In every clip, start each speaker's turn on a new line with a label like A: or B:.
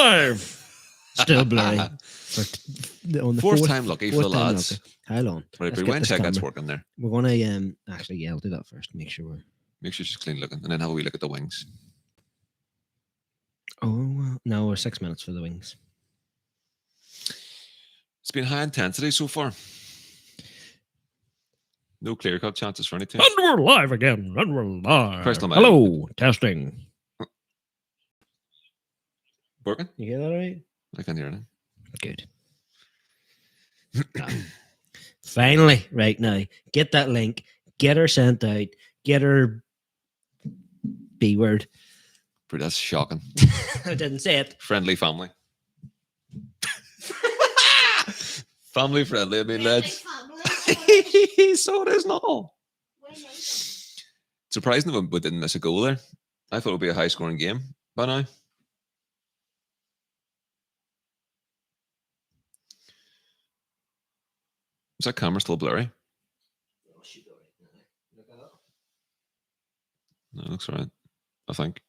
A: alive! Still blurry. On the
B: fourth time lucky for the lads.
A: Lucky. How long?
B: Right, but we went check that's working there.
A: We're gonna actually, yeah, I'll do that first. Make sure
B: she's clean looking, and then have a wee look at the wings.
A: Oh no, we're 6 minutes for the wings.
B: It's been high intensity so far. No clear cut chances for anything.
A: And we're live again. And we're live.
B: Personal
A: Hello, testing.
B: Working?
A: You hear that right?
B: I can hear it.
A: Good. Finally, right now, get that link, get her sent out, get her B word.
B: But that's shocking.
A: I didn't say it.
B: Friendly family. Family friendly, I mean, lads. So it is not. Surprising that we didn't miss a goal there. I thought it would be a high scoring game by now. Is that camera still blurry? No, it looks all right, I think.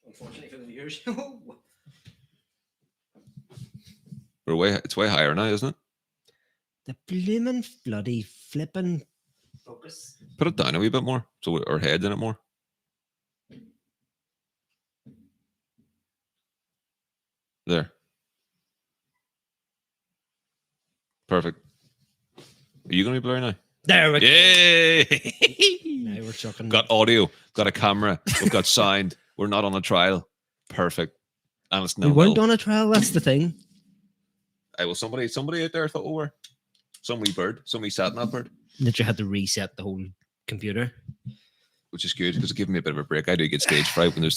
A: Unfortunately for the viewers.
B: It's way higher now, isn't it?
A: The bloomin' bloody flippin' focus.
B: Put it down a wee bit more, so our head's in it more. There. Perfect. Are you going to be blurry now?
A: There we go.
B: Yay!
A: Now we're chucking.
B: Got audio, got a camera, we've got sound. We're not on a trial. Perfect. And it's
A: we weren't on a trial, that's the thing.
B: Somebody out there thought we were. Some wee bird. Somebody sat in that bird.
A: That you had to reset the whole computer.
B: Which is good because it gave me a bit of a break. I do get stage fright when there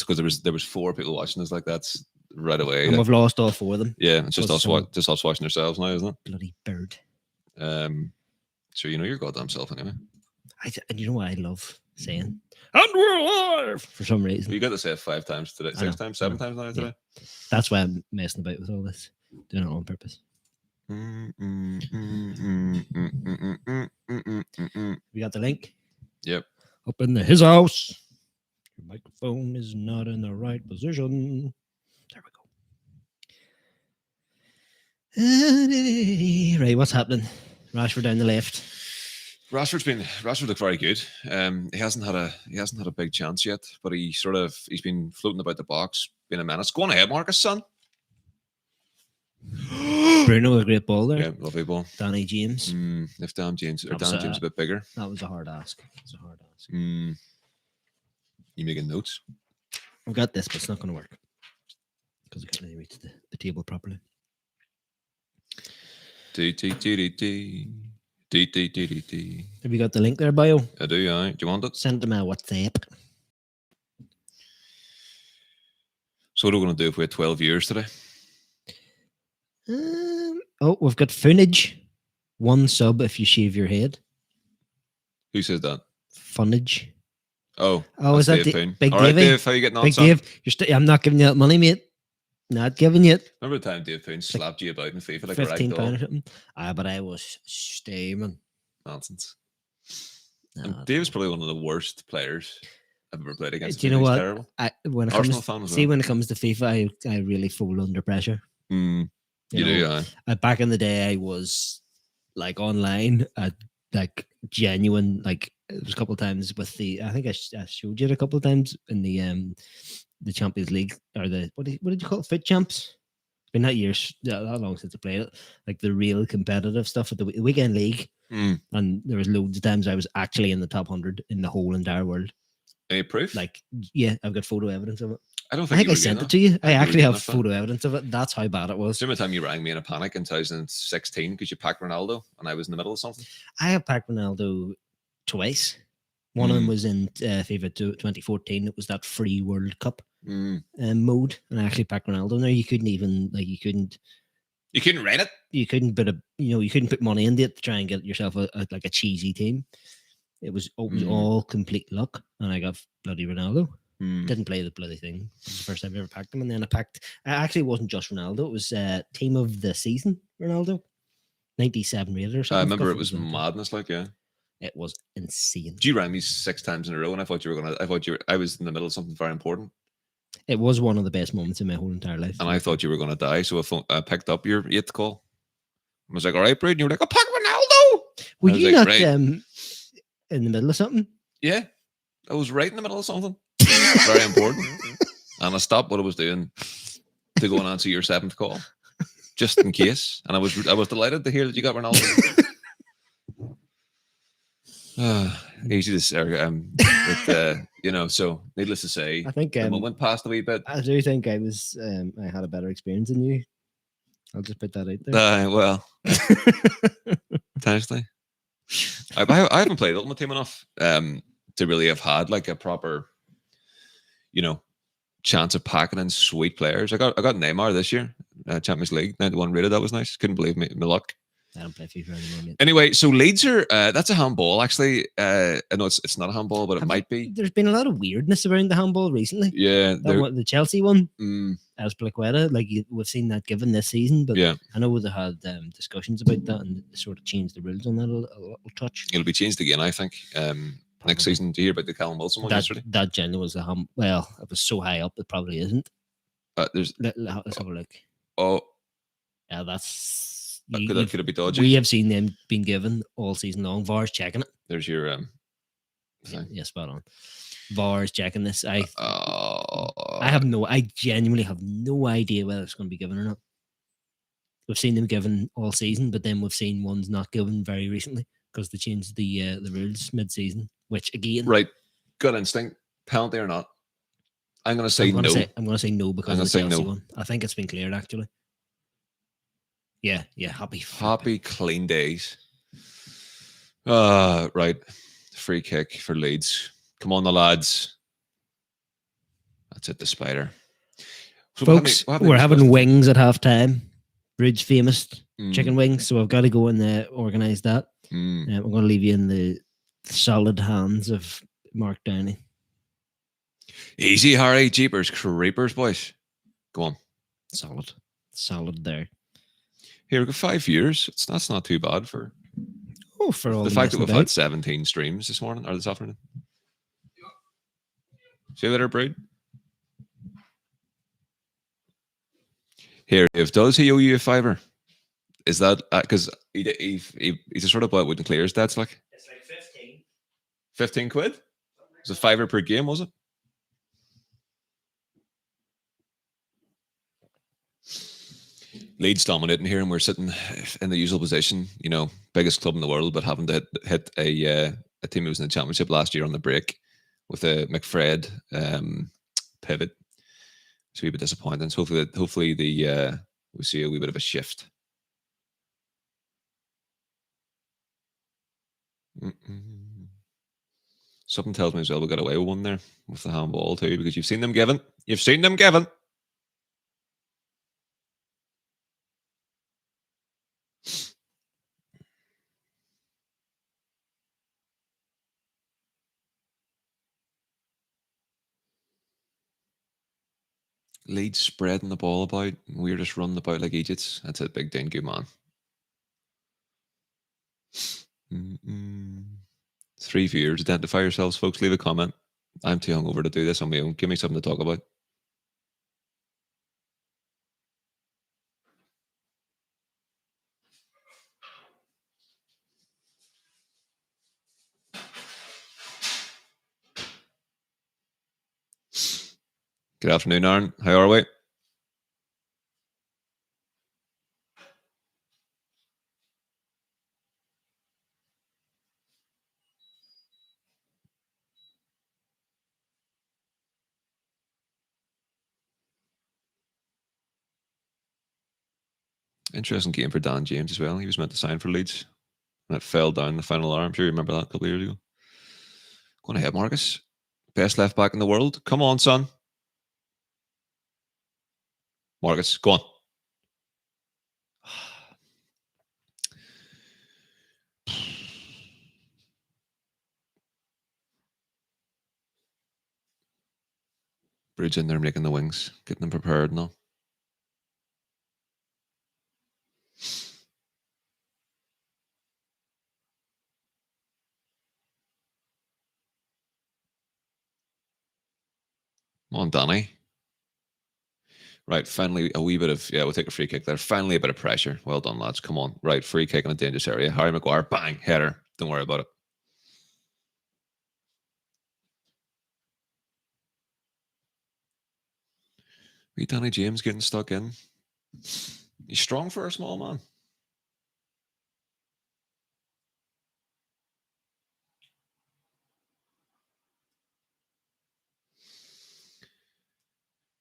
B: was 4 people watching us like that's right away.
A: And we've lost all 4 of them.
B: Yeah, it's just us watching ourselves now, isn't it?
A: Bloody bird.
B: So you know your goddamn self anyway.
A: And you know what I love saying? And we're alive! For some reason.
B: You got to say it 5 times today. 6 times, 7 times now today.
A: Yeah. That's why I'm messing about with all this. Doing it on purpose. We got the link?
B: Yep.
A: Up in his house. Your microphone is not in the right position. There we go. Right, what's happening? Rashford down the left.
B: Rashford looked very good. He hasn't had a big chance yet, but he's been floating about the box, being a menace. Go on ahead, Marcus, son.
A: Bruno, a great ball there.
B: Yeah, lovely ball.
A: Danny James.
B: If Dan James a bit bigger.
A: That was a hard ask.
B: You making notes?
A: I've got this, but it's not going to work because I can't really reach the table properly.
B: Have you
A: got the link there, Bio?
B: I do, yeah. Do you want it?
A: Send it to my WhatsApp.
B: So what are we going to do if we had 12 years today?
A: We've got Funage. 1 sub if you shave your head.
B: Who says that?
A: Funage.
B: Oh,
A: is that Big
B: All right,
A: Davey?
B: Dave, how you getting on,
A: Big
B: son?
A: Dave, I'm not giving you that money, mate. Not giving you it.
B: Remember the time Dave Poon slapped you about in FIFA like a
A: £15
B: rag
A: or something? But I was steaming.
B: Nonsense. And Dave's probably one of the worst players I've ever played against.
A: Do you know what?
B: Terrible.
A: When it
B: Arsenal
A: comes,
B: fan as well.
A: See, when it comes to FIFA, I really fold under pressure.
B: You do, yeah.
A: Back in the day, I was like online at like genuine, like it was a couple of times with I think I showed you it a couple of times in the Champions League or what did you call it? Fit Champs. It's been that long since I played it. Like the real competitive stuff at the weekend league. And there was loads of times I was actually in the top 100 in the whole entire world.
B: Any proof?
A: Like, yeah, I've got photo evidence of it.
B: I
A: think I sent it to you. I actually have photo evidence of it. That's how bad it was.
B: Same time you rang me in a panic in 2016 because you packed Ronaldo and I was in the middle of something.
A: I have packed Ronaldo twice. One of them was in FIFA 2014. It was that free World Cup mode, and I actually packed Ronaldo in there. You couldn't even you couldn't rate it. You couldn't put money into it to try and get yourself a cheesy team. It was all complete luck, and I got bloody Ronaldo. Didn't play the bloody thing. It was the first time I ever packed him, and then actually it wasn't just Ronaldo. It was team of the season Ronaldo, 97 rated or something.
B: I remember it was madness, like yeah.
A: It was insane.
B: You rang me 6 times in a row, and I thought I was in the middle of something very important.
A: It was one of the best moments in my whole entire life.
B: And I thought you were going to die, so I picked up your 8th call. I was like, all right, Brad. And you were like, I'll pack Ronaldo.
A: Were
B: I was
A: you
B: like,
A: not
B: right.
A: in the middle of something?
B: Yeah. I was right in the middle of something. Very important. And I stopped what I was doing to go and answer your 7th call, just in case. And I was delighted to hear that you got Ronaldo. Easy to say, but you know. So, needless to say,
A: I think
B: the moment passed a wee bit.
A: I do think I was. I had a better experience than you. I'll just put that out there.
B: Well, potentially. I haven't played Ultimate Team enough to really have had like a proper, you know, chance of packing in sweet players. I got Neymar this year, Champions League 91 rated. That was nice. Couldn't believe my luck.
A: I don't play FIFA anymore, mate.
B: Anyway, so Leeds are that's a handball. Actually, I know it's not a handball, but it might be.
A: There's been a lot of weirdness around the handball recently.
B: Yeah,
A: the Chelsea one, as Blackwater, like we've seen that given this season, but
B: yeah,
A: I know they had discussions about that and sort of changed the rules on that a little touch.
B: It'll be changed again, I think. Next season. Do you hear about the Callum Wilson one yesterday?
A: That generally was well, it was so high up, it probably isn't.
B: Let's
A: have a look.
B: Oh,
A: yeah, that's.
B: Could it be dodgy?
A: We have seen them being given all season long. VAR's checking it.
B: There's your thing.
A: Yeah, spot on. VAR's checking this. I genuinely have no idea whether it's going to be given or not. We've seen them given all season, but then we've seen ones not given very recently because they changed the rules mid-season. Which again,
B: right, gut instinct, penalty or not? I'm going to say no.
A: I'm going to say no because of the Chelsea one. I think it's been cleared actually. Yeah, happy
B: clean days. Right, free kick for Leeds. Come on, the lads. That's it, the spider.
A: So folks, we're having wings at half time. Bridge famous chicken wings. So I've got to go and organise that. I'm going to leave you in the solid hands of Mark Downey.
B: Easy, Harry. Jeepers, creepers, boys. Go on.
A: Solid there.
B: Here, we've got 5 years. That's not too bad for
A: all
B: the fact that we've had 17 streams this morning or this afternoon. See you later, Brad. Here, if does he owe you a $5? Is that because he's a sort of what wouldn't clear his stats like?
A: It's like 15.
B: 15 quid? It was a $5 per game, was it? Leeds dominating here, and we're sitting in the usual position, you know, biggest club in the world, but having to hit a team who was in the championship last year on the break with a McFred pivot. It's a wee bit disappointing. So hopefully we see a wee bit of a shift. Something tells me as well we got away with one there with the handball too, because you've seen them given. You've seen them given. Leeds spreading the ball about. We're just running about like idiots. That's a big Dean, good man. 3 viewers. Identify yourselves, folks. Leave a comment. I'm too hungover to do this on my own. Give me something to talk about. Good afternoon, Aaron. How are we? Interesting game for Dan James as well. He was meant to sign for Leeds. And it fell down the final hour. I'm sure you remember that a couple of years ago. Go on ahead, Marcus. Best left back in the world. Come on, son. Marcus, go on. Bridge in there making the wings, getting them prepared now. Come on, Danny. Right, finally a wee bit of, we'll take a free kick there. Finally a bit of pressure. Well done, lads. Come on. Right, free kick in a dangerous area. Harry Maguire, bang, header. Don't worry about it. Wee Danny James getting stuck in. He's strong for a small man.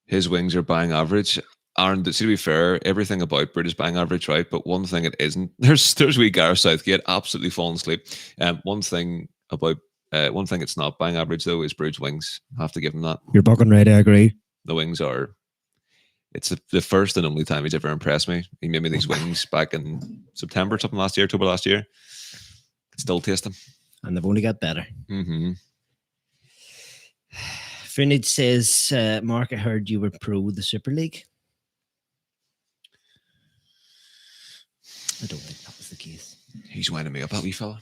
B: His wings are bang average. Aaron, to be fair, everything about Brit is bang average, right? But one thing it isn't. There's wee Gareth Southgate absolutely falling asleep. One thing it's not bang average though is Bridge wings. I have to give him that.
A: You're bucking right. I agree.
B: The wings are. It's the first and only time he's ever impressed me. He made me these wings back in September, something last year, October last year. Still taste them,
A: and they've only got better.
B: Mm-hmm.
A: Finid says, Mark, I heard you were pro the Super League. I don't think that was the case.
B: He's winding me up, that wee fella.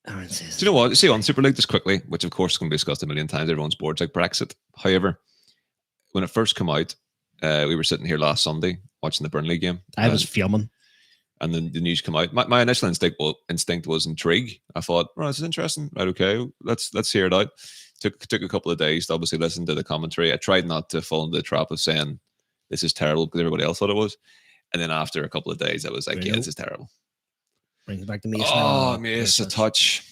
A: Aaron says,
B: do you know what? See, on Super League, just quickly, which of course is going to be discussed a million times, everyone's bored, like Brexit. However, when it first came out, we were sitting here last Sunday watching the Burnley game.
A: I was fuming.
B: And then the news came out. My initial instinct was intrigue. I thought, oh, this is interesting. Right, okay, let's hear it out. Took a couple of days to obviously listen to the commentary. I tried not to fall into the trap of saying this is terrible because everybody else thought it was. And then after a couple of days, I was like, yeah, this is terrible.
A: Brings back to Mason.
B: Oh, Mason, a touch.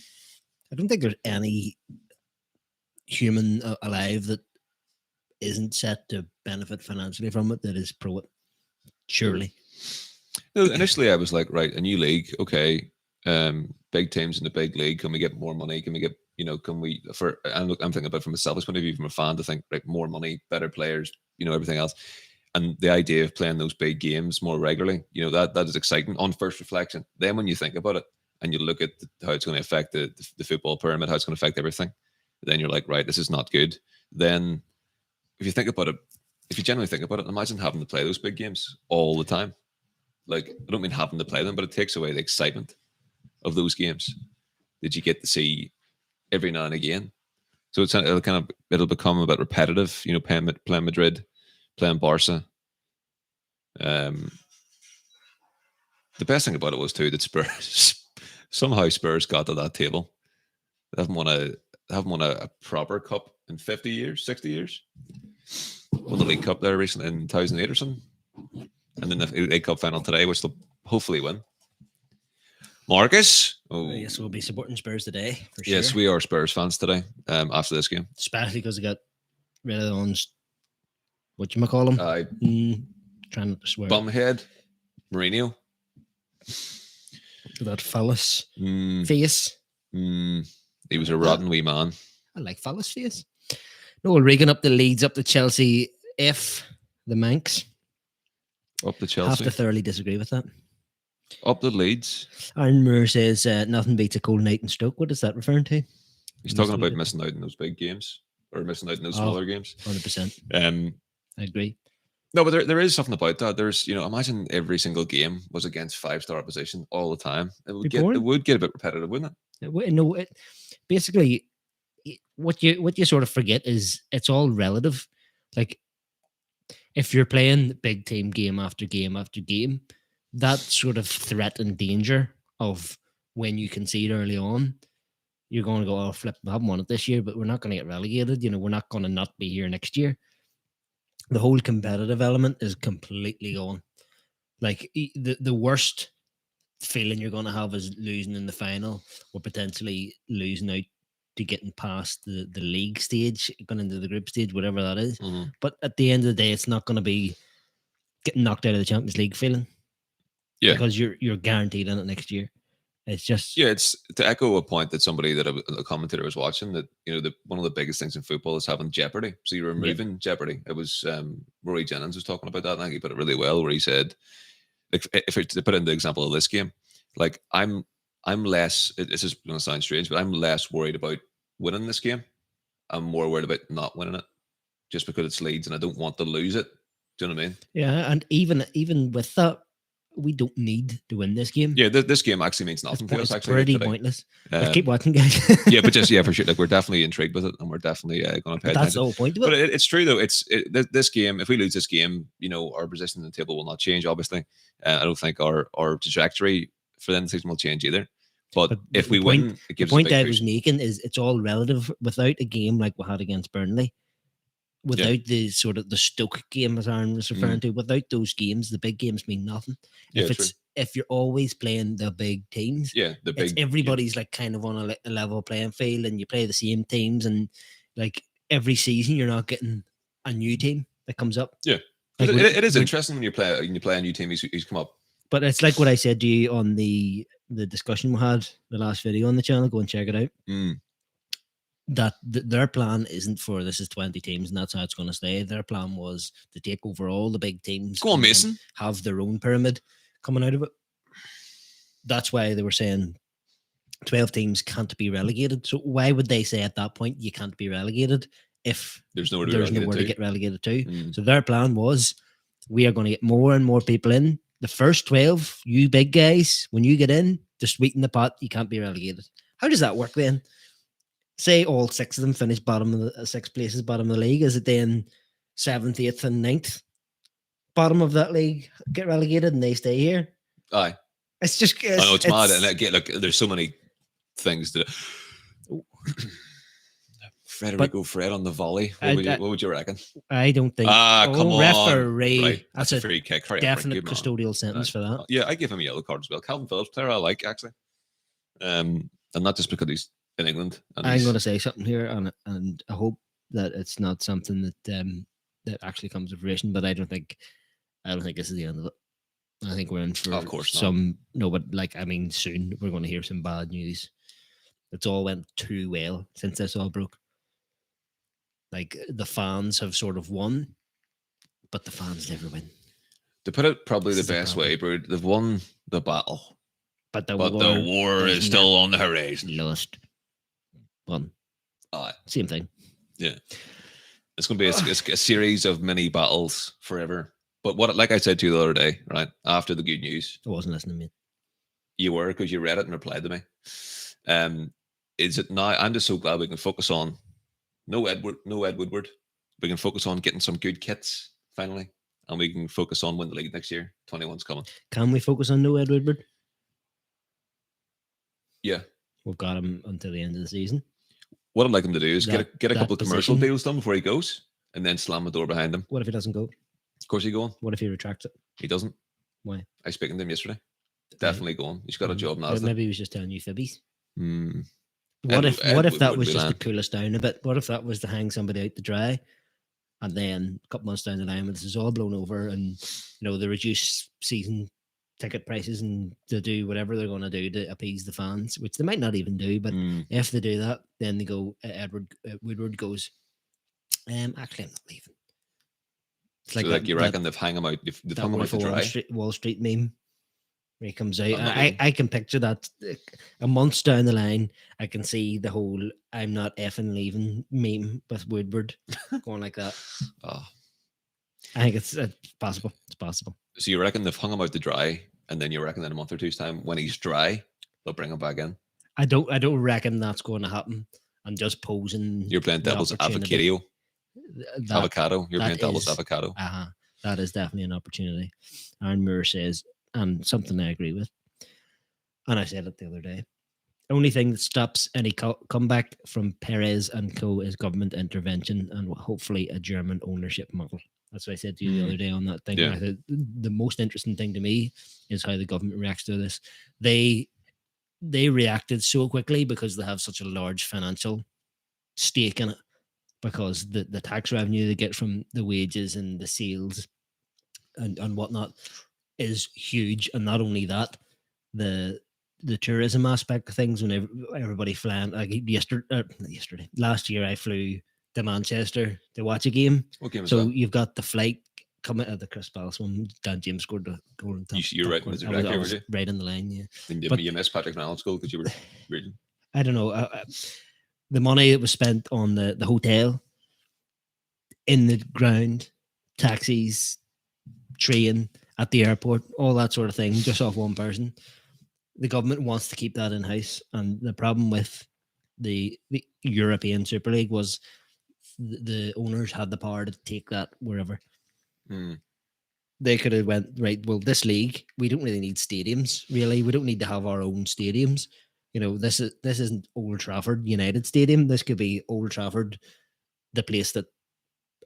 A: I don't think there's any human alive that isn't set to benefit financially from it that is pro it. Surely.
B: No, initially, I was like, right, a new league, okay. Big teams in the big league. Can we get more money? Can we get, can we, I'm thinking about it from a selfish point of view, from a fan, to think, right, more money, better players, everything else. And the idea of playing those big games more regularly, that is exciting on first reflection. Then when you think about it and you look at how it's going to affect the football pyramid, how it's going to affect everything, then you're like, right, this is not good. Then if you think about it, if you genuinely think about it, imagine having to play those big games all the time. Like, I don't mean having to play them, but it takes away the excitement of those games that you get to see every now and again. So it'll become a bit repetitive, playing Madrid, playing Barca. The best thing about it was too that Spurs got to that table. They haven't won a proper cup in 50 years, 60 years. Won the League Cup there recently in 2008 or something. And then the League Cup final today, which they'll hopefully win. Marcus?
A: Oh. Yes, we'll be supporting Spurs today, for sure.
B: Yes, we are Spurs fans today after this game.
A: Especially because they got rid of the ones, whatchamacallit him? Trying not to swear.
B: Bumhead. Mourinho.
A: That phallus face.
B: He was a rotten wee man.
A: I like phallus face. Noel Regan up the Leeds, up to Chelsea. F, the Manx.
B: Up the Chelsea.
A: I have to thoroughly disagree with that.
B: Up the Leeds.
A: Aaron Moore says nothing beats a cold night in Stoke. What is that referring to?
B: He's talking about missing out in those big games, or missing out in those smaller games.
A: 100%. I agree.
B: No, but there is something about that. There's, imagine every single game was against 5-star opposition all the time. It would get a bit repetitive, wouldn't it?
A: Basically, what you sort of forget is it's all relative. Like, if you're playing big team game after game after game, that sort of threat and danger of when you concede early on, you're going to go, oh, flip, we haven't won it this year, but we're not going to get relegated. We're not going to not be here next year. The whole competitive element is completely gone. Like, the worst feeling you're going to have is losing in the final or potentially losing out to getting past the league stage, going into the group stage, whatever that is.
B: Mm-hmm.
A: But at the end of the day, it's not going to be getting knocked out of the Champions League feeling.
B: Yeah.
A: Because you're guaranteed in it next year. It's just...
B: Yeah, it's to echo a point that somebody that a commentator was watching, that, one of the biggest things in football is having jeopardy. So you're removing jeopardy. It was Rory Jennings was talking about that. I think he put it really well, where he said, like, if to put in the example of this game, like, I'm less, this is going to sound strange, but I'm less worried about winning this game. I'm more worried about not winning it, just because it's Leeds and I don't want to lose it. Do you know what I mean?
A: Yeah, and even with that, we don't need to win this game.
B: Yeah, this game actually means nothing to us.
A: It's
B: Actually,
A: pretty
B: today.
A: pointless. But keep watching, guys.
B: Yeah, but just for sure, like we're definitely intrigued with it, and we're definitely going to pay attention.
A: That's the whole point of it.
B: But it's true though. This game. If we lose this game, our position in the table will not change. Obviously, I don't think our trajectory for the end of the season will change either. But if we win, it gives
A: the point
B: us a big
A: I was making is it's all relative. Without a game like we had against Burnley, without the sort of the Stoke game, as Aaron was referring to, without those games, the big games mean nothing. If you're always playing the big teams, everybody's like kind of on a level playing field, and you play the same teams, and like every season you're not getting a new team that comes up.
B: Yeah, like it is interesting when you play a new team who's come up.
A: But it's like what I said to you on the discussion we had, the last video on the channel. Go and check it out. That their plan isn't for this is 20 teams and that's how it's going to stay. Their plan was to take over all the big teams.
B: Go on, Mason.
A: Have their own pyramid coming out of it. That's why they were saying 12 teams can't be relegated. So why would they say at that point you can't be relegated if
B: there's nowhere
A: to get relegated to? So their plan was we are going to get more and more people in. The first 12, you big guys, when you get in, to sweeten the pot, you can't be relegated. How does that work then? Say all 6 of them finish bottom of the 6 places, bottom of the league. Is it then 7th, 8th, and 9th bottom of that league get relegated and they stay here?
B: Aye,
A: it's just.
B: I know it's mad, and again, look, there's so many things that. Fred on the volley. What would you reckon?
A: I don't think.
B: Come on,
A: referee.
B: Right. That's a free kick.
A: Definite custodial sentence for that.
B: Yeah, I give him a yellow card as well. Calvin Phillips, player I like actually, and not just because he's in England.
A: I'm going to say something here, and I hope that it's not something that that actually comes to fruition. But I don't think this is the end of it. I think we're in for
B: of course
A: some but soon we're going to hear some bad news. It's all went too well since this all broke. Like the fans have sort of won, but the fans never win.
B: To put it probably the best way, bro, they've won the battle,
A: but the
B: war is still on the horizon.
A: Lost. Won. Same thing.
B: Yeah, it's going to be a series of mini battles forever. But like I said to you the other day, right after the good news,
A: I wasn't listening to me.
B: You were, because you read it and replied to me. Is it now? I'm just so glad we can focus on no Ed Woodward. We can focus on getting some good kits finally, and we can focus on winning the league next year. 21's coming.
A: Can we focus on no Ed Woodward?
B: Yeah,
A: we've got him until the end of the season.
B: What I'd like him to do is get a couple of commercial deals done before he goes, and then slam the door behind him.
A: What if he doesn't go?
B: Of course, he's going.
A: What if he retracts it?
B: He doesn't.
A: Why?
B: I spoke to him yesterday. Definitely going. He's got a job now.
A: Maybe he was just telling you fibbies.
B: What
A: if that was just to cool us down a bit? What if that was to hang somebody out to dry, and then a couple months down the line, when this is all blown over, and they reduce season ticket prices, and they do whatever they're going to do to appease the fans, which they might not even do, but if they do that, then they go. Woodward goes. Actually, I'm not leaving. It's
B: like, you reckon they've hung him out? They've hung him out to dry.
A: Wall Street meme. Where he comes out, I can picture that a month down the line. I can see the whole "I'm not effing leaving" meme with Woodward going like that. I think it's possible. It's possible.
B: So you reckon they've hung him out to dry, and then you reckon in a month or two's time, when he's dry, they'll bring him back in?
A: I don't reckon that's going to happen. I'm just posing.
B: You're playing devil's avocado. You're playing devil's avocado.
A: That is definitely an opportunity. Aaron Moore says. And something I agree with. And I said it the other day. The only thing that stops any comeback from Perez and co. is government intervention and hopefully a German ownership model. That's what I said to you the other day on that thing.
B: Yeah.
A: I thought the most interesting thing to me is how the government reacts to this. They reacted so quickly because they have such a large financial stake in it, because the tax revenue they get from the wages and the sales and whatnot is huge. And not only that, the tourism aspect of things, when everybody flying, like last year I flew to Manchester to watch a game.
B: What game was
A: so
B: that?
A: You've got the flight coming at the Crystal Palace one. Dan James scored the goal.
B: You're right. Was
A: right in the line, yeah.
B: And you missed Patrick Nallon's goal because you were reading.
A: I don't know. The money that was spent on the hotel, in the ground, taxis, train, at the airport, all that sort of thing, just off one person. The government wants to keep that in house, and the problem with the European Super League was the owners had the power to take that wherever. They could have went, right, well, this league, we don't really need stadiums, really. We don't need to have our own stadiums. You know, this isn't Old Trafford United Stadium. This could be Old Trafford, the place that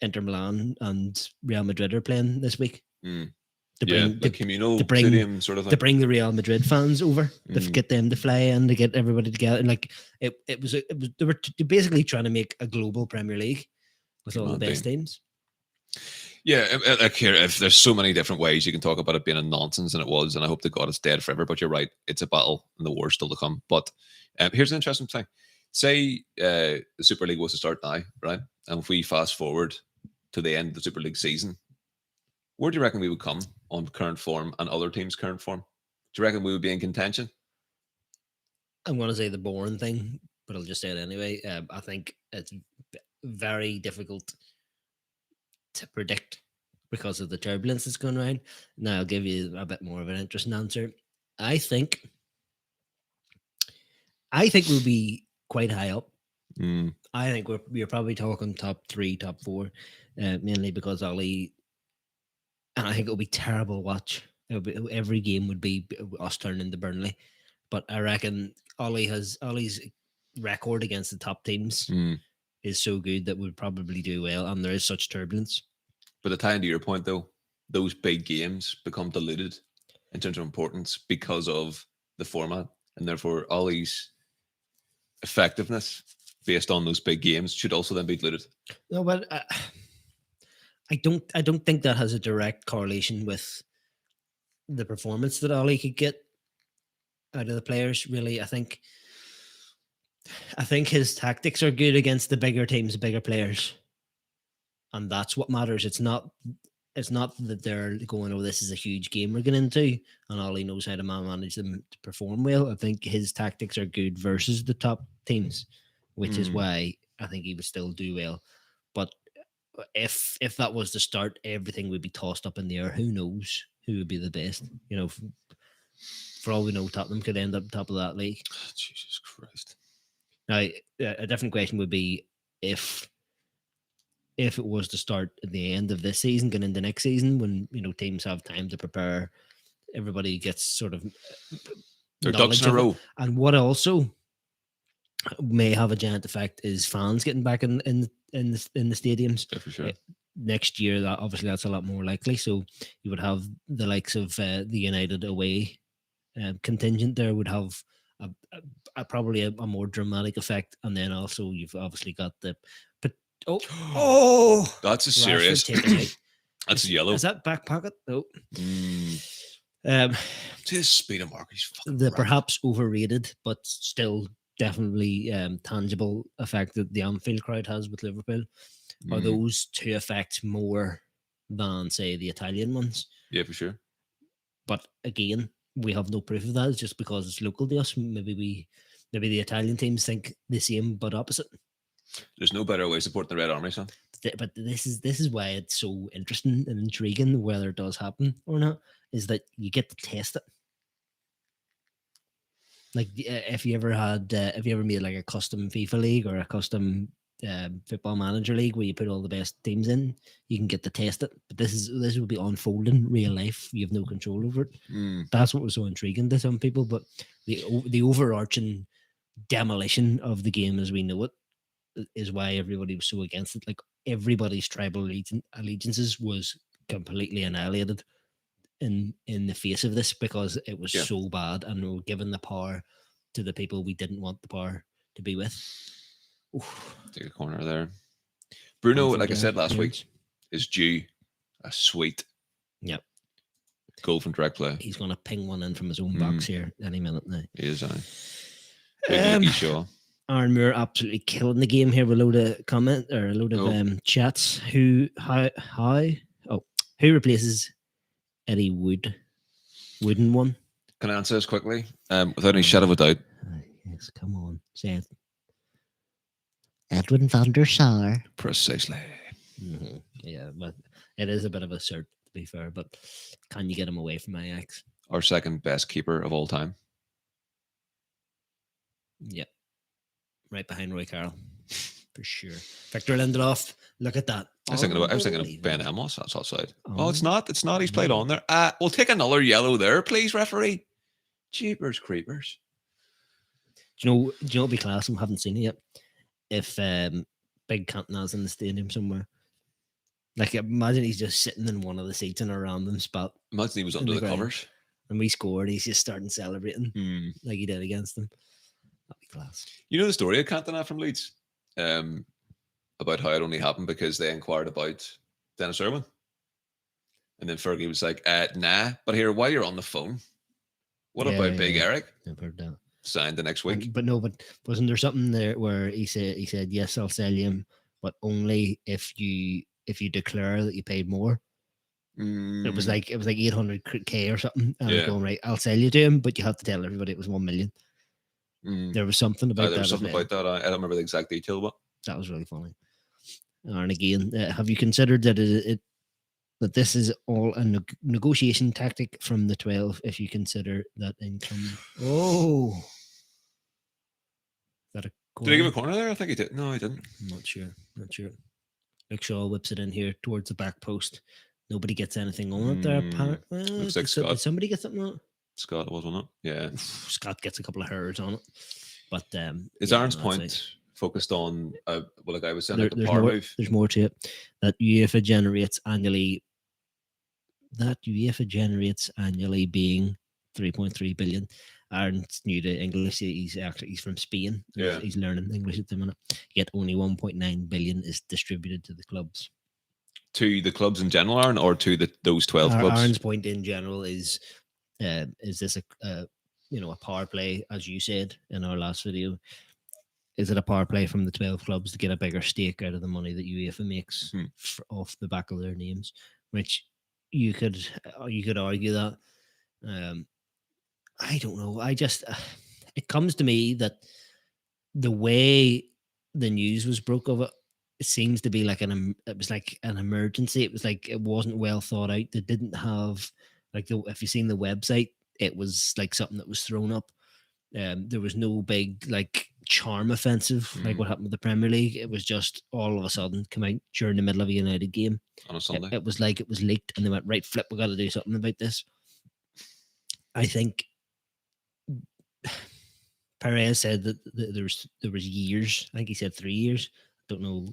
A: Inter Milan and Real Madrid are playing this week. To bring
B: the communal stadium sort of thing.
A: To bring the Real Madrid fans over, to get them to fly in, to get everybody together. And like it was they were basically trying to make a global Premier League with all the best teams.
B: Yeah, like here, if there's so many different ways you can talk about it being a nonsense, and it was, and I hope to God it's dead forever. But you're right, it's a battle, and the war's still to come. But here's an interesting thing: say the Super League was to start now, right? And if we fast forward to the end of the Super League season, where do you reckon we would come on current form and other teams' current form? Do you reckon we would be in contention?
A: I'm going to say the boring thing, but I'll just say it anyway. I think it's very difficult to predict because of the turbulence that's going around. Now, I'll give you a bit more of an interesting answer. I think we'll be quite high up. I think we're probably talking top 3, top 4, mainly because Ollie. And I think it'll be terrible to watch. Every game would be us turning to Burnley. But I reckon Ollie's record against the top teams is so good that we'll probably do well. And there is such turbulence.
B: But the tie into your point, though, those big games become diluted in terms of importance because of the format. And therefore, Ollie's effectiveness based on those big games should also then be diluted.
A: No, but I don't think that has a direct correlation with the performance that Ollie could get out of the players. Really, I think his tactics are good against the bigger teams, the bigger players, and that's what matters. It's not that they're going, oh, this is a huge game we're getting into, and Ollie knows how to manage them to perform well. I think his tactics are good versus the top teams, which is why I think he would still do well. But if that was the start, everything would be tossed up in the air. Who knows who would be the best? You know, for all we know, Tottenham could end up top of that league.
B: Jesus Christ.
A: Now, a different question would be if it was to start at the end of this season, going into next season, when teams have time to prepare, everybody gets sort of
B: their ducks in a row.
A: And what also may have a giant effect is fans getting back in the stadiums.
B: Yeah, for sure.
A: Next year, that's a lot more likely. So you would have the likes of the United away contingent there would have probably a more dramatic effect, and then also you've obviously got the
B: that's a serious. That's a yellow.
A: Is that back pocket? No.
B: See the speed of Marcus.
A: The perhaps overrated, but still definitely tangible effect that the Anfield crowd has with Liverpool. Are those two effects more than, say, the Italian ones?
B: Yeah, for sure.
A: But again, we have no proof of that. It's just because it's local to us. Maybe the Italian teams think the same but opposite.
B: There's no better way of supporting the Red Army, son.
A: But this is why it's so interesting and intriguing, whether it does happen or not, is that you get to test it. Like, if you ever made like a custom FIFA league or a custom football manager league where you put all the best teams in, you can get to test it. But this will be unfolding real life. You have no control over it. That's what was so intriguing to some people. But the overarching demolition of the game as we know it is why everybody was so against it. Like, everybody's tribal allegiances was completely annihilated in the face of this, because it was so bad, and we were given the power to the people we didn't want the power to be with. Oof.
B: Take a corner there. Bruno, like I said last week, is due a sweet goal from direct play.
A: He's going to ping one in from his own box here any minute now.
B: He is, Big sure.
A: Aaron Moore absolutely killing the game here with a load of comment or a load of chats. Who replaces Eddie Wooden one?
B: Can I answer this quickly? Without any shadow of a doubt.
A: Yes, come on, say it. Edwin van der Sar.
B: Precisely.
A: Mm-hmm. Yeah, but it is a bit of a to be fair. But can you get him away from Ajax?
B: Our second best keeper of all time.
A: Yeah, right behind Roy Carroll, for sure. Victor Lindelof, look at that.
B: I was thinking of Ben Amos. That's outside. Oh, it's not. It's not. He's played on there. We'll take another yellow there, please, referee. Jeepers creepers.
A: Do you know what'd be class? I haven't seen it yet. If Big Cantona's in the stadium somewhere, like imagine he's just sitting in one of the seats in a random spot.
B: Imagine he was under the covers,
A: and we scored. He's just starting celebrating like he did against them. That'd be class.
B: You know the story of Cantona from Leeds, about how it only happened because they inquired about Dennis Irwin, and then Fergie was like, "Nah." But here, while you're on the phone, what about Big Eric?
A: I've heard that.
B: Signed the next week.
A: But wasn't there something there where he said yes, I'll sell you him, but only if you declare that you paid more. It was like 800K or something. And I was going, right, I'll sell you to him, but you have to tell everybody it was 1 million. There was something about that.
B: There was something about that. I don't remember the exact detail, but
A: that was really funny. And again, have you considered that that this is all a negotiation tactic from the 12 if you consider that income? Oh. Is that a corner?
B: Did he give a corner there? I think he did. No, he didn't.
A: I'm not sure. Luke Shaw whips it in here towards the back post. Nobody gets anything on it there.
B: Looks like Scott.
A: Did somebody get something on it?
B: Scott, wasn't it? Yeah.
A: Scott gets a couple of hairs on it. But
B: is Aaron's point focused on like I was saying, the power move?
A: There's more to it. That UEFA generates annually being 3.3 billion. Aaron's new to English. He's from Spain.
B: Yeah.
A: He's learning English at the minute. Yet only 1.9 billion is distributed to the clubs.
B: To the clubs in general, Aaron, or to those 12 clubs?
A: Aaron's point in general is this a power play, as you said in our last video? Is it a power play from the 12 clubs to get a bigger stake out of the money that UEFA makes off the back of their names? Which you could argue that. I don't know. It comes to me that the way the news was broke of it seems to be like an emergency. It was like it wasn't well thought out. They didn't have if you've seen the website, it was like something that was thrown up. There was no big charm offensive like what happened with the Premier League. It was just all of a sudden come out during the middle of a United game
B: on a Sunday.
A: It was like it was leaked, and they went, right, flip, we got to do something about this. I think Perez said that there was years. I think he said 3 years. I don't know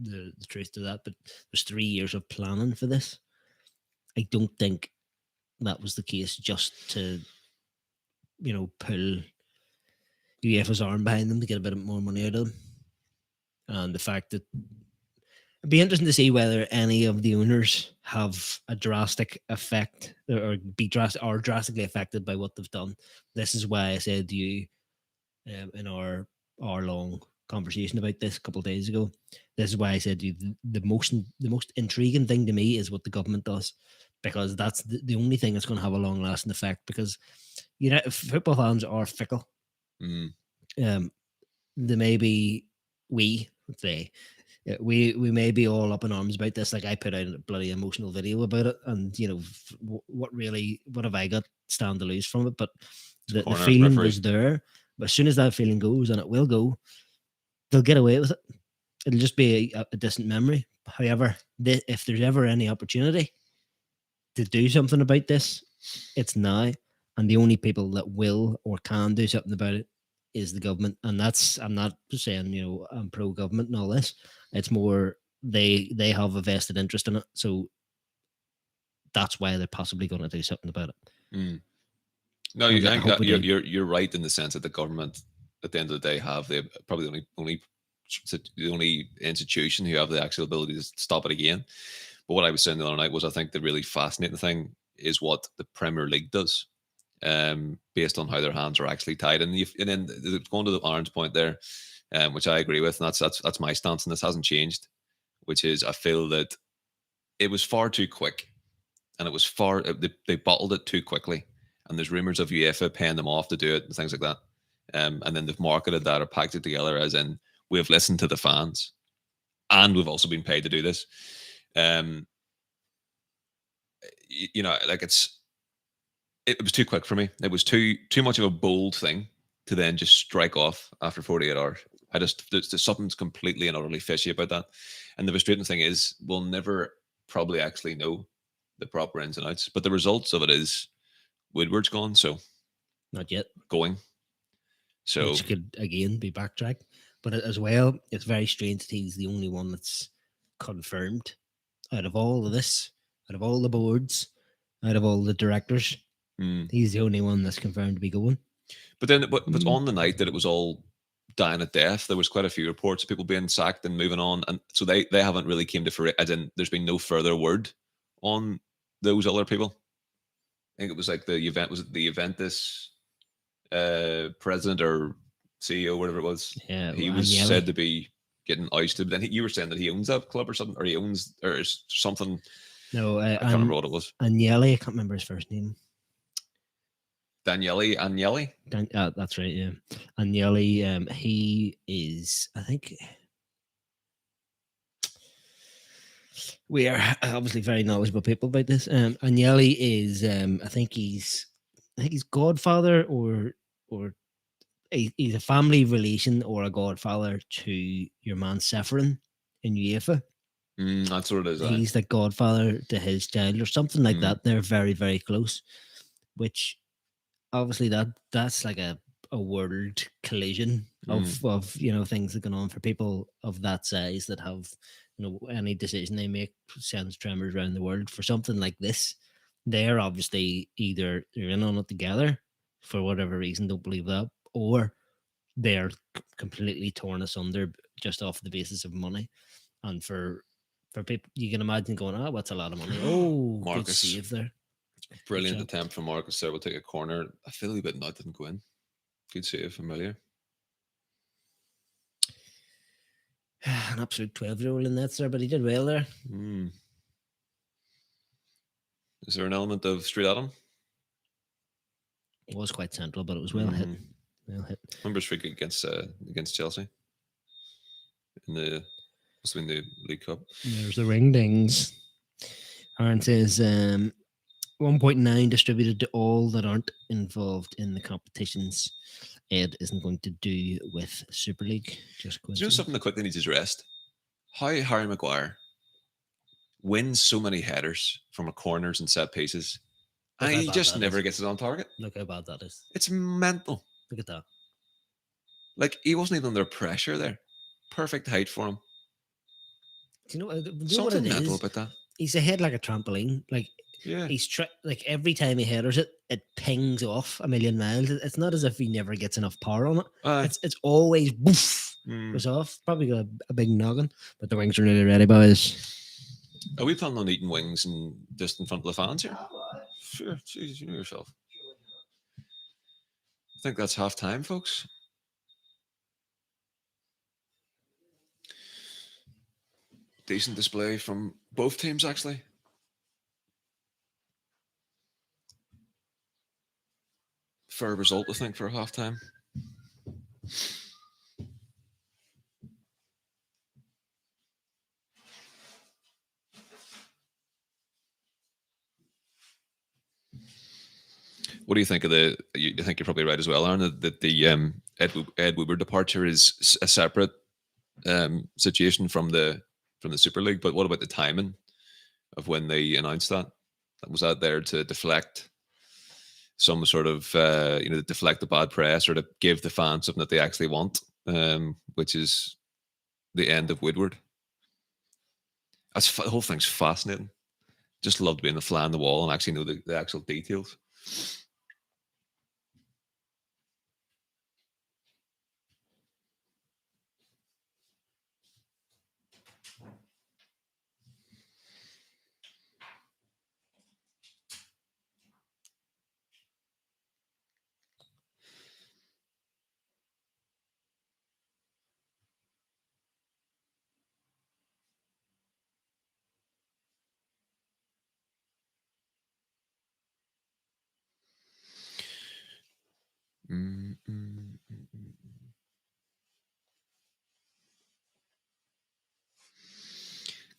A: the truth to that, but there's 3 years of planning for this. I don't think that was the case just to, pull UEFA's arm behind them to get a bit more money out of them. And the fact that it'd be interesting to see whether any of the owners have a drastic effect or drastically affected by what they've done. This is why I said to you in our hour-long conversation about this a couple of days ago. This is why I said to you the most intriguing thing to me is what the government does, because that's the only thing that's going to have a long-lasting effect. Because football fans are fickle. They may be we may be all up in arms about this. Like I put out a bloody emotional video about it, and what have I got stand to lose from it? But the feeling was there. But as soon as that feeling goes, and it will go, they'll get away with it. It'll just be a distant memory. However, if there's ever any opportunity to do something about this, it's now. And the only people that will or can do something about it is the government. And I'm not saying, I'm pro-government and all this. It's more they have a vested interest in it. So that's why they're possibly going to do something about it.
B: No, you're right in the sense that the government, at the end of the day, have probably the only institution who have the actual ability to stop it again. But what I was saying the other night was I think the really fascinating thing is what the Premier League does. Based on how their hands are actually tied, and then going to Aaron's point there, which I agree with, and that's my stance, and this hasn't changed. Which is, I feel that it was far too quick, and it was they bottled it too quickly, and there's rumors of UEFA paying them off to do it and things like that, and then they've marketed that or packed it together as in we've listened to the fans, and we've also been paid to do this. you know, like it was too quick for me. It was too much of a bold thing to then just strike off after 48 hours. There's something's completely and utterly fishy about that. And the frustrating thing is, we'll never probably actually know the proper ins and outs. But the results of it is Woodward's gone, so
A: Not yet.
B: going. So
A: Which could again be backtracked. But as well, it's very strange that he's the only one that's confirmed out of all of this, out of all the boards, out of all the directors. He's the only one that's confirmed to be going.
B: But then, but on the night that it was all dying at death, there was quite a few reports of people being sacked and moving on, and so they haven't really came to fruition. As in, there's been no further word on those other people. I think it was like the event, was it the Juventus president or CEO, whatever it was?
A: Yeah,
B: he was said to be getting ousted. But then you were saying that he owns that club or something, or he owns or something.
A: No,
B: I can't remember what it was.
A: Agnelli, I can't remember his first name.
B: Agnelli.
A: That's right. Yeah, Agnelli. He is, I think. We are obviously very knowledgeable people about this. Agnelli is, I think he's godfather or he's a family relation or a godfather to your man Seferin in UEFA.
B: That's what it is.
A: He's the godfather to his child or something like that. They're very, very close, which obviously that's like a world collision of things that go on for people of that size that have any decision they make sends tremors around the world. For something like this, they're obviously either they're in on it together for whatever reason, don't believe that, or they're completely torn asunder just off the basis of money. And for people, you can imagine going, what's a lot of money? Oh, Marcus, good save there.
B: Brilliant attempt from Marcus there. We'll take a corner. I feel a little bit not didn't go in. Good save, familiar.
A: An absolute 12-year-old in that, sir, but he did well there.
B: Is there an element of Street Adam?
A: It was quite central, but it was well hit. Well hit.
B: Remember his free kick against Chelsea in the League Cup.
A: There's the ring dings. Aaron says 1.9 distributed to all that aren't involved in the competitions. Ed isn't going to do with Super League. Just
B: do you know something that quickly needs addressed? How Harry Maguire wins so many headers from corners and set pieces, and he just never gets it on target.
A: Look how bad that is.
B: It's mental.
A: Look at that.
B: Like, he wasn't even under pressure there. Perfect height for him.
A: Do you know
B: something
A: what it
B: mental
A: is?
B: About that?
A: He's ahead like a trampoline. Like, he's like every time he headers it, it pings off a million miles. It's not as if he never gets enough power on it. It's always woof, goes off. Probably got a big noggin, but the wings are nearly ready, boys.
B: Are we planning on eating wings and just in front of the fans here? Sure, Jesus, you know yourself. I think that's half time, folks. Decent display from both teams, actually. Fair result, I think, for half time. What do you think of I think you're probably right as well, Aaron, that the Ed Woodward departure is a separate situation from the Super League. But what about the timing of when they announced that? Was that there to deflect some sort of deflect the bad press, or to give the fans something that they actually want, which is the end of Woodward? The whole thing's fascinating. Just love to be in the fly on the wall and actually know the actual details.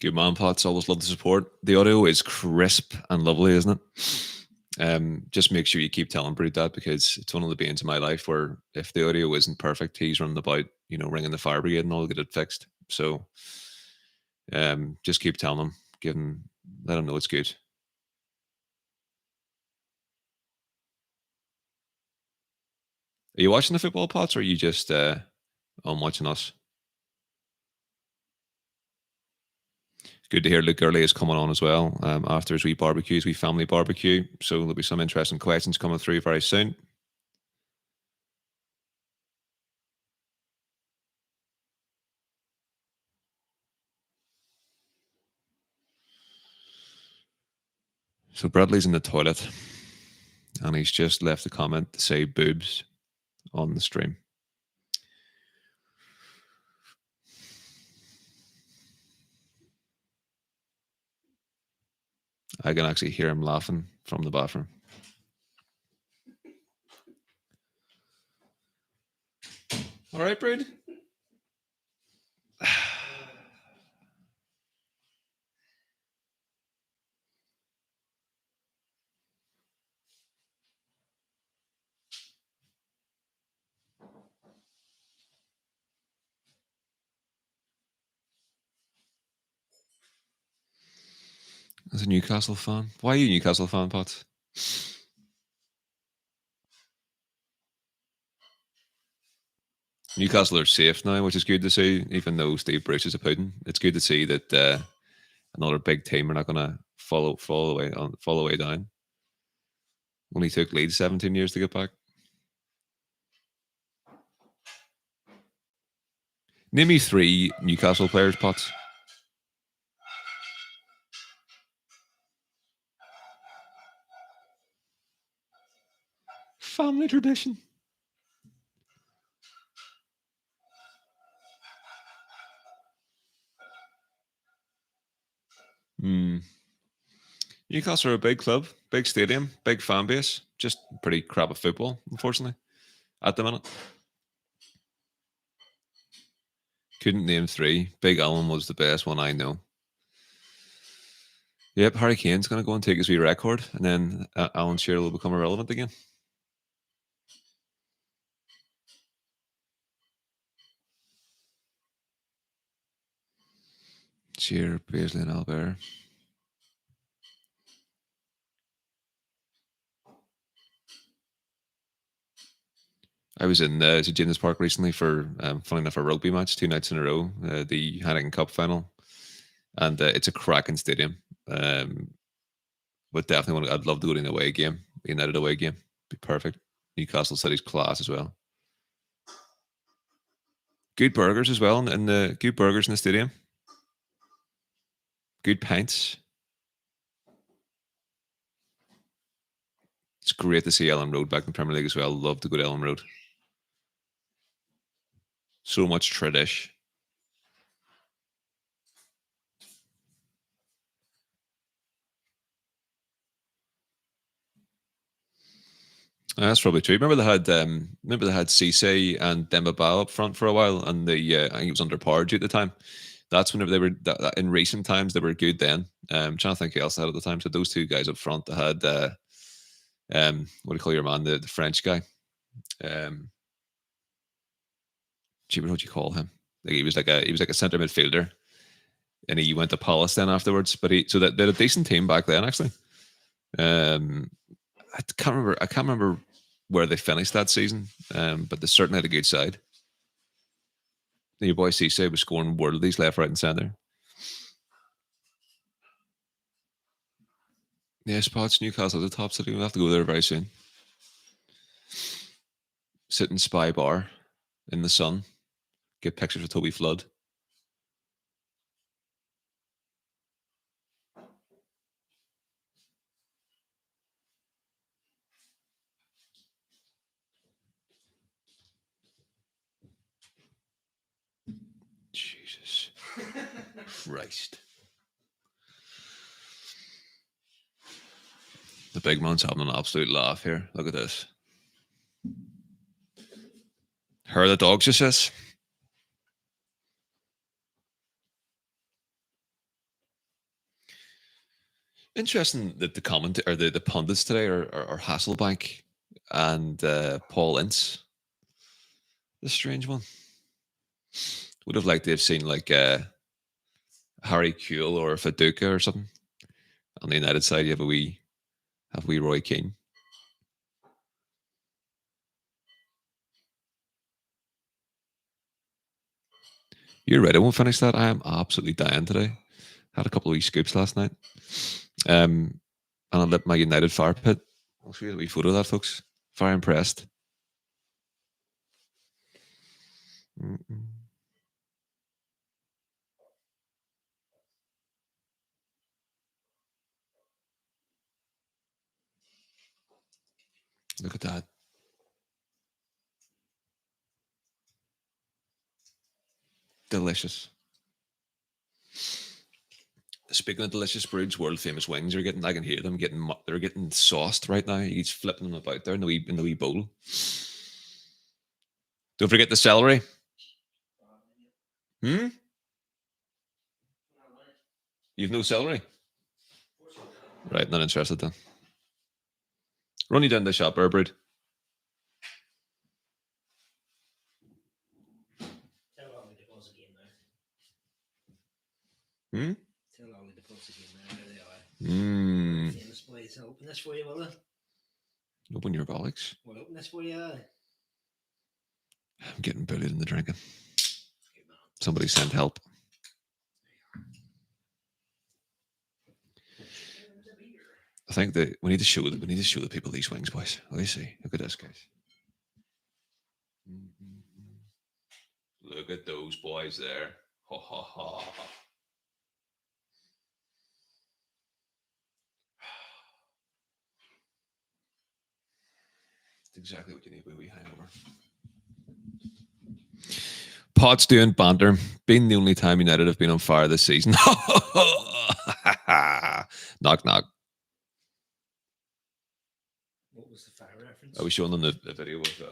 B: Good man, Pots. Always love the support. The audio is crisp and lovely, isn't it? Just make sure you keep telling Brood that, because it's one of the banes of my life where if the audio isn't perfect, he's running about, ringing the fire brigade and all to get it fixed. So just keep telling him, let him know it's good. Are you watching the football, Pots, or are you just on watching us? Good to hear Luke Gurley is coming on as well after his wee family barbecue. So there'll be some interesting questions coming through very soon. So Bradley's in the toilet and he's just left a comment to say boobs on the stream. I can actually hear him laughing from the bathroom. All right, Brood. As a Newcastle fan, why are you a Newcastle fan, Potts? Newcastle are safe now, which is good to see. Even though Steve Bruce is a pudding, it's good to see that another big team are not going to fall away down. Only took Leeds 17 years to get back. Name me 3 Newcastle players, Potts. Family tradition. Newcastle are a big club, big stadium, big fan base. Just pretty crap at football, unfortunately, at the minute. Couldn't name 3. Big Alan was the best one I know. Yep, Harry Kane's going to go and take his wee record, and then Alan Shearer will become irrelevant again. Shearer, Paisley, and Albert. I was in St James's Park recently for, funny enough, a rugby match 2 nights in a row, the Heineken Cup final, and it's a cracking stadium. But definitely, I'd love to go to an away game, United away game, be perfect. Newcastle City's class as well. Good burgers as well, and the good burgers in the stadium. Good pints. It's great to see Ellen Road back in the Premier League as well. Love to go to Ellen Road. So much tradish. That's probably true. Remember they had Cisse and Demba Ba up front for a while, and I think it was under Pardew at the time. That's whenever they were in recent times they were good. Then I'm trying to think who else they had at the time. So those 2 guys up front, they had what do you call your man, the French guy? What do you call him? Like he was like a centre midfielder, and he went to Palace then afterwards. But so that they had a decent team back then actually. I can't remember where they finished that season, but they certainly had a good side. Your boy Cisse was scoring worldies left, right, and centre. Yeah, spots Newcastle at the top city. We'll have to go there very soon. Sit in Spy Bar in the sun, get pictures of Toby Flood. Jesus Christ. The big man's having an absolute laugh here. Look at this. Her the dog, she says. Interesting that the comment or the pundits today are Hasselbank and Paul Ince. The strange one. Would have liked to have seen like Harry Kewell or Faduka or something. On the United side, you have a wee Roy Keane. You're right. I won't finish that. I am absolutely dying today. Had a couple of wee scoops last night. And I lit my United fire pit. I'll show you a wee photo of that, folks. Very impressed. Look at that. Delicious. Speaking of delicious brews, world famous wings are getting. I can hear them getting. They're getting sauced right now. He's flipping them about there in the wee bowl. Don't forget the celery. You've no celery. Right, not interested then. Run you down the shop, Burbrid.
A: Famous boys. I'll open this for you, will I?
B: Open your bollocks.
A: We'll open this for you.
B: I'm getting bullied in the drinking. Somebody send help. I think that we need to show the people these wings, boys. Let me see. Look at this, guys. Look at those boys there. Ha ha ha. Exactly what you need with a wee hangover. Pot's doing banter. Been the only time United have been on fire this season. Knock, knock.
A: What was the fire reference?
B: I was showing them the video of the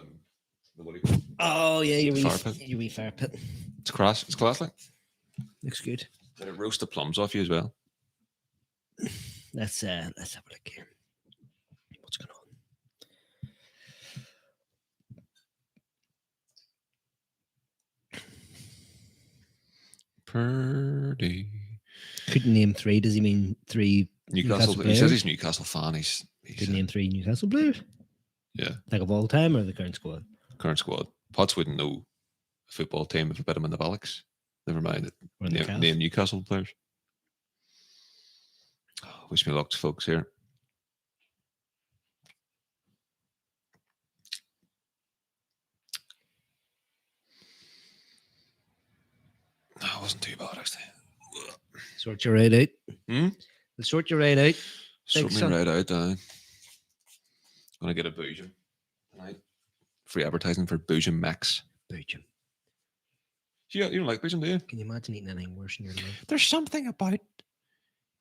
B: what do you call it?
A: Oh yeah, your
B: Fire
A: wee fire pit.
B: It's class. It's classic.
A: Looks good.
B: Did it roast the plums off you as well?
A: Let's have a look here. What's going on?
B: Purdy.
A: Couldn't name three. Does he mean three?
B: Newcastle. He says he's a Newcastle fan. He's
A: could name three Newcastle players.
B: Yeah.
A: Like of all time or the current squad?
B: Current squad. Potts wouldn't know a football team if I bet him in the Bollocks. Never mind it. Name Newcastle players. Oh, wish me luck, folks, here. No, it wasn't too bad, actually.
A: Sort you right out.
B: Hmm?
A: They'll sort you right out.
B: Sort me right out, I'm going to get a Boojum tonight. Free advertising for Boojum Max.
A: Boojum.
B: You don't like Boojum, do you?
A: Can you imagine eating anything worse in your life?
B: There's something about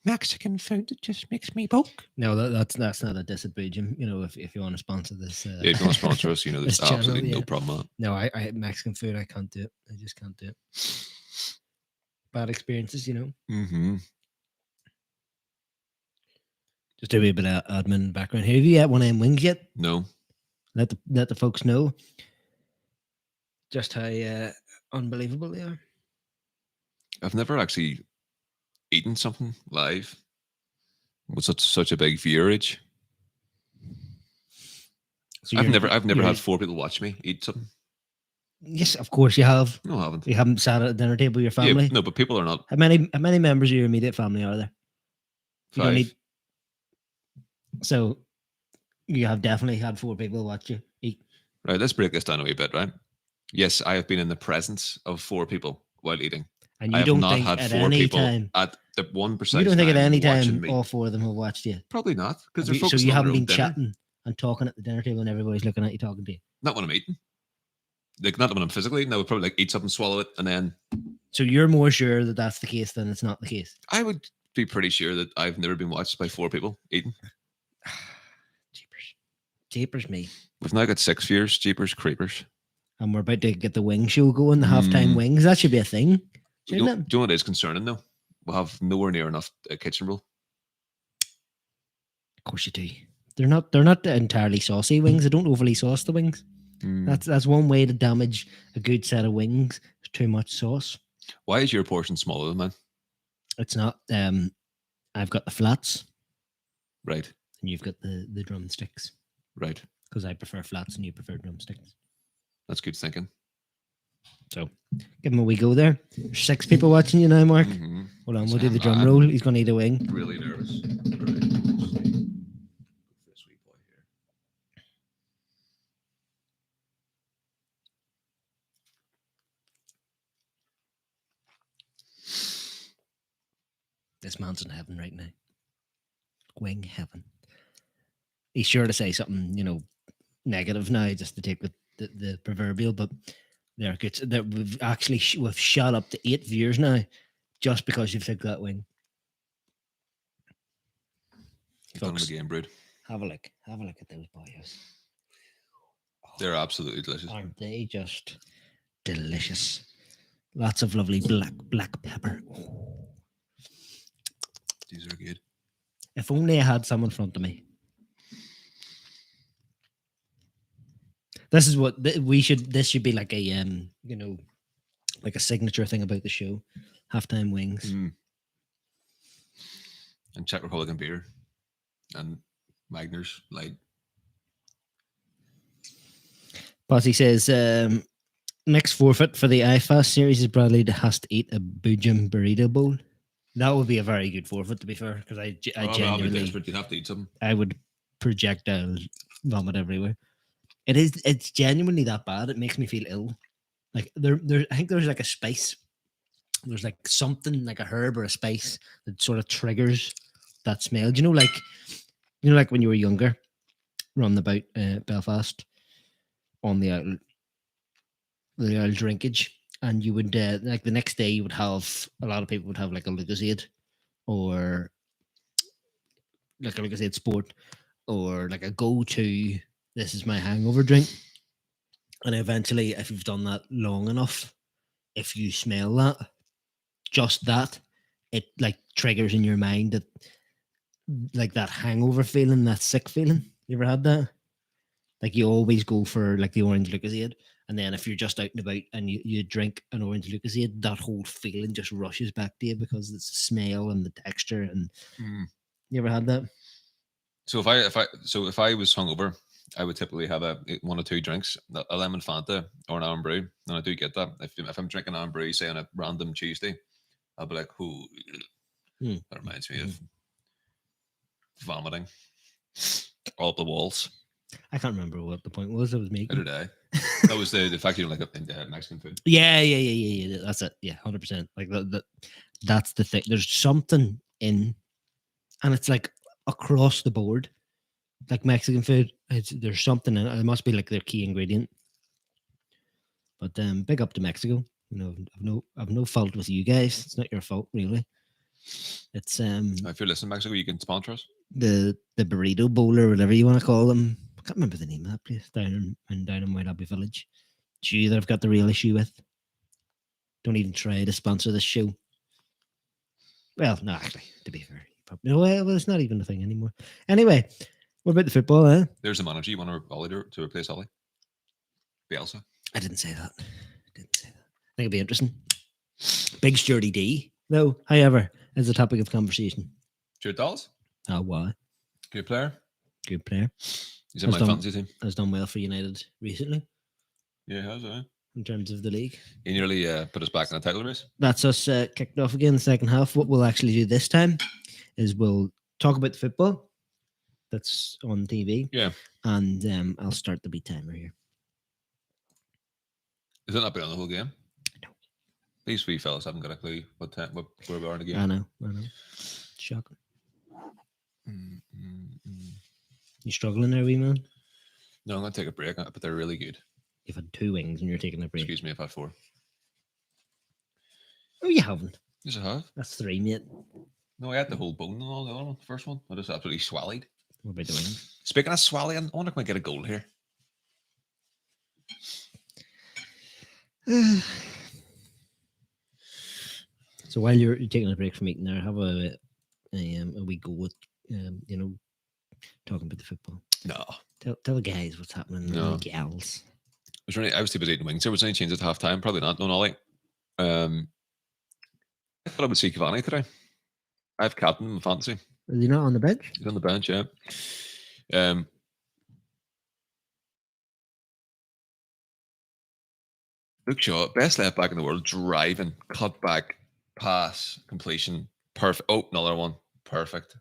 B: Mexican food that just makes me poke.
A: No, that's not a diss at Boojum. You know, if you want to sponsor this.
B: Yeah, if you want to sponsor us, you know, there's absolutely no problem with it.
A: No, I Mexican food, I can't do it. I just can't do it. Bad experiences, you know.
B: Mm-hmm.
A: Just a wee bit of admin background here. Have you had one of them wings yet?
B: No.
A: Let the folks know just how unbelievable they are.
B: I've never actually eaten something live with such a big viewerage. So I've never had four people watch me eat something.
A: Yes, of course you have.
B: No, I haven't.
A: You haven't sat at a dinner table with your family.
B: Yeah, no, but people are not.
A: How many members of your immediate family are there? You
B: 5.
A: don't need... So you have definitely had 4 people watch you eat.
B: Right, let's break this down a wee bit, right? Yes, I have been in the presence of 4 people while eating.
A: And you don't think at any time
B: at the 1%.
A: You don't think at any time all 4 of them have watched you?
B: Probably not, because they're
A: so you haven't been
B: dinner.
A: chatting and talking at the dinner table and everybody's looking at you talking to you.
B: Not when I'm eating. Like not when I'm physically eating. I would probably like eat something, swallow it, and then.
A: So you're more sure that that's the case than it's not the case.
B: I would be pretty sure that I've never been watched by 4 people eating.
A: Jeepers me.
B: We've now got 6 viewers, jeepers creepers.
A: And we're about to get the wing show going, the halftime wings. That should be a thing.
B: Do you know what is concerning though? We'll have nowhere near enough kitchen roll.
A: course you do. They're not entirely saucy wings. They don't overly sauce the wings. That's one way to damage a good set of wings. Too much sauce.
B: Why is your portion smaller than mine?
A: It's not. I've got the flats,
B: Right.
A: and you've got the drumsticks.
B: Right.
A: Because I prefer flats and you prefer drumsticks.
B: That's good thinking.
A: So, give him a wee go there. There's 6 people watching you now, Mark. Hold on, we'll do the drum roll. He's going to eat a wing.
B: Really nervous. Right. This wee boy here.
A: This man's in heaven right now. Wing heaven. He's sure to say something, negative now, just to take the proverbial, but they're good. We've shot up to 8 viewers now, just because you've took that wing.
B: Done the game, brood.
A: Have a look. Have a look at those boys.
B: They're absolutely delicious.
A: Aren't they just delicious? Lots of lovely black pepper.
B: These are good.
A: If only I had some in front of me. This is what this should be like a like a signature thing about the show. Halftime wings.
B: And Czech Republican beer. And Magners Light.
A: Posse says next forfeit for the IFAS series is Bradley has to eat a Boojum burrito bowl. That would be a very good forfeit, to be fair, because I genuinely
B: you'd have to eat something.
A: I would projectile vomit everywhere. It's genuinely that bad. It makes me feel ill. Like there I think there's like a spice. There's like something like a herb or a spice that sort of triggers that smell. Do you know like when you were younger, running about Belfast on the old drinkage, and you would like the next day you would have a lot of people would have like a Lucozade or like a Lucozade Sport or like a go-to. This is my hangover drink. And eventually, if you've done that long enough, if you smell that, just that, it like triggers in your mind that like that hangover feeling, that sick feeling. You ever had that? Like you always go for like the orange Lucozade. And then if you're just out and about and you drink an orange Lucozade, that whole feeling just rushes back to you because it's the smell and the texture. And you ever had that?
B: So if I was hungover, I would typically have 1 or 2 drinks, a lemon Fanta or an Iron Brew, and I do get that. If I'm drinking Iron Brew, say on a random Tuesday, I'll be like, "Ooh, that reminds me of vomiting all up the walls."
A: I can't remember what the point was I was making.
B: How did I? That was the fact you don't like Mexican food.
A: Yeah. That's it. Yeah, 100%. Like that's the thing. There's something in, and it's like across the board. Like Mexican food, there's something in it. It must be like their key ingredient. But big up to Mexico. I've no fault with you guys. It's not your fault, really. It's
B: if you're listening, Mexico, you can sponsor us.
A: The burrito bowl or whatever you want to call them. I can't remember the name of that place down in White Abbey Village. It's you that I've got the real issue with. Don't even try to sponsor this show. Well, no, actually, to be fair, well, it's not even a thing anymore. Anyway. What about the football, eh?
B: There's a manager. You want Ollie to replace Ollie? Bielsa?
A: I didn't say that. I think it'd be interesting. Big Sturdy D, though, however, is the topic of conversation.
B: Stuart Dallas?
A: Oh, why?
B: Good player.
A: Good player.
B: He's in my fantasy team.
A: Has done well for United recently.
B: Yeah, he has,
A: in terms of the league.
B: He nearly put us back in a title race.
A: That's us kicked off again in the second half. What we'll actually do this time is we'll talk about the football that's on TV.
B: Yeah.
A: And I'll start the beat timer here.
B: Is it not been on the whole game?
A: No.
B: These wee fellas haven't got a clue where we are in the game.
A: I know. Shocking. You struggling there, wee man?
B: No, I'm going to take a break, but they're really good.
A: You've had 2 wings and you're taking a break.
B: Excuse me, I've had 4.
A: Oh, you haven't?
B: Yes, I have.
A: That's 3, mate.
B: No, I had the whole bone and all the other one. The first one, I just absolutely swallowed.
A: What about the wings?
B: Speaking of swallowing, I wonder if I get a goal here.
A: So while you're taking a break from eating there, have a wee go with talking about the football.
B: No.
A: Tell the guys what's happening.
B: No.
A: The gals.
B: I was too busy eating wings. There was any change at half time? Probably not. No, Ollie. I thought I would see Cavani today. I have captain in fantasy.
A: Is he not on the bench?
B: He's on the bench, yeah. Luke Shaw, best left back in the world, driving, cut back, pass, completion, perfect. Oh, another one, perfect.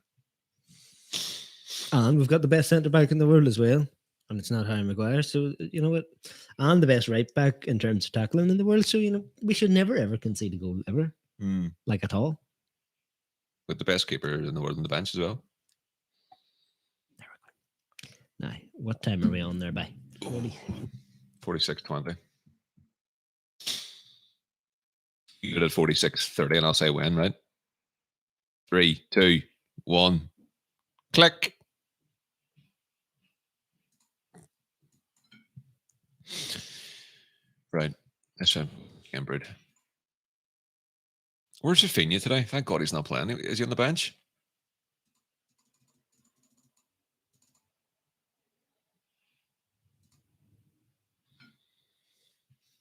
A: And we've got the best centre back in the world as well, and it's not Harry Maguire. So you know what? And the best right back in terms of tackling in the world. So we should never ever concede a goal ever, like at all.
B: With the best keeper in the world on the bench as well.
A: There we go. Now, what time are we on there by?
B: 46:20. You go at 46:30, and I'll say when, right? 3, 2, 1, click. Right, that's Cambridge. Where's Rafinha today? Thank God he's not playing. Is he on the bench?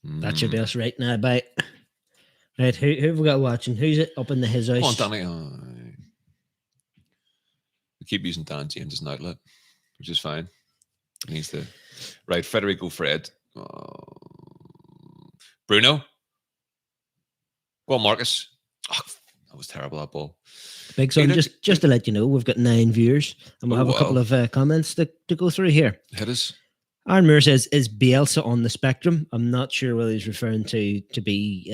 A: That's your best right now, bye. Right, who have we got watching? Who's it up in his house?
B: Come on, Danny. We keep using Dan James as an outlet, which is fine. He needs to. Right, Federico Fred. Bruno. Go on, Marcus. Oh, that was terrible, that ball.
A: Big Son, just to let you know, we've got 9 viewers, and we'll have a couple of comments to go through here.
B: Hit us.
A: Aaron Moore says, is Bielsa on the spectrum? I'm not sure whether he's referring to be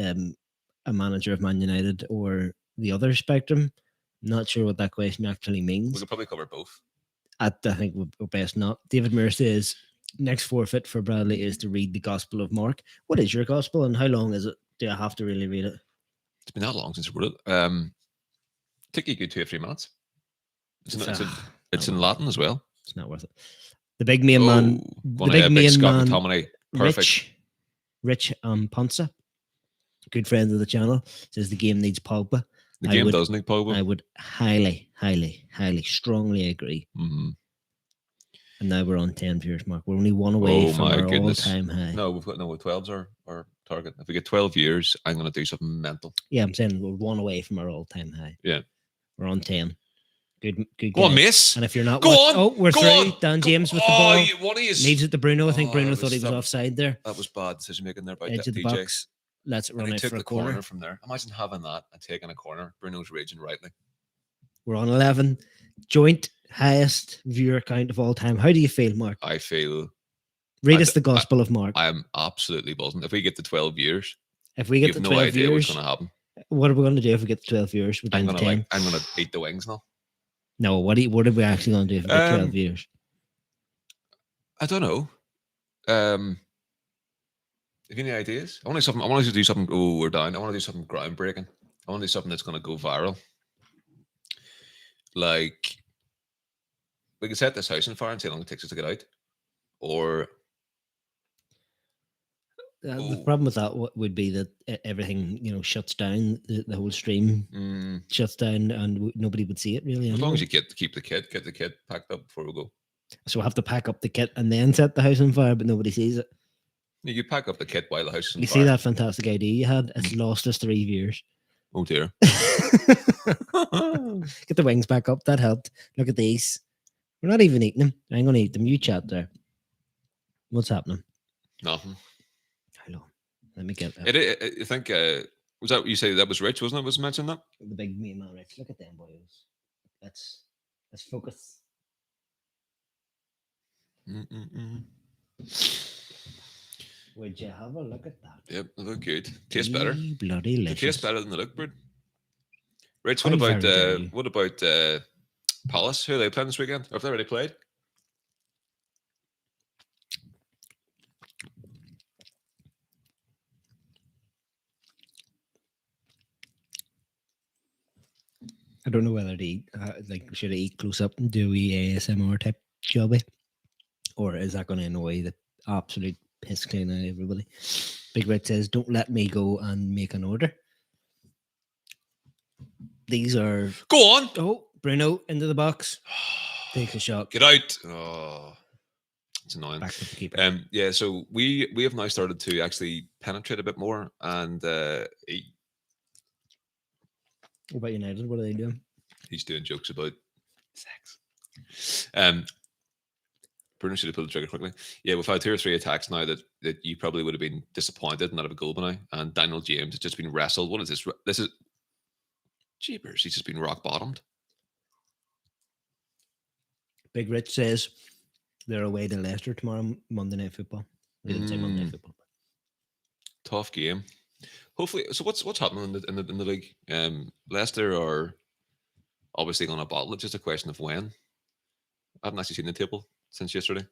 A: a manager of Man United or the other spectrum. Not sure what that question actually means.
B: We could probably cover both.
A: I think we're best not. David Moore says, next forfeit for Bradley is to read the Gospel of Mark. What is your Gospel, and how long is it? Do I have to really read it?
B: It's been that long since we wrote it. Take you a good 2 or 3 minutes. It's in Latin as well.
A: It's not worth it. The big main man,
B: perfect.
A: Rich Ponsa, good friend of the channel, says the game needs Pogba.
B: The game does need Pogba.
A: I would highly, strongly agree.
B: Mm-hmm.
A: And now we're on 10 viewers, Mark. We're only one away from our all-time high.
B: No, we've got 12's our target. If we get 12 years, I'm going to do something mental.
A: Yeah, I'm saying we're one away from our all-time high.
B: Yeah,
A: we're on 10. Good.
B: Go on, miss.
A: And if you're not, we're
B: Go
A: through.
B: on.
A: Dan James with the ball.
B: What is?
A: Leaves it to Bruno. I think Bruno thought he was offside there.
B: That was bad decision making there by
A: Edge of the
B: DJ.
A: box. Let's run out for a
B: corner from there. Imagine having that and taking a corner. Bruno's raging rightly.
A: We're on 11. Joint highest viewer count of all time. How do you feel, Mark?
B: I feel.
A: Read us the Gospel of Mark.
B: I am absolutely buzzing. If we get to 12 years,
A: if we get to 12
B: no idea
A: years,
B: what's going to happen.
A: What are we going to do if we get to 12 years? We're down to 10.
B: I'm going to eat the wings now.
A: No, what are we actually going to do if we get 12 years?
B: I don't know. Have you any ideas? I want to do something. Oh, we're down. I want to do something groundbreaking. I want to do something that's going to go viral. Like, we can set this house on fire and see how long it takes us to get out. Or
A: the problem with that would be that everything, shuts down. The whole stream shuts down, and nobody would see it really.
B: As long as you get the kit packed up before we go. So
A: we'll have to pack up the kit and then set the house on fire, but nobody sees it.
B: You pack up the kit while the house is on
A: fire. You see that fantastic idea you had? It's lost us 3 viewers.
B: Oh dear.
A: Get the wings back up. That helped. Look at these. We're not even eating them. I ain't going to eat them. You chat there. What's happening?
B: Nothing.
A: Hello. Let me get that.
B: I think, was that what you say that was Rich, wasn't it? Was mentioned that?
A: The big main man, Rich. Look at them, boys. Let's focus. Would you have a look at that?
B: Yep, they look good. Tastes better.
A: Bloody delicious.
B: They taste better than they look, Bird. Rich, what about Palace? Who are they playing this weekend? Or have they already played?
A: I don't know whether to eat, should I eat close up and do a ASMR type jobby? Or is that going to annoy the absolute piss clean out of everybody? Big Red says, don't let me go and make an order. These are...
B: Go on!
A: Oh, Bruno into the box. Takes a shot.
B: Get out. Oh, it's annoying.
A: Back to the keeper.
B: Yeah, so we have now started to actually penetrate a bit more, and
A: What about United? What are they doing?
B: he's doing jokes about sex. Bruno should have pulled the trigger quickly. Yeah, we've had 2 or 3 attacks now that you probably would have been disappointed not have a goal by now. And Daniel James has just been wrestled. What is this? This is jeepers. He's just been rock bottomed.
A: Big Rich says they're away to Leicester tomorrow, Monday Night Football. They didn't say Monday Night Football.
B: Tough game. Hopefully. So what's happening in the league? Leicester are obviously going to bottle it. Just a question of when. I haven't actually seen the table since yesterday.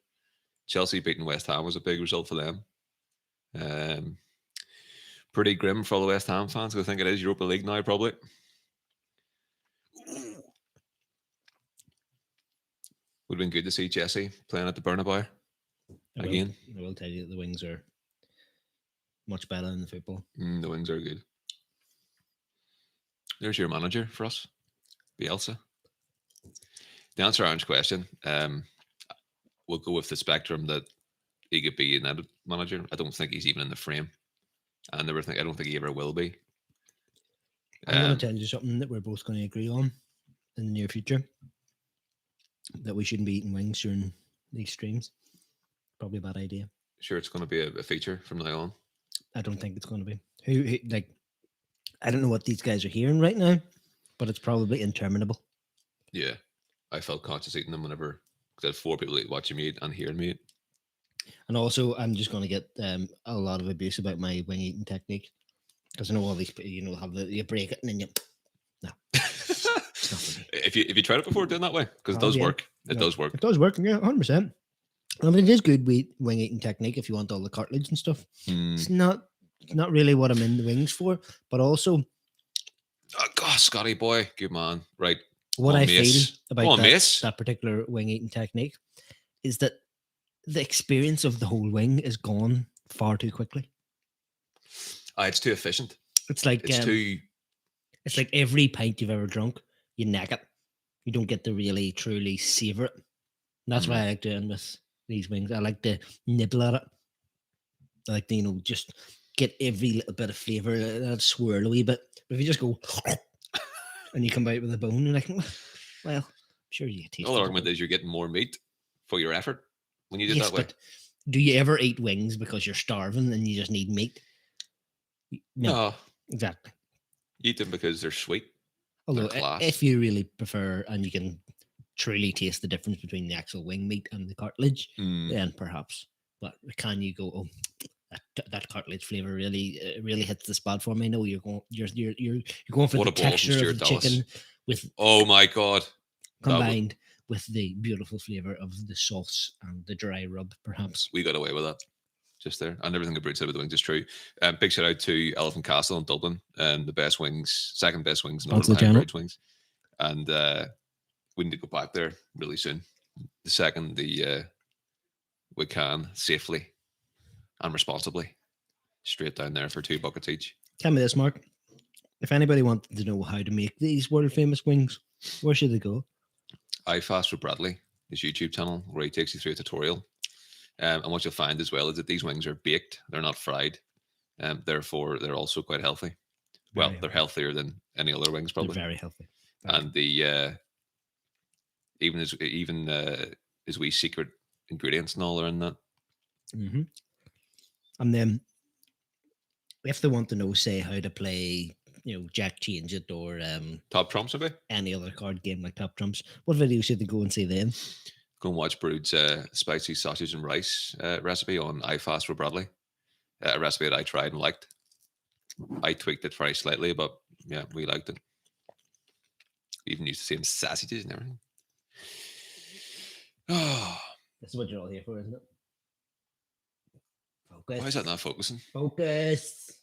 B: Chelsea beating West Ham was a big result for them. Pretty grim for all the West Ham fans. I think it is Europa League now, probably. Would have been good to see Jesse playing at the Bernabeu again.
A: I will tell you that the wings are much better than the football.
B: The wings are good. There's your manager for us, Bielsa. To answer Aaron's question, we'll go with the spectrum that he could be a United manager. I don't think he's even in the frame. I don't think he ever will be.
A: I'm going to tell you something that we're both going to agree on in the near future. That we shouldn't be eating wings during these streams. Probably a bad idea.
B: Sure, it's going to be a feature from now on.
A: I don't think it's going to be. Who like? I don't know what these guys are hearing right now, but it's probably interminable.
B: Yeah, I felt conscious eating them whenever because I had 4 people watching me eat and hearing me eat.
A: And also, I'm just going to get a lot of abuse about my wing eating technique because I know all these people, have you break it and then you. No.
B: If you tried it before doing that way, because it does work. It does work.
A: It does work. Yeah, 100%. I mean, it is good wing eating technique if you want all the cartilage and stuff. It's not really what I'm in the wings for, but also.
B: Oh, God, Scotty boy, good man. Right.
A: What I feel about that particular wing eating technique is that the experience of the whole wing is gone far too quickly.
B: It's too efficient.
A: It's like It's like every pint you've ever drunk, you neck it. You don't get to really truly savor it. And that's what I like doing with these wings. I like to nibble at it. I like to, just get every little bit of flavor. That swirl a wee bit. But if you just go and you come out with a bone, you're like, well, I'm sure you taste it.
B: The whole argument is you're getting more meat for your effort when you do it that way.
A: But do you ever eat wings because you're starving and you just need meat? No. Exactly.
B: You eat them because they're sweet.
A: Although, if you really prefer and you can truly taste the difference between the actual wing meat and the cartilage, then perhaps. But can you go, that cartilage flavor really hits the spot for me? No, you're going for the texture of the chicken with.
B: Oh my God!
A: Combined with the beautiful flavor of the sauce and the dry rub, perhaps.
B: We got away with that. Just there, and everything that Brute said with the wings is true. Big shout out to Elephant Castle in Dublin, the best wings, second best wings in all the Brute wings, and we need to go back there really soon. The second we can safely and responsibly, straight down there for 2 buckets each.
A: Tell me this, Mark. If anybody wanted to know how to make these world famous wings, where should they go?
B: iFast with Bradley, his YouTube channel, where he takes you through a tutorial. And what you'll find as well is that these wings are baked; they're not fried. Therefore, they're also quite healthy. They're healthier than any other wings, probably.
A: They're very healthy.
B: And the even his wee secret ingredients and all are in that.
A: Mm-hmm. And then, if they want to know, say, how to play, Jack Change It or
B: Top Trumps, maybe
A: any other card game like Top Trumps, what video should they go and see then?
B: Go and watch Brood's spicy sausage and rice recipe on iFast with Bradley. A recipe that I tried and liked. I tweaked it very slightly, but yeah, we liked it. We even used the same sausages and everything. Oh,
A: this is what you're all here for, isn't it? Focus.
B: Why is that not focusing?
A: Focus.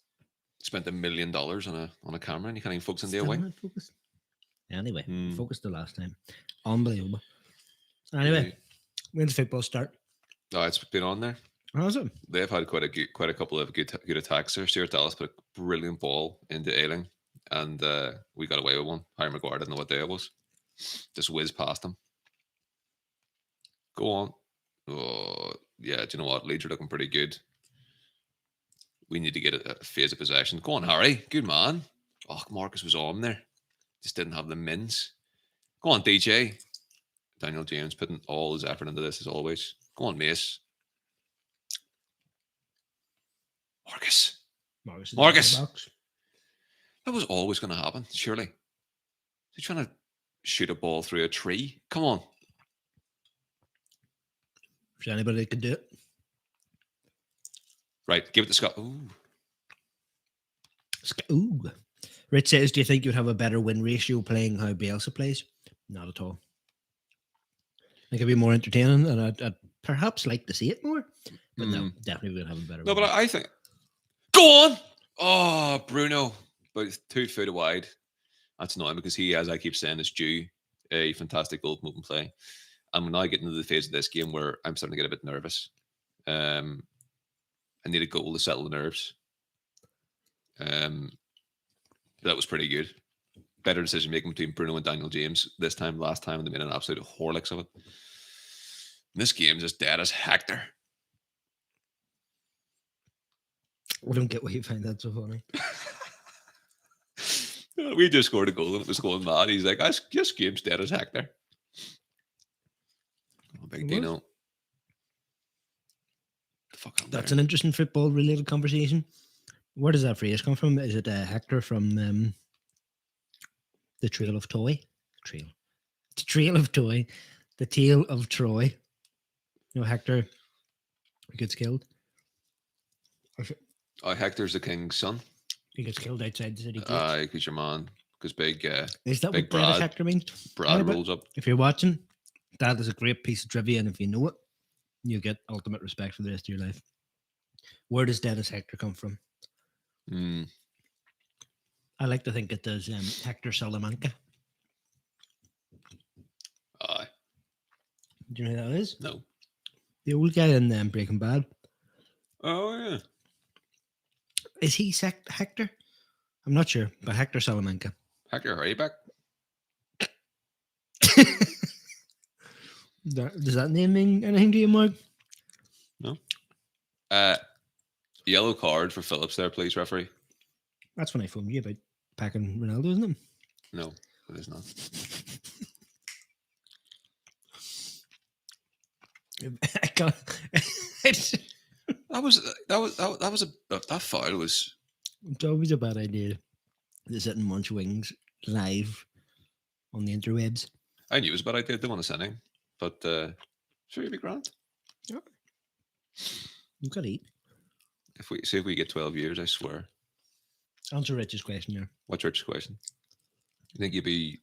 B: Spent $1 million on a camera and you can't even focus on the wing.
A: Focus. Anyway, focused the last time. Unbelievable. Anyway, when's football start?
B: Oh, it's been on there.
A: How's it?
B: They've had quite a couple of good attacks there. Stuart Dallas put a brilliant ball into Ailing, and we got away with one. Harry Maguire didn't know what day it was. Just whizzed past him. Go on. Oh, yeah. Do you know what? Leeds are looking pretty good. We need to get a phase of possession. Go on, Harry. Good man. Oh, Marcus was on there. Just didn't have the mins. Go on, DJ. Daniel James putting all his effort into this as always. Go on, Mace. Marcus. Marcus. That was always going to happen, surely. He's trying to shoot a ball through a tree. Come on.
A: If anybody could do it.
B: Right, give it to Scott. Ooh.
A: Ooh. Rich says, do you think you'd have a better win ratio playing how Bielsa plays? Not at all. I think it'd be more entertaining, and I'd perhaps like to see it more. But no, definitely would have a better win.
B: No, but I think... Go on! Oh, Bruno. About 2 feet wide. That's annoying because he, as I keep saying, is due a fantastic goal moving play. I'm now getting into the phase of this game where I'm starting to get a bit nervous. I need a goal to settle the nerves. That was pretty good. Better decision making between Bruno and Daniel James this time. Last time they made an absolute Horlicks of it. And this game's just dead as Hector.
A: I don't get why you find that so funny.
B: We just scored a goal and it was going mad. He's like, this game's dead as Hector. Oh, big Dino.
A: That's an interesting football related conversation. Where does that phrase come from? Is it Hector from the Trail of Toy? The Trail of Toy. The Tale of Troy. You know, Hector gets killed.
B: Oh, Hector's the king's son.
A: He gets killed outside the city gates.
B: Because your man, because big
A: is that
B: big
A: what Brad Hector means?
B: Brad rolls up.
A: If you're watching, that is a great piece of trivia, and if you know it, you get ultimate respect for the rest of your life. Where does Dennis Hector come from? I like to think it does Hector Salamanca.
B: Aye.
A: Do you know who that is?
B: No.
A: The old guy in Breaking Bad.
B: Oh, yeah.
A: Is he Hector? I'm not sure, but Hector Salamanca.
B: Hector Hurryback?
A: Does that name mean anything to you, Mark?
B: No. Yellow card for Phillips there, please, referee.
A: That's when I phoned you about packing Ronaldo, isn't it?
B: No, it is not.
A: I can't.
B: That foul was.
A: It's always a bad idea to sit and munch wings live on the interwebs.
B: I knew it was a bad idea. I didn't want to send him, but sure, you'd be grand.
A: Yeah. You could eat.
B: If we get 12 years, I swear.
A: Answer Rich's question there.
B: What's Rich's question? You think you'd be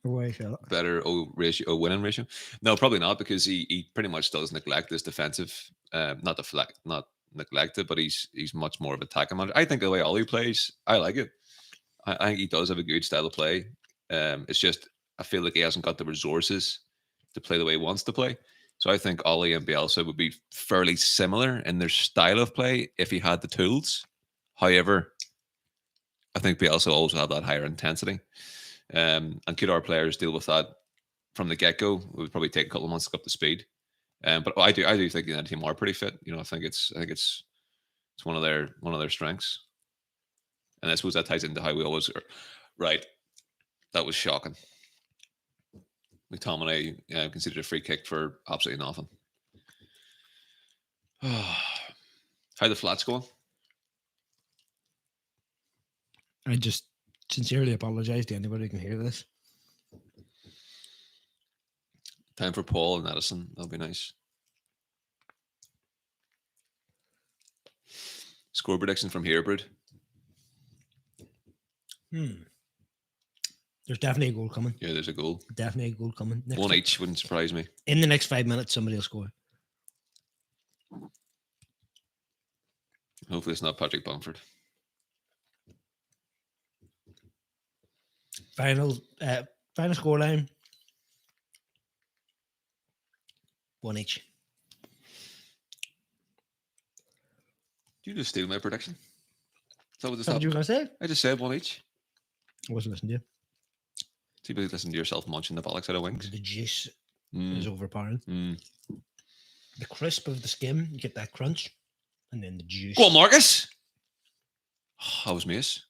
B: better winning ratio? No, probably not, because he pretty much does neglect this defensive, not neglected, but he's much more of an attacking manager. I think the way Ollie plays, I like it. I think he does have a good style of play. It's just I feel like he hasn't got the resources to play the way he wants to play. So I think Ollie and Bielsa would be fairly similar in their style of play if he had the tools. However, I think Bielsa also have that higher intensity. And could our players deal with that from the get-go? It would probably take a couple of months to get up to speed. But I do think that team are pretty fit. You know, I think it's one of their strengths. And I suppose that ties into how we always are. Right. That was shocking. McTominay considered a free kick for absolutely nothing. How the flats going?
A: I just sincerely apologize to anybody who can hear this.
B: Time for Paul and Edison. That'll be nice. Score prediction from here, Brood.
A: There's definitely a goal coming.
B: Yeah, there's a goal.
A: Definitely a goal coming.
B: One each wouldn't surprise me.
A: In the next 5 minutes, somebody will score.
B: Hopefully it's not Patrick Bamford.
A: Final scoreline. One each.
B: Did you just steal my prediction? Is that what
A: you were going to say?
B: I just said one each.
A: I wasn't listening to you.
B: So you listen to yourself munching the bollocks out of wings.
A: The juice is overpowering. the crisp of the skin, you get that crunch, and then the juice.
B: Go on, Marcus. That was Mace.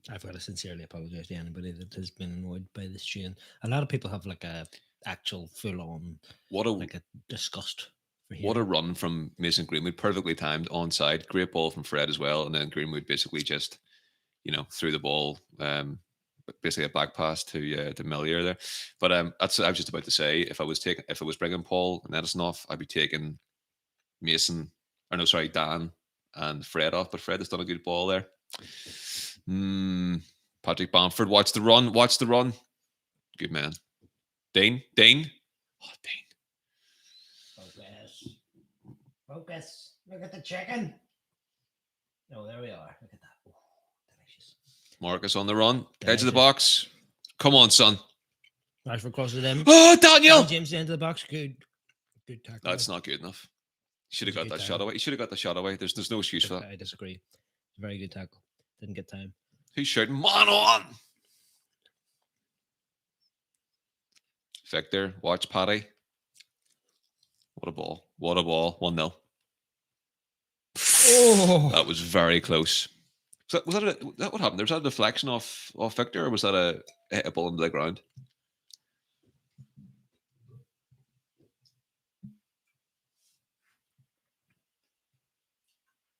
A: I've got to sincerely apologize to anybody that has been annoyed by this chain. A lot of people have like a actual full-on, like a disgust.
B: What a run from Mason Greenwood, perfectly timed, onside, great ball from Fred as well, and then Greenwood basically just, threw the ball, basically a back pass to Millier there. But that's I was just about to say. If I was bringing Paul and Edison off, I'd be taking Dan and Fred off. But Fred has done a good ball there. Patrick Bamford, watch the run. Good man. Dane. Oh, Dane.
A: Focus. Look at the chicken. Oh, there we are. Look at that. Oh, delicious.
B: Marcus on the run. Edge of the box. Come on, son.
A: Nice for cross to them.
B: Oh, Daniel.
A: James into the box. Good tackle.
B: That's not good enough. Should have got that shot away. He should have got the shot away. There's no excuse for that.
A: I disagree. Very good tackle. Didn't get time.
B: Who's shouting? Man on! Victor, watch Paddy. What a ball. 1-0.
A: Oh.
B: That was very close. Was that what happened? Was that a deflection off Victor, or was that a ball into the ground?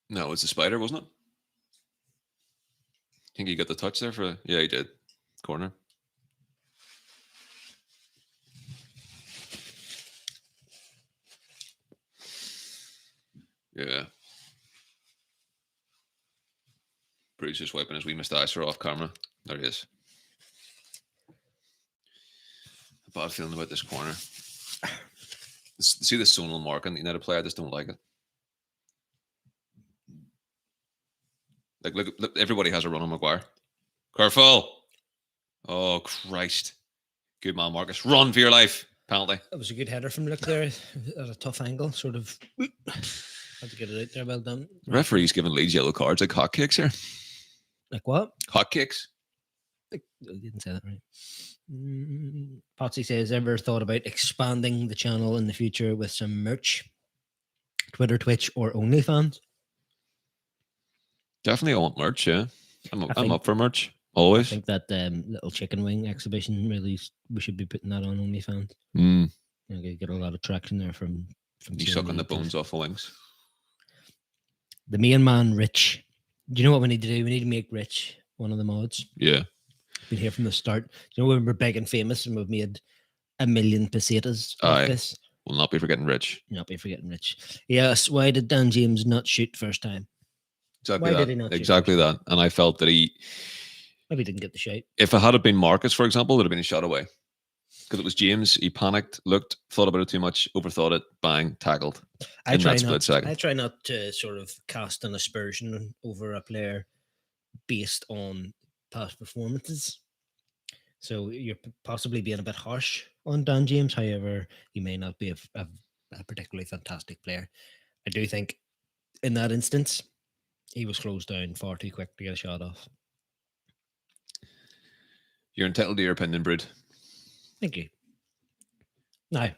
B: No, it was the spider, wasn't it? I think he got the touch there yeah, he did. Corner. Yeah. Bruce just wiping his wee moustache off camera. There he is. A bad feeling about this corner. See the zonal mark on the United player. I just don't like it. Like, look, everybody has a run on Maguire. Careful. Oh, Christ. Good man, Marcus. Run for your life. Penalty.
A: That was a good header from Luke there at a tough angle. Sort of had to get it out there. Well done.
B: Referee's giving Leeds yellow cards like hotcakes here.
A: Like what?
B: Hotcakes.
A: I didn't say that right. Potsy says, ever thought about expanding the channel in the future with some merch? Twitter, Twitch, or OnlyFans?
B: Definitely I want merch, yeah. I'm up for merch. Always.
A: I think that little chicken wing exhibition, really, we should be putting that on OnlyFans. Get a lot of traction there from
B: you sucking the bones off the wings.
A: The main man, Rich. Do you know what we need to do? We need to make Rich one of the mods.
B: Yeah.
A: Been here from the start. You know, when we're big and famous and we've made 1 million pesetas of this.
B: We'll not be forgetting Rich.
A: Yes. Why did Dan James not shoot first time?
B: Exactly that. And I felt that he
A: maybe didn't get the shot.
B: If it had been Marcus, for example, it would have been a shot away. Because it was James, he panicked, looked, thought about it too much, overthought it, bang, tackled.
A: I try not to sort of cast an aspersion over a player based on past performances. So you're possibly being a bit harsh on Dan James. However, he may not be a particularly fantastic player. I do think in that instance, he was closed down far too quick to get a shot off.
B: You're entitled to your opinion, Brood.
A: Thank you. No.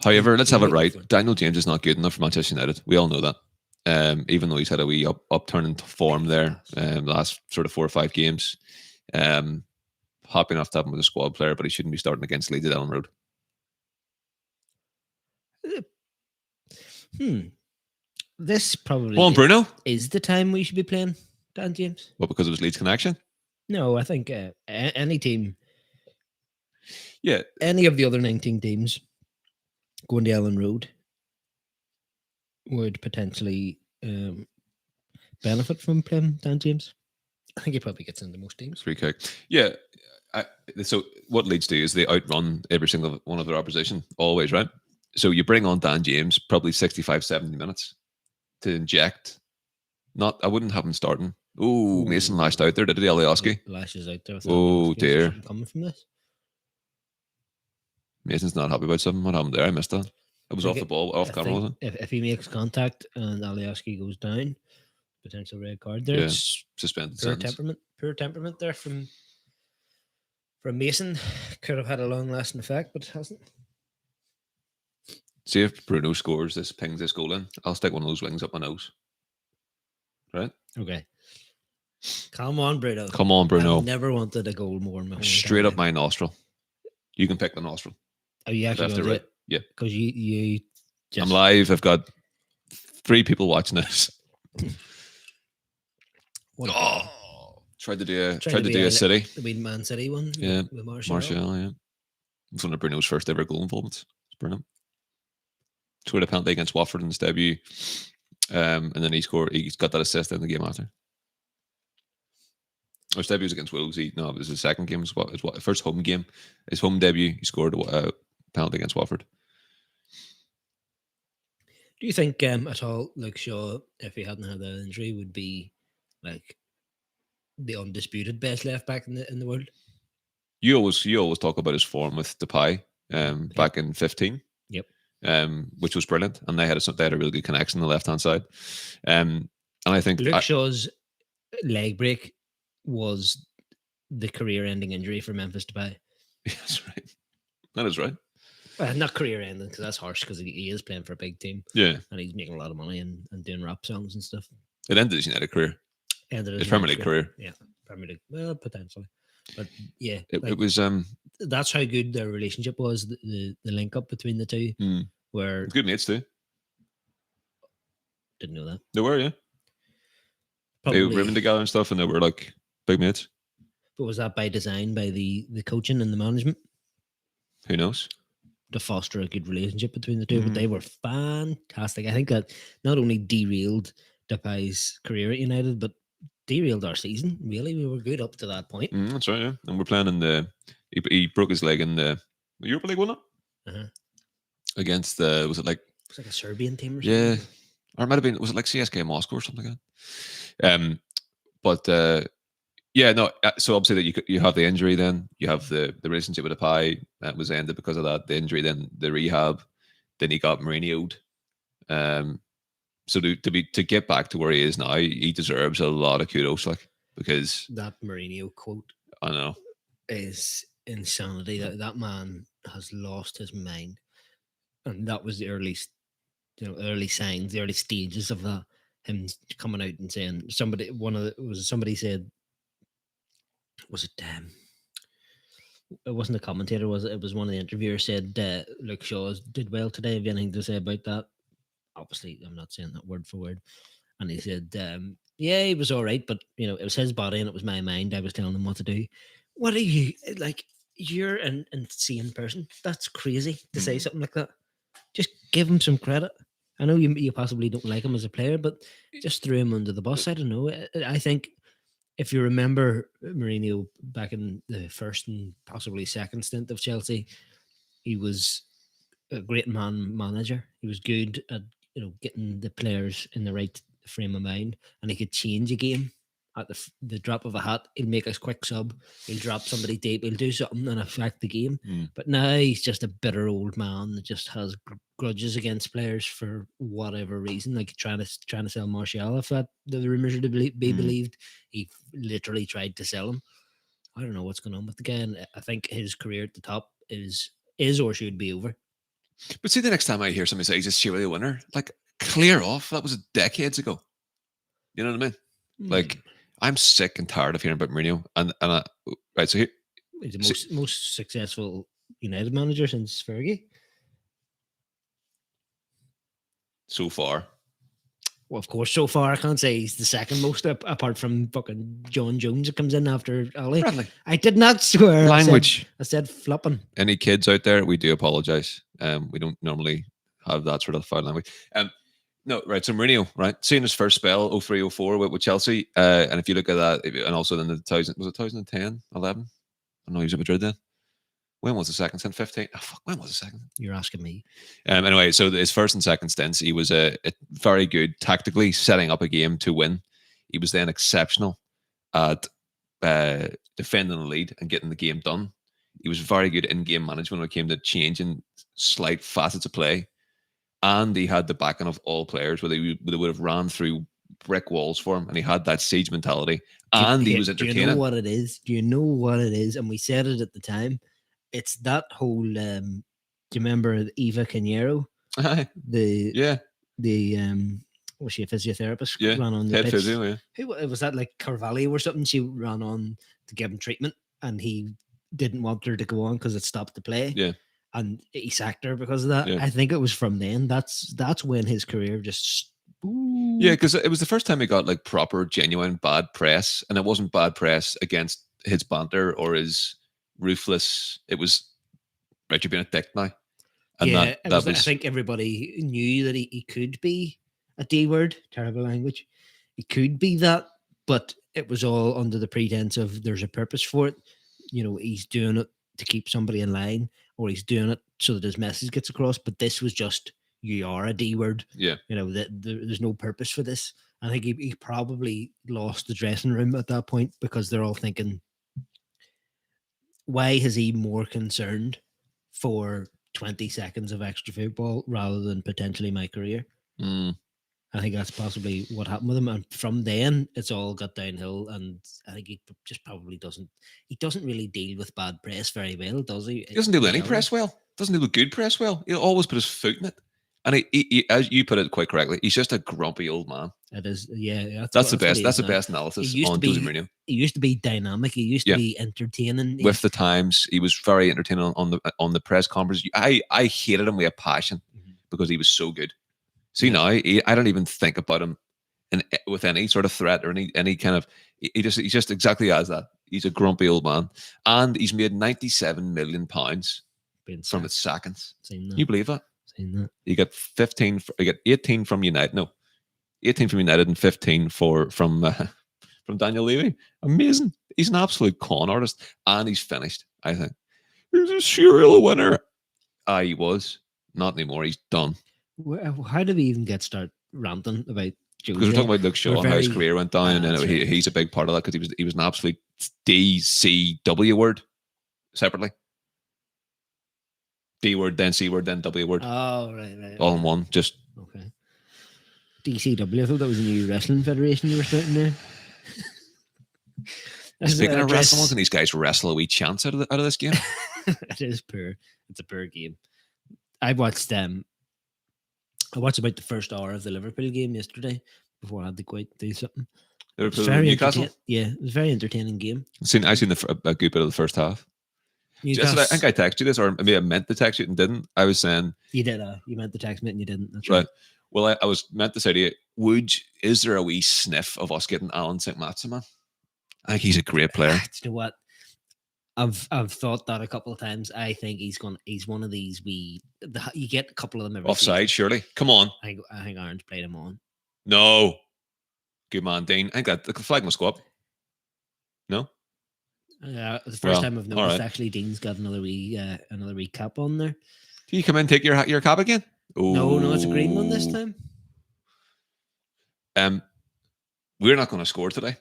B: However, let's have it right. Daniel James is not good enough for Manchester United. We all know that. Even though he's had a wee upturn in form there the last sort of 4 or 5 games. Happy enough to have him with a squad player, but he shouldn't be starting against Leeds at Ellen Road.
A: This probably
B: Go on, Bruno.
A: Is the time we should be playing Dan James.
B: What, because it was Leeds Connection?
A: No, I think any team.
B: Yeah.
A: Any of the other 19 teams going to Ellen Road would potentially benefit from playing Dan James. I think he probably gets into most teams.
B: Free kick. Yeah. So what Leeds do is they outrun every single one of their opposition, always, right? So you bring on Dan James, probably 65, 70 minutes to inject. I wouldn't have him starting. Ooh, Mason lashed out there, did he, Alioski?
A: Lashes out there.
B: Oh, dear.
A: Coming from this.
B: Mason's not happy about something. What happened there? I missed that. It was off the ball, off camera, wasn't it?
A: If he makes contact and Alioski goes down, potential red card there.
B: Yeah, suspended.
A: Pure temperament there from Mason. Could have had a long-lasting effect, but it hasn't.
B: See if Bruno scores this, pings this goal in. I'll stick one of those wings up my nose. Right?
A: Okay. Come on, Bruno.
B: Come on, Bruno.
A: I've never wanted a goal more in my whole
B: Straight
A: entire
B: up my nostril. You can pick the nostril.
A: Oh, you actually
B: Left
A: going
B: or
A: to
B: right?
A: it?
B: Yeah.
A: Because you just...
B: I'm live. I've got 3 people watching this. Tried to do a City.
A: The wee Man City one.
B: Yeah.
A: With
B: Martial, yeah. It's one of Bruno's first ever goal involvements. It's brilliant. Scored a penalty against Watford in his debut. And then he's got that assist in the game after. His debut was against Wolves. It was his second game. His first home game. His home debut, he scored a penalty against Watford.
A: Do you think at all, Luke Shaw, if he hadn't had that injury, would be like the undisputed best left back in the world?
B: You always talk about his form with Depay back in 15.
A: Yep.
B: Which was brilliant, and they had a really good connection on the left hand side. And I think
A: Luke Shaw's leg break was the career-ending injury for Memphis Depay.
B: That's right. That is right.
A: Well, not career-ending because that's harsh because he is playing for a big team.
B: Yeah,
A: and he's making a lot of money and doing rap songs and stuff.
B: It ended his United career. His Premier League career.
A: Yeah, Premier League. Well, potentially, but yeah,
B: it was.
A: That's how good their relationship was. The link up between the two, where
B: good mates too.
A: Didn't know that
B: they were. Yeah,
A: probably,
B: they were living together and stuff, and they were like big mates.
A: But was that by design by the coaching and the management?
B: Who knows?
A: To foster a good relationship between the two, but they were fantastic. I think that not only derailed Depay's career at United, but derailed our season. Really, we were good up to that point.
B: That's right, yeah. And we're playing in he broke his leg in the Europa League, wasn't it? Against was it like
A: a Serbian team or something?
B: Yeah, or it might have been, was it like CSKA Moscow or something like that? But yeah, no. So obviously that you have the injury, then you have the relationship with Depay that was ended because of that. The injury, then the rehab, then he got Mourinho'd. So to get back to where he is now, he deserves a lot of kudos, like, because
A: that Mourinho quote,
B: I know,
A: is insanity. That man has lost his mind, and that was the early signs, the early stages of that. Him coming out and saying somebody said. Was it it wasn't a commentator, was it? It was one of the interviewers said, Luke Shaw did well today. Have you anything to say about that? Obviously, I'm not saying that word for word. And he said, yeah, he was all right, but it was his body and it was my mind. I was telling him what to do. What are you, like, you're an insane person. That's crazy to say something like that. Just give him some credit. I know you possibly don't like him as a player, but just threw him under the bus. I don't know. I think if you remember Mourinho back in the first and possibly second stint of Chelsea, he was a great manager. He was good at getting the players in the right frame of mind, and he could change a game at the drop of a hat. He'll make a quick sub. He'll drop somebody deep. He'll do something and affect the game. But now he's just a bitter old man that just has grudges against players for whatever reason, like trying to sell Martial. If the rumors are to be believed, he literally tried to sell him. I don't know what's going on with the guy, and I think his career at the top is or should be over.
B: But see, the next time I hear somebody say he's a cheerleader winner, like, clear off. That was decades ago. You know what I mean? Like, I'm sick and tired of hearing about Mourinho. And right, so here,
A: he's the most successful United manager since Fergie.
B: So far.
A: Well, of course, so far I can't say he's the second most, apart from fucking John Jones that comes in after Ali.
B: Bradley.
A: I did not swear.
B: Language.
A: I said flopping.
B: Any kids out there, we do apologize. We don't normally have that sort of foul language. No, right. So Mourinho, right, seeing his first spell 03-04 with Chelsea, and if you look at that, and also then the 2010, 11? I know he was at Madrid then. When was the second stint? 15? Oh, fuck, when was the second?
A: You're asking me.
B: Anyway, so his first and second stints, he was a very good tactically setting up a game to win. He was then exceptional at defending the lead and getting the game done. He was very good in game management when it came to changing slight facets of play. And he had the backing of all players where they would have ran through brick walls for him. And he had that siege mentality. And he was entertaining.
A: Do you know what it is? And we said it at the time. it's that whole. Do you remember Eva Canero?
B: Aye.
A: The
B: Yeah.
A: Was she a physiotherapist?
B: Yeah.
A: Ran on the
B: Head
A: pitch.
B: physio, yeah.
A: Who was that? Like Carvalho or something? She ran on to give him treatment, and he didn't want her to go on because it stopped the play.
B: Yeah.
A: And he sacked her because of that.
B: Yeah.
A: I think it was from then. That's when his career just.
B: Yeah, because it was the first time he got like proper, genuine bad press, and it wasn't bad press against his banter or his ruthless. It was right, you're being a dick now, and
A: yeah,
B: that was.
A: I think everybody knew that he could be a D word, terrible language. He could be that, but it was all under the pretense of there's a purpose for it. You know, he's doing it to keep somebody in line, or he's doing it so that his message gets across. But this was just, you are a D word.
B: Yeah.
A: You know, that there's no purpose for this. I think he probably lost the dressing room at that point because they're all thinking, why is he more concerned for 20 seconds of extra football rather than potentially my career? I think that's possibly what happened with him. And from then, it's all got downhill. And I think he just probably doesn't really deal with bad press very well, does he?
B: He doesn't deal with any press well. Doesn't deal with good press well. He'll always put his foot in it. And he, as you put it quite correctly, he's just a grumpy old man.
A: It is, yeah.
B: That's the best. That's the best analysis on Jose Mourinho.
A: He used to be dynamic. He used to be entertaining.
B: With the times, he was very entertaining on the press conference. I hated him with a passion because he was so good. See now, I don't even think about him with any sort of threat or any kind of. He's just exactly as that. He's a grumpy old man, and he's made £97 million from his seconds. Can you believe that? You get 15. You get 18 from United. No, 18 from United and 15 from Daniel Levy. Amazing. He's an absolute con artist, and he's finished. I think he's a serial winner. He was not anymore. He's done.
A: How did we even get started ranting about Jose?
B: Because we're talking about Luke Shaw and how his career went down, and he's a big part of that because he was an absolute DCW word separately. D word, then C word, then W word.
A: Oh, right.
B: All in one. Just
A: okay. DCW. I thought that was a new wrestling federation you were starting there.
B: Speaking of wrestling, can these guys wrestle a wee chance out of this game?
A: It is poor. It's a poor game. I watched about the first hour of the Liverpool game yesterday before I had to go out and do something.
B: Liverpool Newcastle?
A: Yeah, it was a very entertaining game.
B: I've seen a good bit of the first half. Yesterday, I think I texted you this, or maybe I meant to text you and didn't. I was saying
A: you did. You meant to text me and you didn't. That's
B: right. Well, I was meant to say to you, is there a wee sniff of us getting Alan St-Maximin? I think he's a great player.
A: You know what? I've thought that a couple of times. I think he's one of these you get a couple of them every
B: offside,
A: season.
B: Surely. Come on.
A: I think Aaron's played him on.
B: No. Good man, Dean. I think that the flag must go up. No?
A: The first time I've noticed actually Dean's got another wee cap on there.
B: Do you come in and take your cap again?
A: Ooh. No, it's a green one this time.
B: We're not going to score today.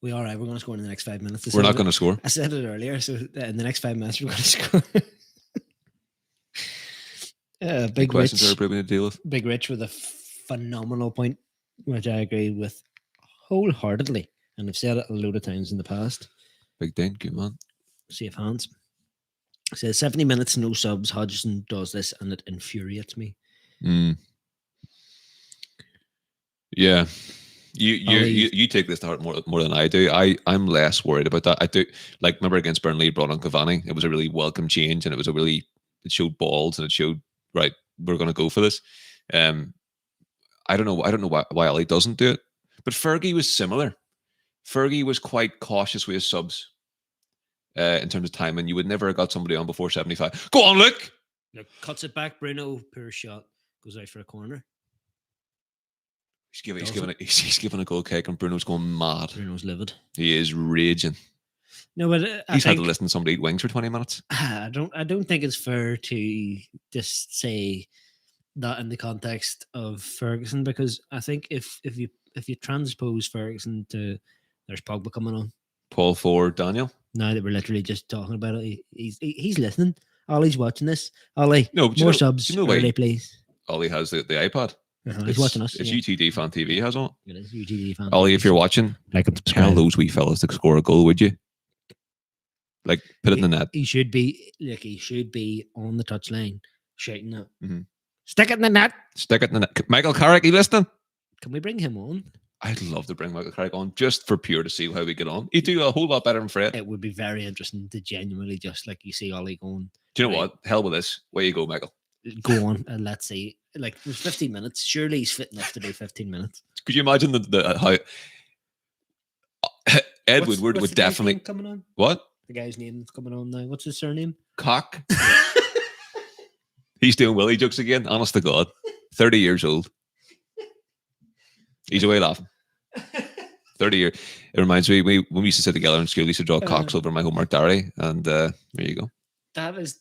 A: We are right. We're going to score in the next 5 minutes.
B: We're not going to score.
A: I said it earlier. So in the next 5 minutes, we're going to score. Big
B: questions
A: Rich,
B: are probably to deal with.
A: Big Rich with a phenomenal point, which I agree with wholeheartedly, and I've said it a load of times in the past.
B: Big Dean, good man.
A: Safe hands. It says 70 minutes, no subs. Hodgson does this, and it infuriates me.
B: Yeah. You take this to heart more than I do. I'm less worried about that. I do, like, remember against Burnley, brought on Cavani. It was a really welcome change, and it showed balls, and it showed, right, we're going to go for this. I don't know why Ali doesn't do it, but Fergie was similar. Fergie was quite cautious with his subs in terms of time, and you would never have got somebody on before 75. Go on, Luke.
A: Look, cuts it back. Bruno, poor shot, goes out for a corner.
B: He's giving a goal kick, and Bruno's going mad.
A: Bruno's livid.
B: He is raging.
A: No, but
B: he's had to listen to somebody eat wings for 20 minutes.
A: I don't think it's fair to just say that in the context of Ferguson, because I think if you transpose Ferguson to, there's Pogba coming on,
B: Paul Ford, Daniel.
A: Now that we're literally just talking about it, he's listening. Ollie's watching this. Ollie,
B: more
A: subs, early, please.
B: Ollie has the iPad.
A: He's watching us.
B: It's UTD Fan TV has on.
A: It is UTD Fan.
B: Ollie, if you're watching,
A: like and subscribe.
B: Tell those wee fellas to score a goal, would you? Like, put it in the net.
A: He should be on the touchline shouting that.
B: Mm-hmm.
A: Stick it in the net.
B: Stick it in the net. Michael Carrick, you listening?
A: Can we bring him on?
B: I'd love to bring Michael Carrick on just for pure to see how we get on. He'd do a whole lot better than Fred.
A: It would be very interesting to genuinely just like you see Ollie going.
B: Do you know what? Hell with this. Where you go, Michael?
A: Go on and let's see. Like there's 15 minutes. Surely he's fit enough to do 15 minutes.
B: Could you imagine how Ed Woodward would definitely
A: coming on?
B: What?
A: The guy's name that's coming on now. What's his surname?
B: Cock. He's doing Willie jokes again. Honest to God, 30 years old. He's away laughing. 30 years. It reminds me, when we used to sit together in school, we used to draw cocks over my homework diary, and there you go.
A: That is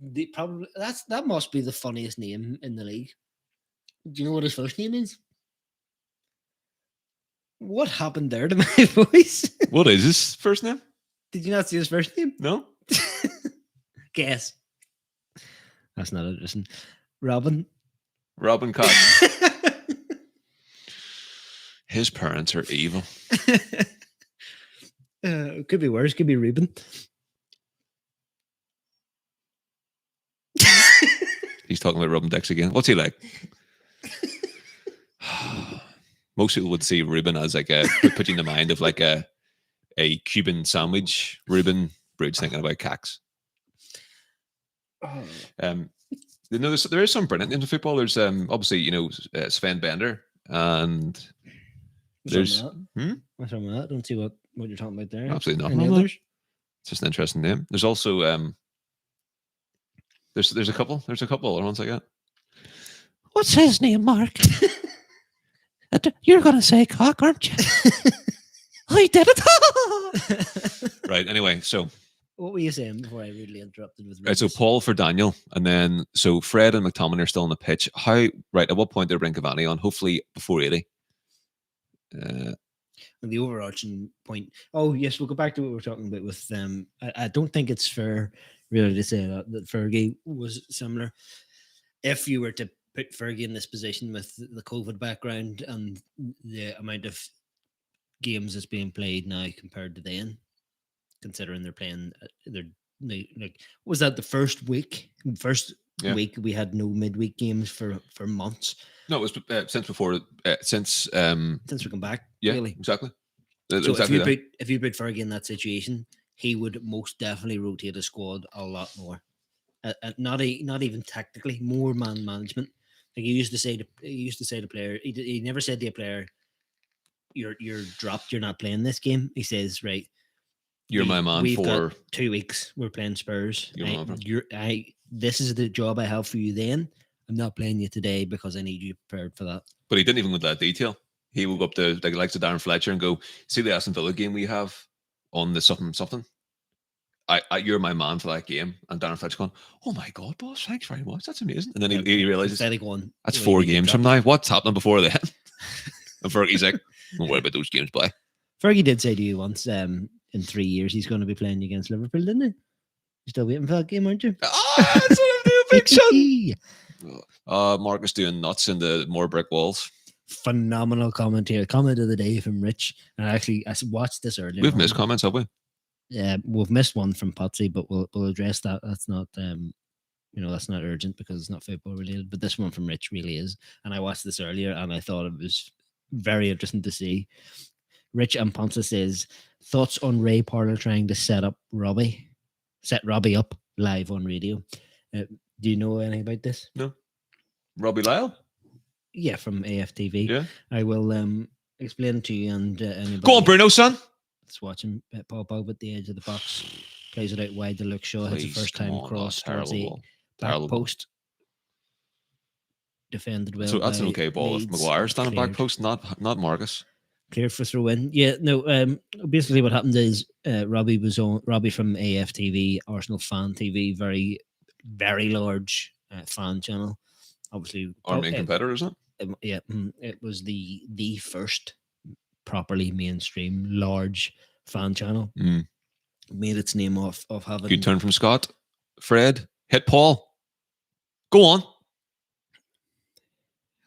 A: the probably that must be the funniest name in the league. Do you know what his first name is? What happened there to my voice?
B: What is his first name?
A: Did you not see his first name?
B: No.
A: Guess. That's not interesting. Robin
B: Cox. His parents are evil.
A: It could be worse. Could be Reuben.
B: He's talking about rubbing dicks again. What's he like? Most people would see Reuben as like put you in the mind of like a Cuban sandwich. Reuben, Brude's thinking about cacks. There is some brilliant names in football. There's obviously Sven Bender, and there's
A: what's wrong with that? Don't see what you're talking about there.
B: Absolutely nothing. It's just an interesting name. There's also there's a couple other ones like that.
A: What's his name, Mark? You're gonna say cock, aren't you? I did it.
B: Right. Anyway, so
A: what were you saying before I rudely interrupted with?
B: Right, so Paul for Daniel, and then so Fred and McTominay are still on the pitch. At what point they're bringing Cavani on? Hopefully before 80.
A: And the overarching point. Oh yes, we'll go back to what we were talking about with them. I don't think it's fair really to say that Fergie was similar. If you were to put Fergie in this position with the COVID background and the amount of games that's being played now compared to then, considering they're playing, was that the first week? Week we had no midweek games for months.
B: No, it was since before, since
A: we come back.
B: Yeah,
A: really,
B: exactly.
A: So if you put Fergie in that situation, he would most definitely rotate a squad a lot more. Not even tactically, more man management. Like he used to say to player, he never said to a player, "You're dropped. You're not playing this game." He says, "Right,
B: you're my man
A: we've
B: for
A: got 2 weeks. We're playing Spurs. This is the job I have for you. Then I'm not playing you today because I need you prepared for that."
B: But he didn't even go that detail. He would go up to the likes of Darren Fletcher and go, "See the Aston Villa game we have on the something. You're my man for that game." And Darren Fletcher going, "Oh my God, boss, thanks very much. That's amazing." And then he realizes that's 4 games from now. What's happening before then? And Fergie's like, "Don't worry about those games, boy."
A: Fergie did say to you once, in 3 years he's going to be playing against Liverpool, didn't he? You're still waiting for that game, aren't you?
B: Oh, that's what I'm doing, big son. Marcus doing nuts in the more brick walls.
A: Phenomenal commentary. Comment of the day from Rich. And I watched this earlier.
B: We've missed comments, have we?
A: Yeah, we've missed one from Potsy, but we'll address that. That's not that's not urgent because it's not football related. But this one from Rich really is. And I watched this earlier and I thought it was very interesting to see. Rich and Ponce says, thoughts on Ray Parlour trying to set Robbie up live on radio. Do you know anything about this?
B: No. Robbie Lyle?
A: Yeah, from AFTV.
B: Yeah.
A: I will explain to you and anybody.
B: Go on, Bruno, son.
A: Let's watch him. Paul Pogba at the edge of the box. Plays it out wide to Luke Shaw. Hits the first time cross towards the back post. Defended well.
B: So that's an okay ball if Maguire standing back post, not Marcus.
A: Clear for throw in. Yeah, no. Basically, what happened is Robbie from AFTV, Arsenal Fan TV, very, very large fan channel. Obviously,
B: our main competitor, isn't
A: it? Yeah, it was the first properly mainstream large fan channel. Made its name off of having.
B: Good turn from Scott. Fred hit Paul. Go on.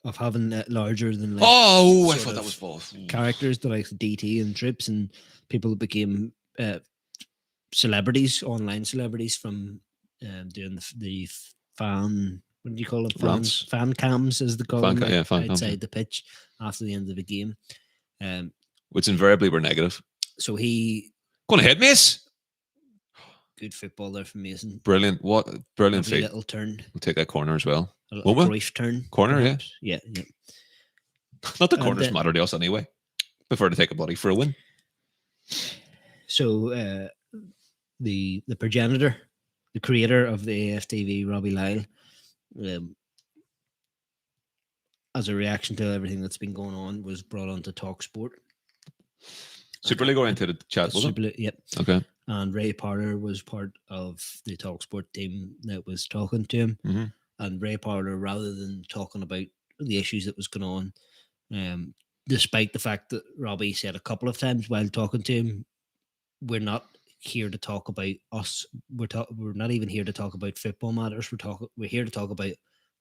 A: Of having larger than life.
B: Oh, I thought that was false.
A: Characters, the likes of DT and Trips, and people that became celebrities, online celebrities, from doing the fan. What do you call it?
B: Rants.
A: Fan cams, as they call them,
B: fan cams,
A: outside the pitch after the end of the game.
B: Which invariably were negative.
A: So he
B: Go on ahead, Mace.
A: Good football there from Mason.
B: Brilliant. What brilliant
A: Lovely
B: feat.
A: little turn.
B: We'll take that corner as well.
A: A little Cruyff turn.
B: Corner,
A: perhaps. Yeah.
B: Not the corners matter to us anyway. Prefer to take a bloody for a win.
A: So the progenitor, the creator of the AFTV, Robbie Lyle, as a reaction to everything that's been going on, was brought on to Talk Sport.
B: Super League oriented chat, was it?
A: Yep.
B: Okay.
A: And Ray Parler was part of the Talk Sport team that was talking to him.
B: Mm-hmm.
A: And Ray Parler, rather than talking about the issues that was going on, despite the fact that Robbie said a couple of times while talking to him, we're not here to talk about us. We're not even here to talk about football matters. We're here to talk about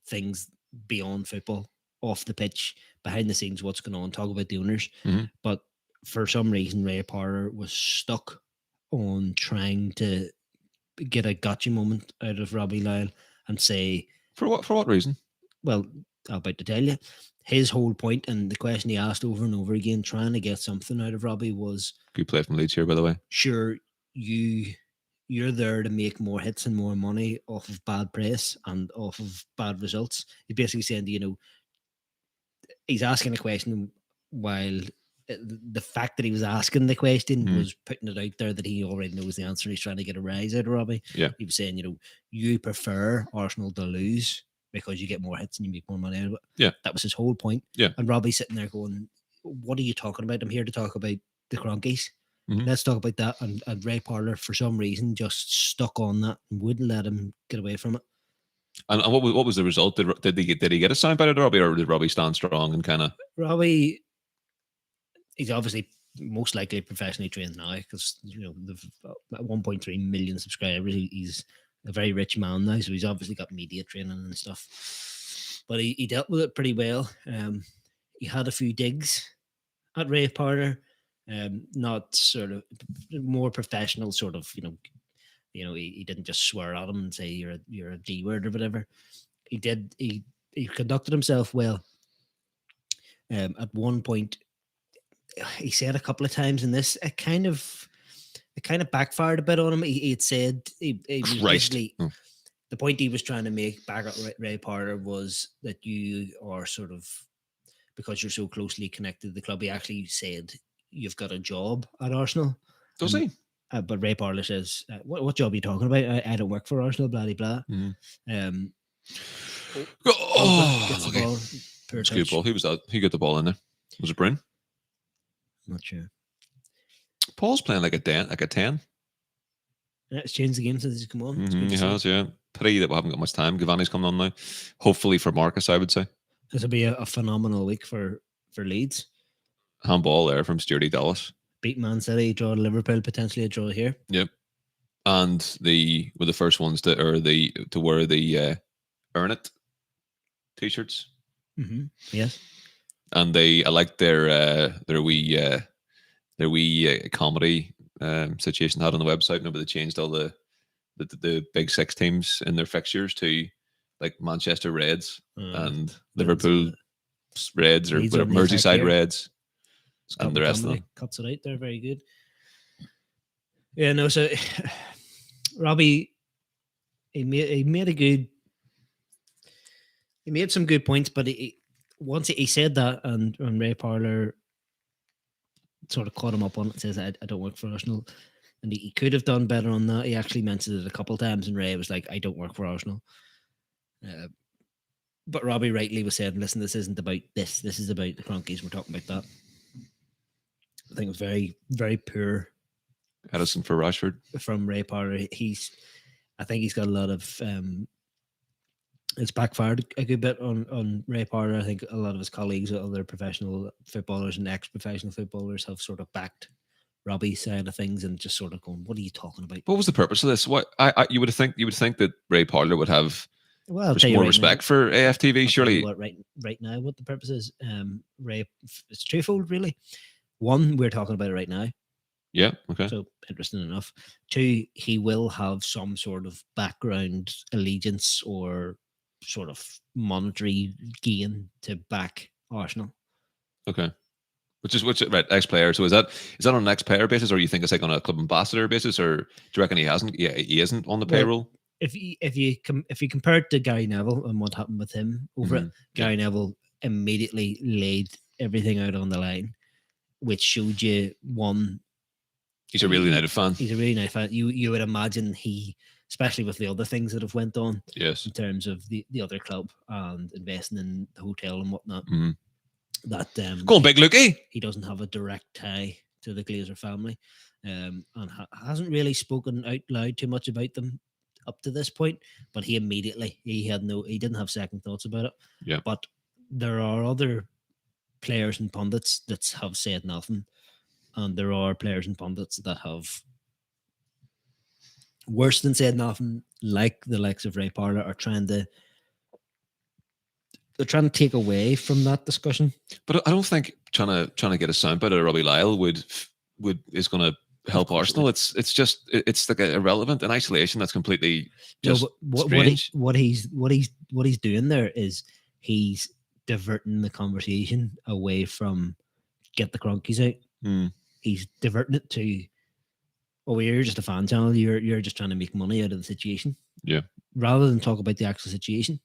A: things beyond football, off the pitch, behind the scenes, what's going on, talk about the owners.
B: Mm-hmm.
A: But for some reason, Ray Parler was stuck on trying to get a gotcha moment out of Robbie Lyle and say,
B: For what reason?
A: Well, I'm about to tell you. His whole point, and the question he asked over and over again, trying to get something out of Robbie, was,
B: good play from Leeds here, by the way.
A: Sure, you're there to make more hits and more money off of bad press and off of bad results. He's basically saying, he's asking a question while the fact that he was asking the question was putting it out there that he already knows the answer. He's trying to get a rise out of Robbie.
B: Yeah.
A: He was saying, you prefer Arsenal to lose because you get more hits and you make more money out of it.
B: Yeah.
A: That was his whole point.
B: Yeah.
A: And Robbie's sitting there going, what are you talking about? I'm here to talk about the Cronkies.
B: Mm-hmm.
A: Let's talk about that. And Ray Parler, for some reason, just stuck on that and wouldn't let him get away from it.
B: And what was the result? Did he get a soundbite out of Robbie, or did Robbie stand strong and kind of?
A: Robbie, he's obviously most likely professionally trained now because they've 1.3 million subscribers. He's a very rich man now, so he's obviously got media training and stuff. But he dealt with it pretty well. He had a few digs at Ray Parler, not sort of more professional, sort of he didn't just swear at him and say you're a D word or whatever. He did. He conducted himself well. At one point, he said a couple of times in this, it kind of backfired a bit on him. He had said he was basically the point he was trying to make back at Ray Parler was that you are sort of, because you're so closely connected to the club. He actually said you've got a job at Arsenal.
B: Does he?
A: But Ray Parler says, what job are you talking about? I don't work for Arsenal, blah, blah.
B: Mm-hmm.
A: Gets the ball.
B: It's a good ball. He got the ball in there. Was it Bryn?
A: Not sure.
B: Paul's playing like a 10.
A: Yeah, it's changed the game since he's come on.
B: He has, yeah. Pity that we haven't got much time. Giovanni's coming on now. Hopefully for Marcus, I would say.
A: This will be a phenomenal week for Leeds.
B: Handball there from Sturdy Dallas.
A: Beat Man City, draw to Liverpool, potentially a draw here.
B: Yep. And were the first ones to wear the Earn It t-shirts.
A: Mm-hmm. Yes.
B: And I like their wee comedy situation they had on the website. Remember they changed all the big six teams in their fixtures to like Manchester Reds and Liverpool Reds, or whatever, Merseyside Reds, and the rest of them.
A: Cuts it out there, very good. Yeah, no. So Robbie, he made some good points, but once he said that, and Ray Parler sort of caught him up on it, says, I don't work for Arsenal. And he could have done better on that. He actually mentioned it a couple of times, and Ray was like, I don't work for Arsenal. But Robbie rightly was saying, listen, this isn't about this. This is about the Cronkies. We're talking about that. I think it was very, very poor.
B: Edison for Rashford. From
A: Ray Parler. I think he's got a lot of... it's backfired a good bit on Ray Parler. I think a lot of his colleagues, other professional footballers and ex-professional footballers, have sort of backed Robbie's side of things and just sort of going, "What are you talking about?"
B: What was the purpose of this? What you would think that Ray Parler would have more respect for AFTV, surely.
A: Right now, what the purpose is, Ray, it's twofold really. One, we're talking about it right now.
B: Yeah. Okay.
A: So interesting enough. 2, he will have some sort of background allegiance or sort of monetary gain to back Arsenal.
B: Okay. Which right, ex-player. So is that on an ex-player basis, or you think it's like on a club ambassador basis, or do you reckon he hasn't? Yeah, he isn't on the payroll.
A: If you compare it to Gary Neville and what happened with him over it, Gary Neville immediately laid everything out on the line, which showed you one.
B: He's a really United fan.
A: He's a really United fan. You would imagine he, especially with the other things that have went on,
B: yes,
A: in terms of the other club and investing in the hotel and whatnot. That
B: go on, big Lukey.
A: He doesn't have a direct tie to the Glazer family, and hasn't really spoken out loud too much about them up to this point. But he didn't have second thoughts about it.
B: Yeah.
A: But there are other players and pundits that have said nothing, and there are players and pundits that have worse than said nothing, like the likes of Ray Parlour, are trying to take away from that discussion.
B: But I don't think trying to get a soundbite out of Robbie Lyle is going to help Arsenal. It's like irrelevant in isolation. That's completely just strange.
A: What he's doing there is he's diverting the conversation away from get the cronkies out. He's diverting it to, oh, you're just a fan channel. You're just trying to make money out of the situation.
B: Yeah.
A: Rather than talk about the actual situation.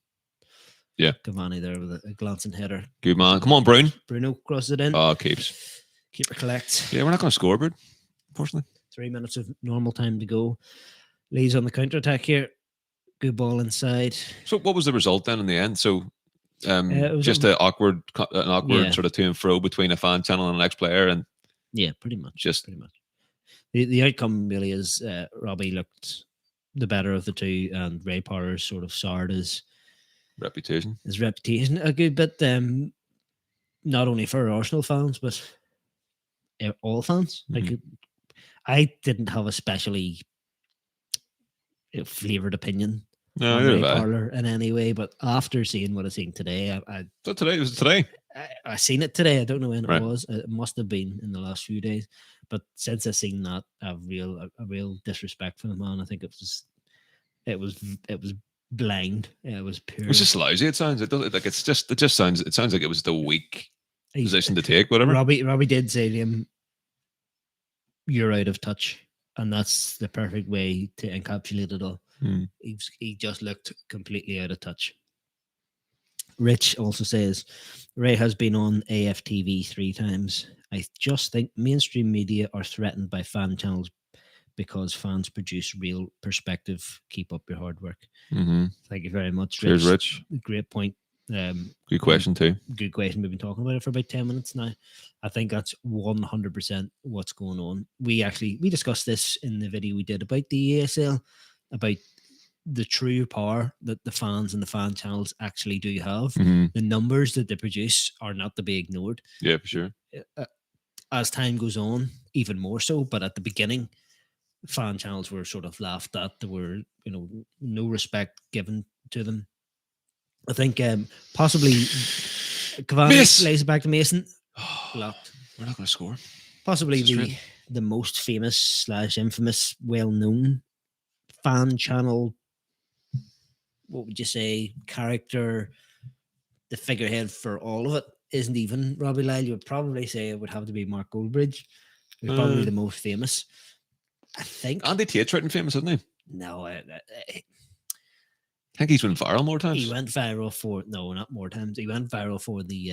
B: Yeah.
A: Cavani there with a glancing header.
B: Good man. Come on,
A: Bruno crosses it in.
B: Oh, keeps.
A: Keeper collects.
B: Yeah, we're not going to score, Bird, unfortunately.
A: 3 minutes of normal time to go. Leeds on the counter attack here. Good ball inside.
B: So, what was the result then in the end? So, just an awkward sort of to and fro between a fan channel and an ex-player, and
A: pretty much. The outcome really is Robbie looked the better of the two, and Ray Parlour sort of soured his reputation a good bit. Not only for Arsenal fans, but all fans. Like, I didn't have a specially flavoured opinion on Ray Parlour in any way, but after seeing what I've seen today, I seen it today. I don't know when it was. It must have been in the last few days. But since I've seen that, a real disrespect for the man. I think it was blind. It was pure.
B: It's just lousy. It sounds. It sounds like it was the weak position to take. Whatever.
A: Robbie did say to him, "You're out of touch," and that's the perfect way to encapsulate it all. He just looked completely out of touch. Rich also says, Ray has been on AFTV 3 times. I just think mainstream media are threatened by fan channels because fans produce real perspective. Keep up your hard work. Thank you very much, Rich.
B: Cheers, Rich.
A: Great point.
B: Good question too.
A: Good question. We've been talking about it for about 10 minutes now. I think that's 100% what's going on. We discussed this in the video we did about the ESL, about the true power that the fans and the fan channels actually do have. The numbers that they produce are not to be ignored.
B: Yeah, for sure.
A: As time goes on, even more so. But at the beginning, fan channels were sort of laughed at. There were, no respect given to them. I think possibly Cavani lays it back to Mason. Blocked.
B: We're not going to score.
A: Possibly the most famous / infamous, well-known fan channel, what would you say, character, the figurehead for all of it isn't even Robbie Lyle. You would probably say it would have to be Mark Goldbridge, who's probably the most famous. I think
B: Andy Tate's written famous, isn't he?
A: No,
B: I think he's went viral more times.
A: He went viral for not more times. He went viral for the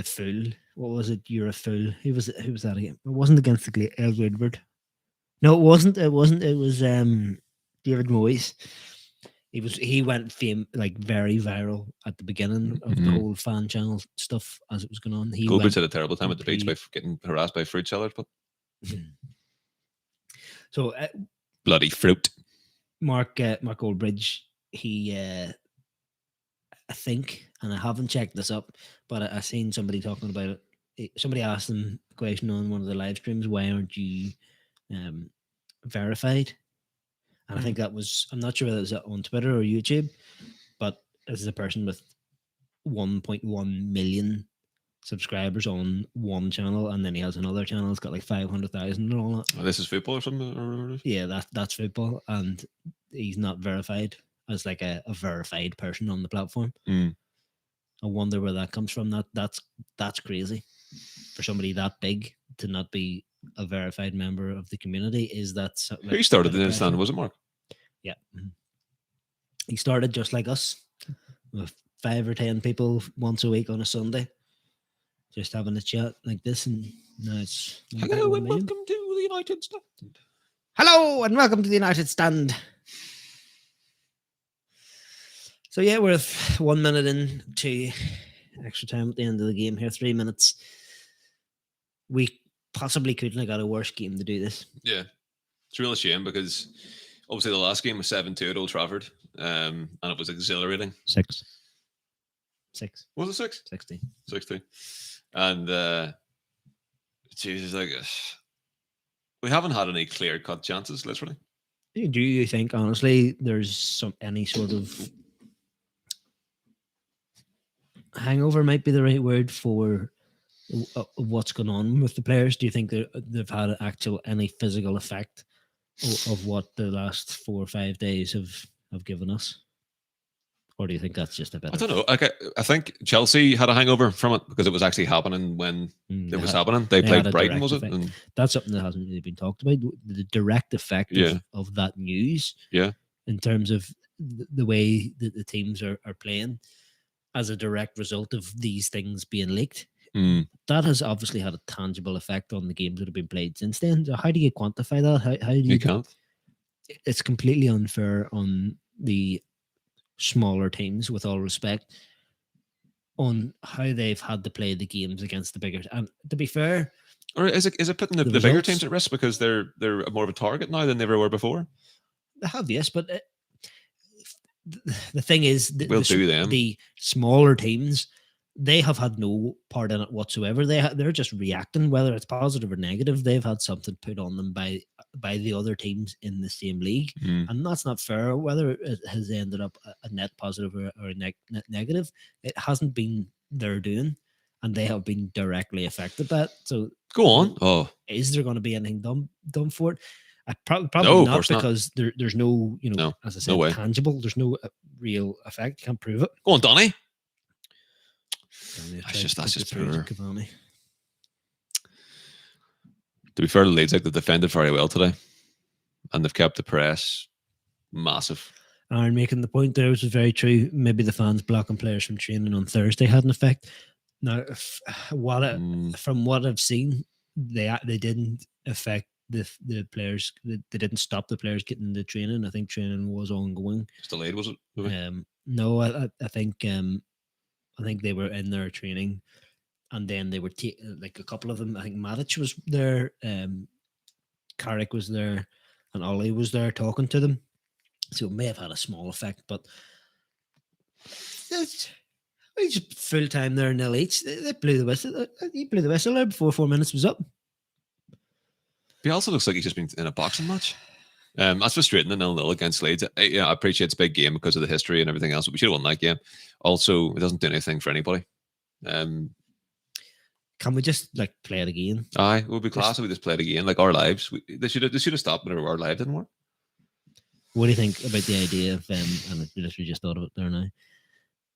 A: fool. What was it? You're a fool. Who was that again? It wasn't against the Woodward. No, it wasn't. It was David Moyes. He went very viral at the beginning of the whole fan channel stuff as it was going on.
B: Goldbridge had a terrible time at the beach by getting harassed by fruit sellers, but
A: so
B: bloody fruit.
A: Mark Goldbridge, he I think, and I haven't checked this up, but I seen somebody talking about it. Somebody asked him a question on one of the live streams, why aren't you verified? And I think that was, I'm not sure whether it was on Twitter or YouTube, but this is a person with 1.1 million subscribers on one channel, and then he has another channel that's got like 500,000 and all that.
B: Oh, this is football or something? Or
A: Yeah, that's football, and he's not verified as like a verified person on the platform.
B: Mm.
A: I wonder where that comes from. That's crazy for somebody that big to not be a verified member of the community. Is that
B: Who started the stand? Was it Mark?
A: Yeah, he started just like us, with 5 or 10 people once a week on a Sunday, just having a chat like this, and now it's
B: hello and welcome to the United Stand.
A: Hello and welcome to the United Stand. So yeah, we're 1 minute into extra time at the end of the game here. 3 minutes. We possibly couldn't have got a worse game to do this.
B: Yeah, it's a real shame because obviously the last game was 7-2 at Old Trafford, and it was exhilarating.
A: 6.
B: Was it 6?
A: 60.
B: 60. And Jesus, like we haven't had any clear-cut chances, literally.
A: Do you think, honestly, there's any sort of hangover might be the right word for what's going on with the players? Do you think they've had any physical effect of what the last 4 or 5 days have given us? Or do you think that's just a bit?
B: I don't know. I think Chelsea had a hangover from it because it was actually happening when it was happening. They played Brighton, was it? And
A: that's something that hasn't really been talked about. The direct effect of that news.
B: Yeah.
A: In terms of the way that the teams are playing as a direct result of these things being leaked. That has obviously had a tangible effect on the games that have been played since then. So how do you quantify that? How do you
B: can't.
A: It's completely unfair on the smaller teams, with all respect, on how they've had to play the games against the bigger. And to be fair,
B: or is it putting the bigger teams at risk because they're more of a target now than they ever were before?
A: They have, yes, but the thing is, the smaller teams, they have had no part in it whatsoever. They're just reacting, whether it's positive or negative. They've had something put on them by the other teams in the same league, and that's not fair. Whether it has ended up a net positive or a net negative, it hasn't been their doing, and they have been directly affected by it. So
B: go on.
A: Is there going to be anything done for it? Probably
B: no,
A: not, because there's no, as I said,
B: no
A: tangible. There's no real effect. You can't prove it.
B: Go on, Donny.
A: That's just poor.
B: To be fair to Leeds, they've defended very well today, and they've kept the press massive.
A: Aaron making the point there, which is very true. Maybe the fans blocking players from training on Thursday had an effect. Now, from what I've seen, they didn't affect the players. They didn't stop the players getting the training. I think training was ongoing.
B: It's delayed, was it?
A: No, I think they were in their training, and then they were like a couple of them. I think Matic was there, Carrick was there, and Ollie was there talking to them. So it may have had a small effect, but it's just full time there in LEEDS. They blew the whistle. He blew the whistle there before 4 minutes was up.
B: He also looks like he's just been in a boxing match. That's frustrating, 0-0 against Leeds. I appreciate it's a big game because of the history and everything else, but we should have won that game. Also, it doesn't do anything for anybody.
A: Can we just play it again?
B: Aye, it would be class if we just played again, like our lives. They should have stopped whenever our lives didn't work.
A: What do you think about the idea of and I literally just thought of it there now?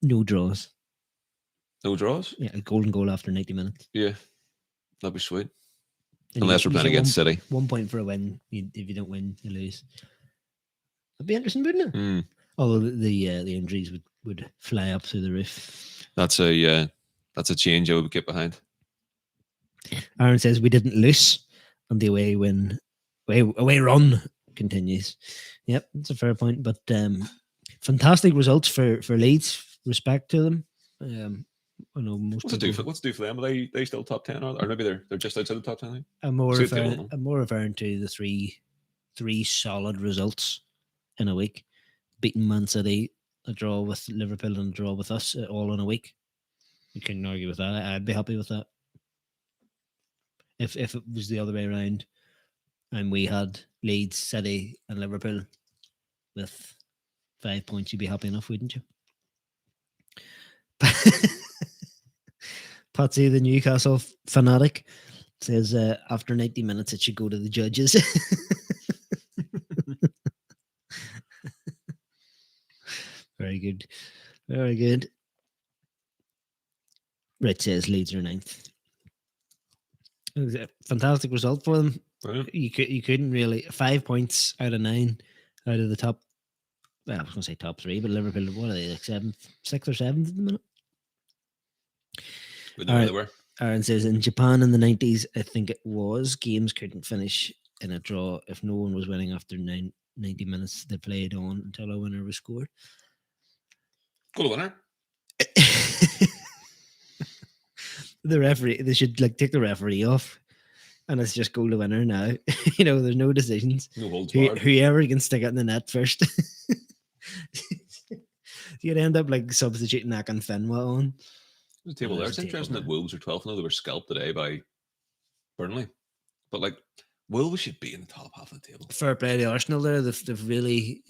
A: No draws.
B: No draws?
A: Yeah, a golden goal after 90 minutes.
B: Yeah, that'd be sweet. Unless we're playing against City.
A: 1 point for a win. If you don't win, you lose. That'd be interesting, wouldn't it? Although the injuries would fly up through the roof.
B: That's a change I would get behind.
A: Aaron says we didn't lose, and the away run continues. Yep, that's a fair point. But fantastic results for Leeds. Respect to them. I know most.
B: What's it do for them? Are they still top 10, or maybe they're just outside the top 10?
A: I'm more referring to the three solid results in a week. Beating Man City, a draw with Liverpool, and a draw with us, all in a week. You couldn't argue with that. I'd be happy with that. If it was the other way around, and we had Leeds, City, and Liverpool with 5 points, you'd be happy enough, wouldn't you? Patsy, the Newcastle fanatic, says after 90 minutes it should go to the judges. Very good. Very good. Rich says Leeds are 9th. It was a fantastic result for them.
B: Brilliant.
A: You couldn't really 5 points out of 9 out of the top. Well, I was going to say top 3, but Liverpool, what are they, like 7th, 6th or 7th at the minute?
B: We know where they were.
A: Aaron says in Japan in the 90s, I think it was, games couldn't finish in a draw if no one was winning after 90 minutes. They played on until a winner was scored.
B: Goal winner.
A: The referee, they should like take the referee off, and it's just goal to winner now. There's no decisions.
B: No holds barred.
A: Whoever can stick it in the net first. You'd end up like substituting Nack and Fenwa on.
B: There's a table there. It's interesting that Wolves are 12th now. They were scalped today by Burnley. But like Wolves should be in the top half of the table.
A: Fair play to Arsenal there. They've really,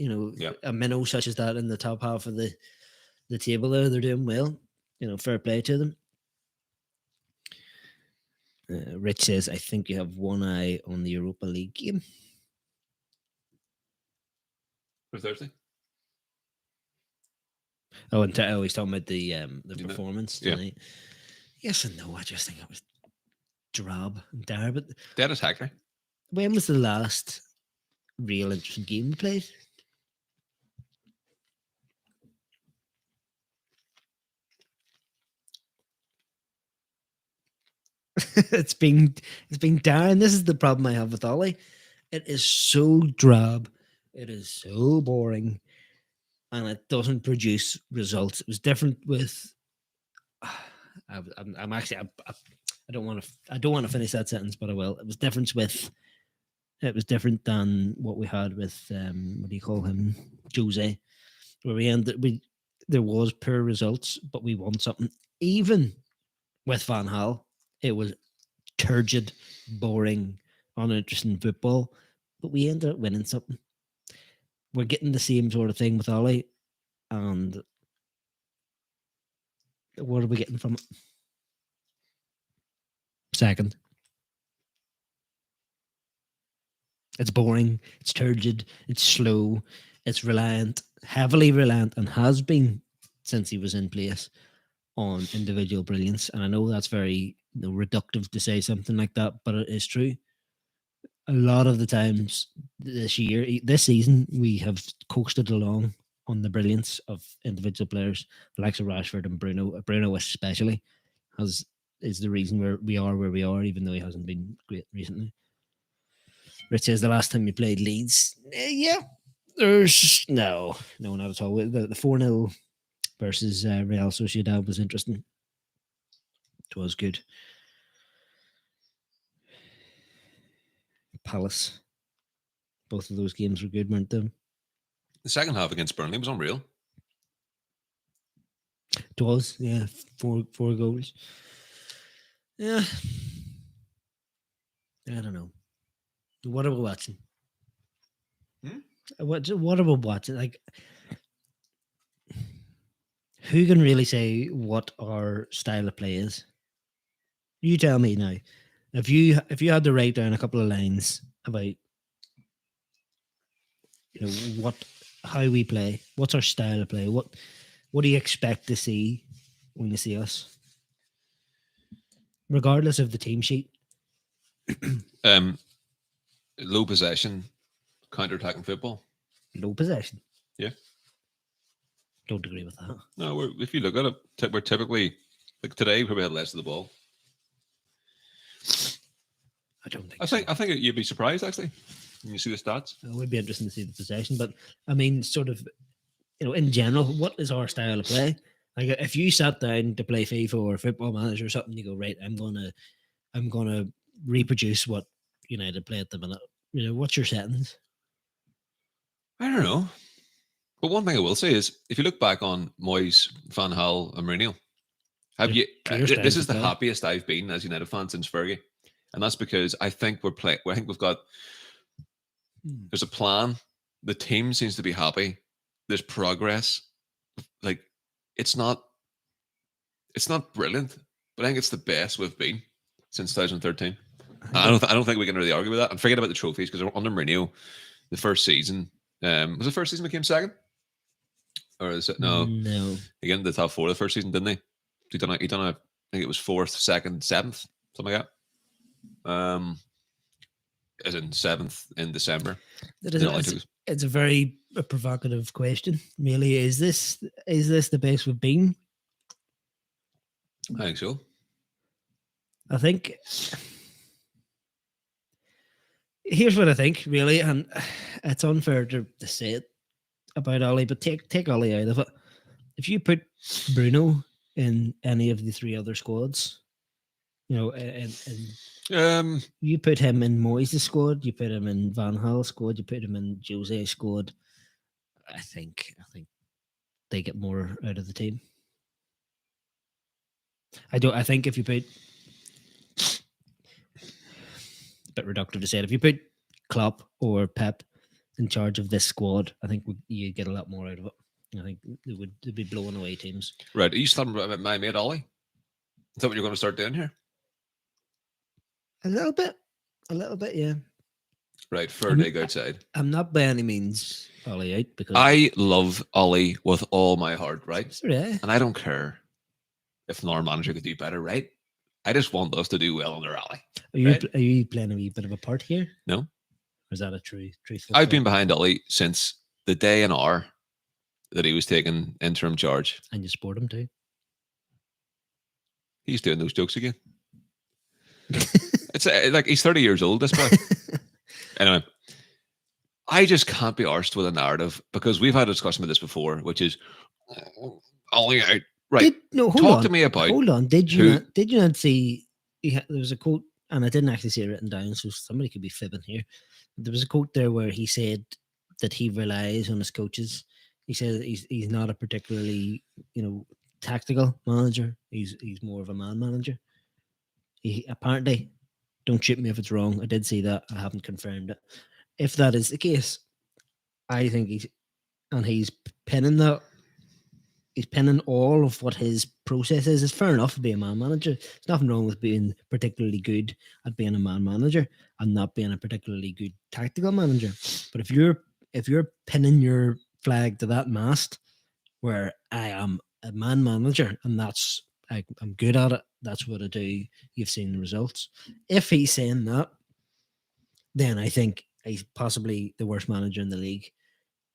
A: a minnow such as that in the top half of the table there. They're doing well. Fair play to them. Rich says, I think you have one eye on the Europa League game.
B: For Thursday?
A: Oh, and he's talking about the performance tonight.
B: Yeah.
A: Yes and no. I just think it was drab and dire. But
B: dead attacker.
A: When was the last real interesting game we played? It's been dire, and this is the problem I have with Ollie. It is so drab. It is so boring. And it doesn't produce results. It was different with. I'm actually. I don't want to finish that sentence, but I will. It was different than what we had with what do you call him, Jose, where there was poor results, but we won something. Even with Van Gaal, it was turgid, boring, uninteresting football, but we ended up winning something. We're getting the same sort of thing with Ollie, and what are we getting from it? Second. It's boring, it's turgid, it's slow, it's heavily reliant, and has been since he was in place on individual brilliance. And I know that's very reductive to say something like that, but it is true. A lot of the times this season, we have coasted along on the brilliance of individual players, the likes of Rashford and Bruno. Bruno especially is the reason where we are, even though he hasn't been great recently. Rich says the last time you played Leeds, yeah, there's no, not at all. The 4-0 versus Real Sociedad was interesting. It was good. Palace. Both of those games were good, weren't they?
B: The second half against Burnley was unreal.
A: It was, yeah. Four goals. Yeah. I don't know. What are we watching? What are we watching? Like, who can really say what our style of play is? You tell me now. If you had to write down a couple of lines about how we play, what's our style of play, what do you expect to see when you see us, regardless of the team sheet?
B: Low possession, counter-attacking football.
A: Low possession.
B: Yeah.
A: Don't agree with that.
B: No, if you look at it, we're typically, like today, we probably had less of the ball. I think you'd be surprised actually when you see the stats.
A: It would be interesting to see the possession, but I mean, sort of, in general, what is our style of play? Like, if you sat down to play FIFA or Football Manager or something, you go, right, I'm gonna reproduce what United play at the minute. What's your settings?
B: I don't know, but one thing I will say is, if you look back on Moyes, Van Gaal, and Mourinho, this is the happiest I've been as United fan since Fergie. And that's because I think we've got, there's a plan. The team seems to be happy. There's progress. Like, it's not brilliant, but I think it's the best we've been since 2013. I don't think we can really argue with that. And forget about the trophies, because under Mourinho, the first season, was the first season we came second? Or is it no?
A: No.
B: Again, the top 4 of the first season, didn't he? He done I think it was 4th, 2nd, 7th, something like that. As in 7th in December.
A: It's a very provocative question. Really, is this the best we've been?
B: I think so.
A: I think here's what I think, really, and it's unfair to say it about Ollie, but take Ollie out of it. If you put Bruno in any of the 3 other squads, you know, and you put him in Moyes' squad, you put him in Van Gaal's squad, you put him in Jose's squad, I think they get more out of the team. I think if you put, a bit reductive to say it, if you put Klopp or Pep in charge of this squad, I think you get a lot more out of it. I think they'd be blowing away teams.
B: Right. Are you starting about my mate Ollie? Is that what you're going to start doing here?
A: A little bit, yeah.
B: Right, fair dig outside.
A: I'm not by any means Ollie out, because
B: I love Ollie with all my heart, right?
A: Yeah.
B: And I don't care if our manager could do better, right? I just want us to do well under Ollie.
A: Are you playing a wee bit of a part here?
B: No.
A: Or is that a truthful?
B: I've been behind Ollie since the day and hour that he was taking interim charge.
A: And you support him too?
B: He's doing those jokes again. It's like he's 30 years old, this boy. Anyway, I just can't be arsed with a narrative, because we've had a discussion about this before, which is Ollie out. Right. Talk to me about.
A: Hold on. Did you not see? There was a quote, and I didn't actually see it written down, so somebody could be fibbing here. There was a quote there where he said that he relies on his coaches. He said that he's not a particularly, tactical manager. He's more of a man manager. He apparently, don't shoot me if it's wrong, I did see that. I haven't confirmed it. If that is the case, I think he's pinning that. He's pinning all of what his process is. It's fair enough to be a man manager. There's nothing wrong with being particularly good at being a man manager and not being a particularly good tactical manager. But if you're pinning your flag to that mast, where I am a man manager and I'm good at it, that's what I do, you've seen the results. If he's saying that, then I think he's possibly the worst manager in the league,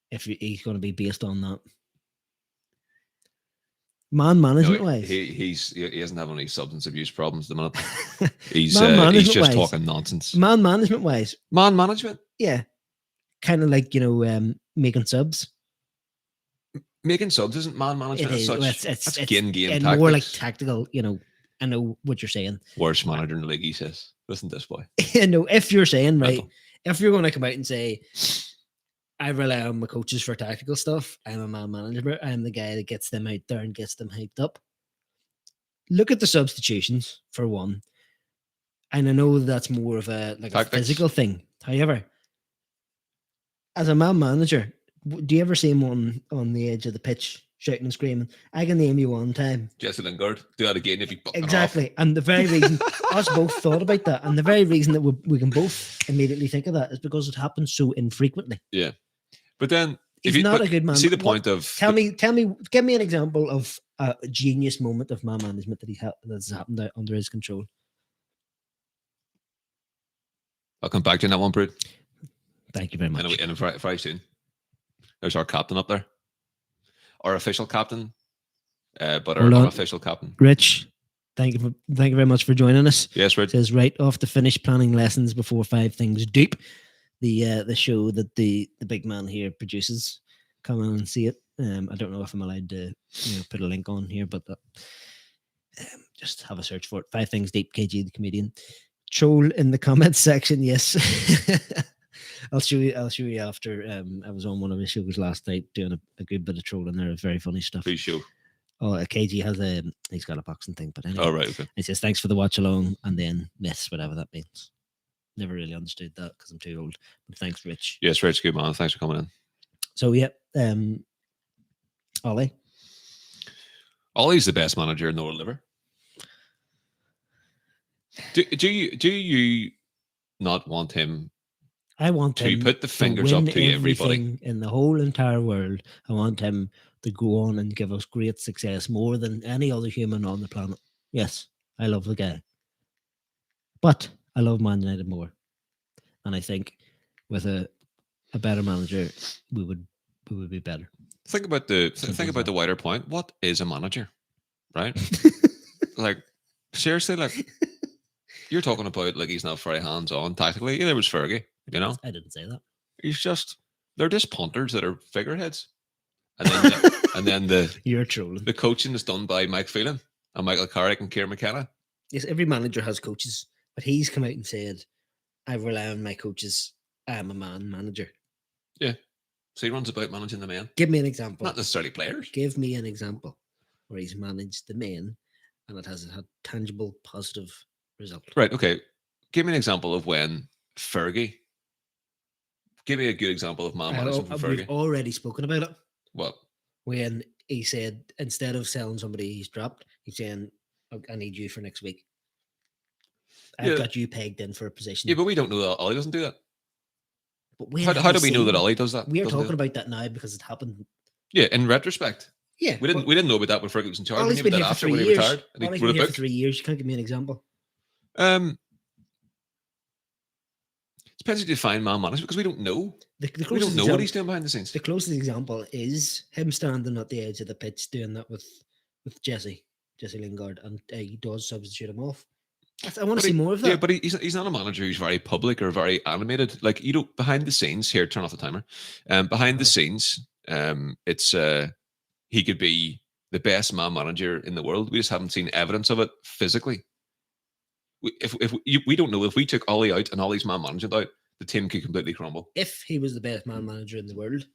A: if he's going to be based on that. Man management wise,
B: he doesn't have any substance abuse problems at the minute. He's just talking nonsense.
A: Man management wise,
B: yeah,
A: kind of like making subs.
B: Making subs isn't man management as such. It's game
A: and
B: tactics.
A: More like tactical. I know what you're saying.
B: Worst manager in the league, he says. Listen to this boy.
A: No, if you're saying right, if you're going to come out and say, I rely on my coaches for tactical stuff, I'm a man manager, I'm the guy that gets them out there and gets them hyped up. Look at the substitutions, for one. And I know that's more of a physical thing. However, as a man manager, do you ever see him on the edge of the pitch shouting and screaming? I can name you one time.
B: Jesse Lingard, do that again if you buck
A: exactly. And the very reason us both thought about that, and the very reason that we can both immediately think of that is because it happens so infrequently.
B: Yeah. But then
A: he's not a good man.
B: See the point of
A: tell me, give me an example of a genius moment of man management that's happened under his control.
B: I'll come back to you on that one, Brood.
A: Thank you very much.
B: And very soon. There's our captain up there. Our official captain. But our unofficial captain.
A: Rich, thank you very much for joining us.
B: Yes, Rich.
A: It says right off to finish planning lessons before 5 things deep. The show that the big man here produces. Come on and see it. I don't know if I'm allowed to put a link on here, but just have a search for it. 5 Things Deep, KG the comedian. Troll in the comments section, yes. I'll show you after. I was on one of his shows last night doing a good bit of trolling there. Very funny stuff.
B: Please show.
A: Oh, KG has he's got a boxing thing, but anyway.
B: Oh, right, okay.
A: He says thanks for the watch along and then miss, whatever that means. Never really understood that because I'm too old. But thanks, Rich.
B: Yes, Rich, good man. Thanks for coming in.
A: So yeah, Ollie.
B: Ollie's the best manager in the world ever. Do you not want him
A: I want
B: to
A: him
B: put the
A: to
B: fingers up
A: win
B: to everybody?
A: everything in the whole entire world. I want him to go on and give us great success more than any other human on the planet. Yes, I love the guy. But I love Man United more. And I think with a better manager, we would be better.
B: Think about
A: Simple as
B: the wider point. What is a manager, right? Like, seriously, like you're talking about like he's not very hands on tactically. Yeah, there was Fergie, you know.
A: I didn't say that.
B: He's just they're just punters that are figureheads, and then and then
A: You're trolling.
B: the coaching is done by Mike Phelan and Michael Carrick and Kieran McKenna.
A: Yes, every manager has coaches, but he's come out and said, "I rely on my coaches. I'm a man manager."
B: Yeah, so he runs about managing the men,
A: Give me an example.
B: not necessarily players.
A: Give me an example where he's managed the men and it has had tangible positive result.
B: Right. Okay. Give me an example of when Fergie. Give me a good example of man management from Fergie.
A: We've already spoken about it.
B: What?
A: When he said instead of selling somebody he's dropped, he's saying, "I need you for next week. I've got you pegged in for a position."
B: Yeah, but we don't know that Ollie doesn't do that.
A: But
B: how do we know that Ollie does that?
A: We are talking about that now because it happened.
B: Yeah, in retrospect.
A: Yeah,
B: we didn't know about that when Fergie was in charge.
A: Ollie's been here for 3 years.
B: He retired.
A: Ollie's been here for 3 years. You can't give me an example.
B: Depends how you define man management because we don't know. We don't know what he's doing behind the scenes.
A: The closest example is him standing at the edge of the pitch doing that with Jesse Lingard, and he does substitute him off. I want to see more of that.
B: Yeah, but he's not a manager who's very public or very animated. Like, you know, behind the scenes here, turn off the timer. Behind the scenes, it's he could be the best man manager in the world. We just haven't seen evidence of it physically. We don't know if we took Ollie out and Ollie's man management out, the team could completely crumble.
A: If he was the best man manager in the world,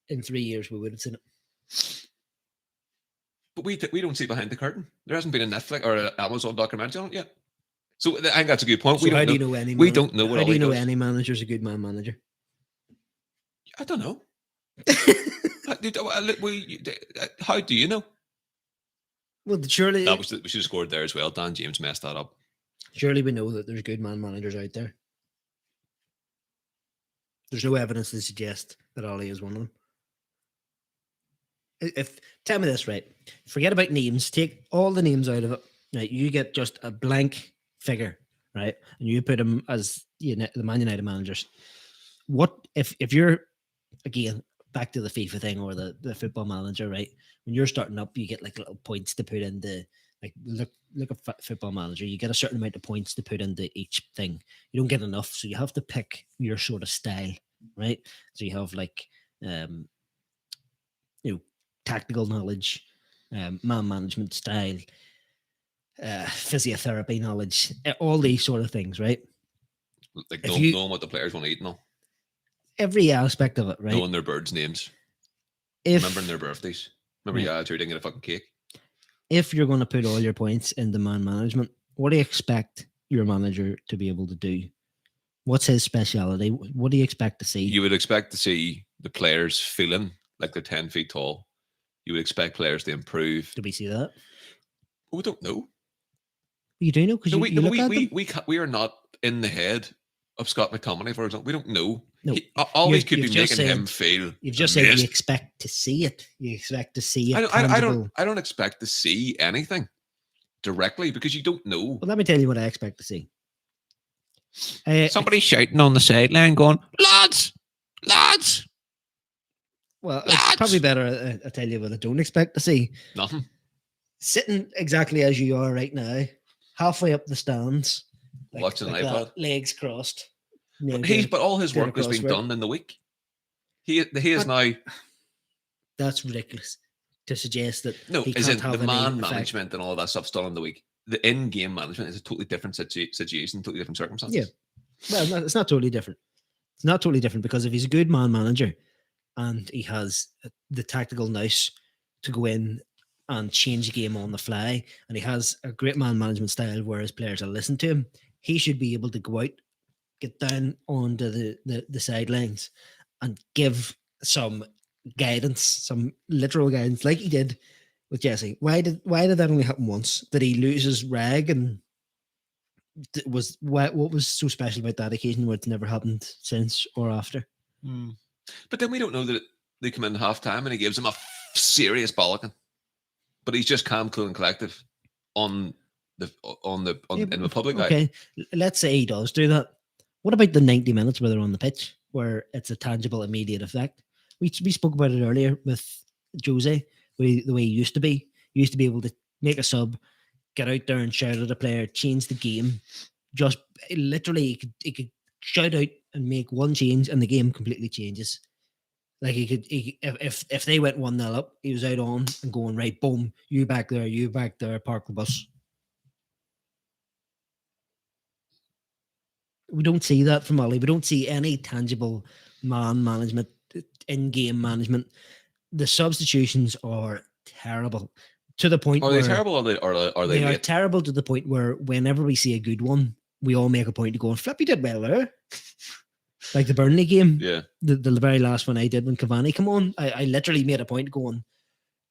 A: in 3 years we would have seen it.
B: But we don't see behind the curtain. There hasn't been a Netflix or an Amazon documentary on it yet. So I think that's a good point.
A: So how do you know any?
B: We don't know what.
A: How do you know
B: does.
A: any manager's a good man manager?
B: I don't know. How do you know?
A: Well, surely
B: we should have scored there as well. Dan James messed that up.
A: Surely we know that there's good man managers out there. There's no evidence to suggest that Ollie is one of them. Tell me this, right? Forget about names. Take all the names out of it. Right, you get just a blank figure, right? And you put him as the Man United managers. What if you're, again, back to the FIFA thing or the football manager, right? When you're starting up, you get like little points to put into, like, look at football manager. You get a certain amount of points to put into each thing. You don't get enough, so you have to pick your sort of style, right? So you have like, tactical knowledge, man management style, physiotherapy knowledge, all these sort of things, right?
B: Like knowing what the players want to eat and all.
A: Every aspect of it, right?
B: Knowing their birds' names. Remembering their birthdays. Remember, you didn't get a fucking cake.
A: If you're going to put all your points into man management, what do you expect your manager to be able to do? What's his speciality? What do you expect to see? You would expect to see the players feeling like they're 10 feet tall. You would expect players to improve. Do we see that? We don't know. You do know because we are not in the head of Scott McTominay, for example. We don't know. No. Always could be making him feel. You've just said you expect to see it. You expect to see it. I don't expect to see anything directly because you don't know. Well, let me tell you what I expect to see. Somebody shouting on the sideline, going, "Lads, lads." Well, it's probably better I tell you what I don't expect to see. Nothing. Sitting exactly as you are right now, halfway up the stands, watching an iPad, legs crossed. But all his work has been done in the week. He is now. That's ridiculous to suggest that. No, is it the man management and all of that stuff's done in the week? The in-game management is a totally different situation, totally different circumstances. Yeah, well, it's not totally different. It's not totally different because if he's a good man manager and he has the tactical nous to go in and change the game on the fly, and he has a great man management style where his players will listen to him, he should be able to go out, get down onto the sidelines and give some guidance, some literal guidance, like he did with Jesse. Why did that only happen once? Did he lose his rag and what was so special about that occasion where it's never happened since or after?
B: But then we don't know that they come in half time and he gives him a serious bollocking. But he's just calm, cool, and collective in the public eye.
A: Okay, let's say he does do that. What about the 90 minutes where they're on the pitch, where it's a tangible, immediate effect? We spoke about it earlier with Jose, the way he used to be. He used to be able to make a sub, get out there and shout at a player, change the game. Just literally, he could shout out and make one change, and the game completely changes. Like if they went 1-0 up, he was out on and going, right, boom, you back there, park the bus. We don't see that from Ollie. We don't see any tangible man management, in-game management. The substitutions are terrible to the point
B: Are
A: where
B: they terrible or are they
A: are
B: late?
A: terrible to the point where whenever we see a good one, we all make a point to go, Flippy did well there. Like the Burnley game.
B: Yeah.
A: The very last one I did when Cavani come on, I literally made a point going,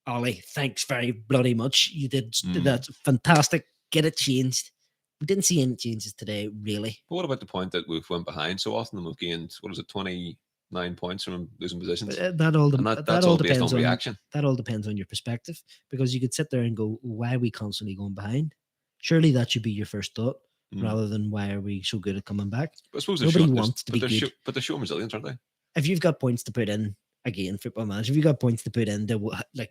A: Ollie, thanks very bloody much. You did that. Fantastic. Get it changed. We didn't see any changes today, really.
B: But what about the point that we've went behind so often and we've gained, 29 points from losing positions?
A: That all
B: based on reaction.
A: That all depends on your perspective, because you could sit there and go, why are we constantly going behind? Surely that should be your first thought, rather than why are we so good at coming back?
B: But I suppose
A: nobody wants to be good.
B: But they're showing resilience, aren't they?
A: If you've got points to put in, again, Football Manager, if you've got points to put in, like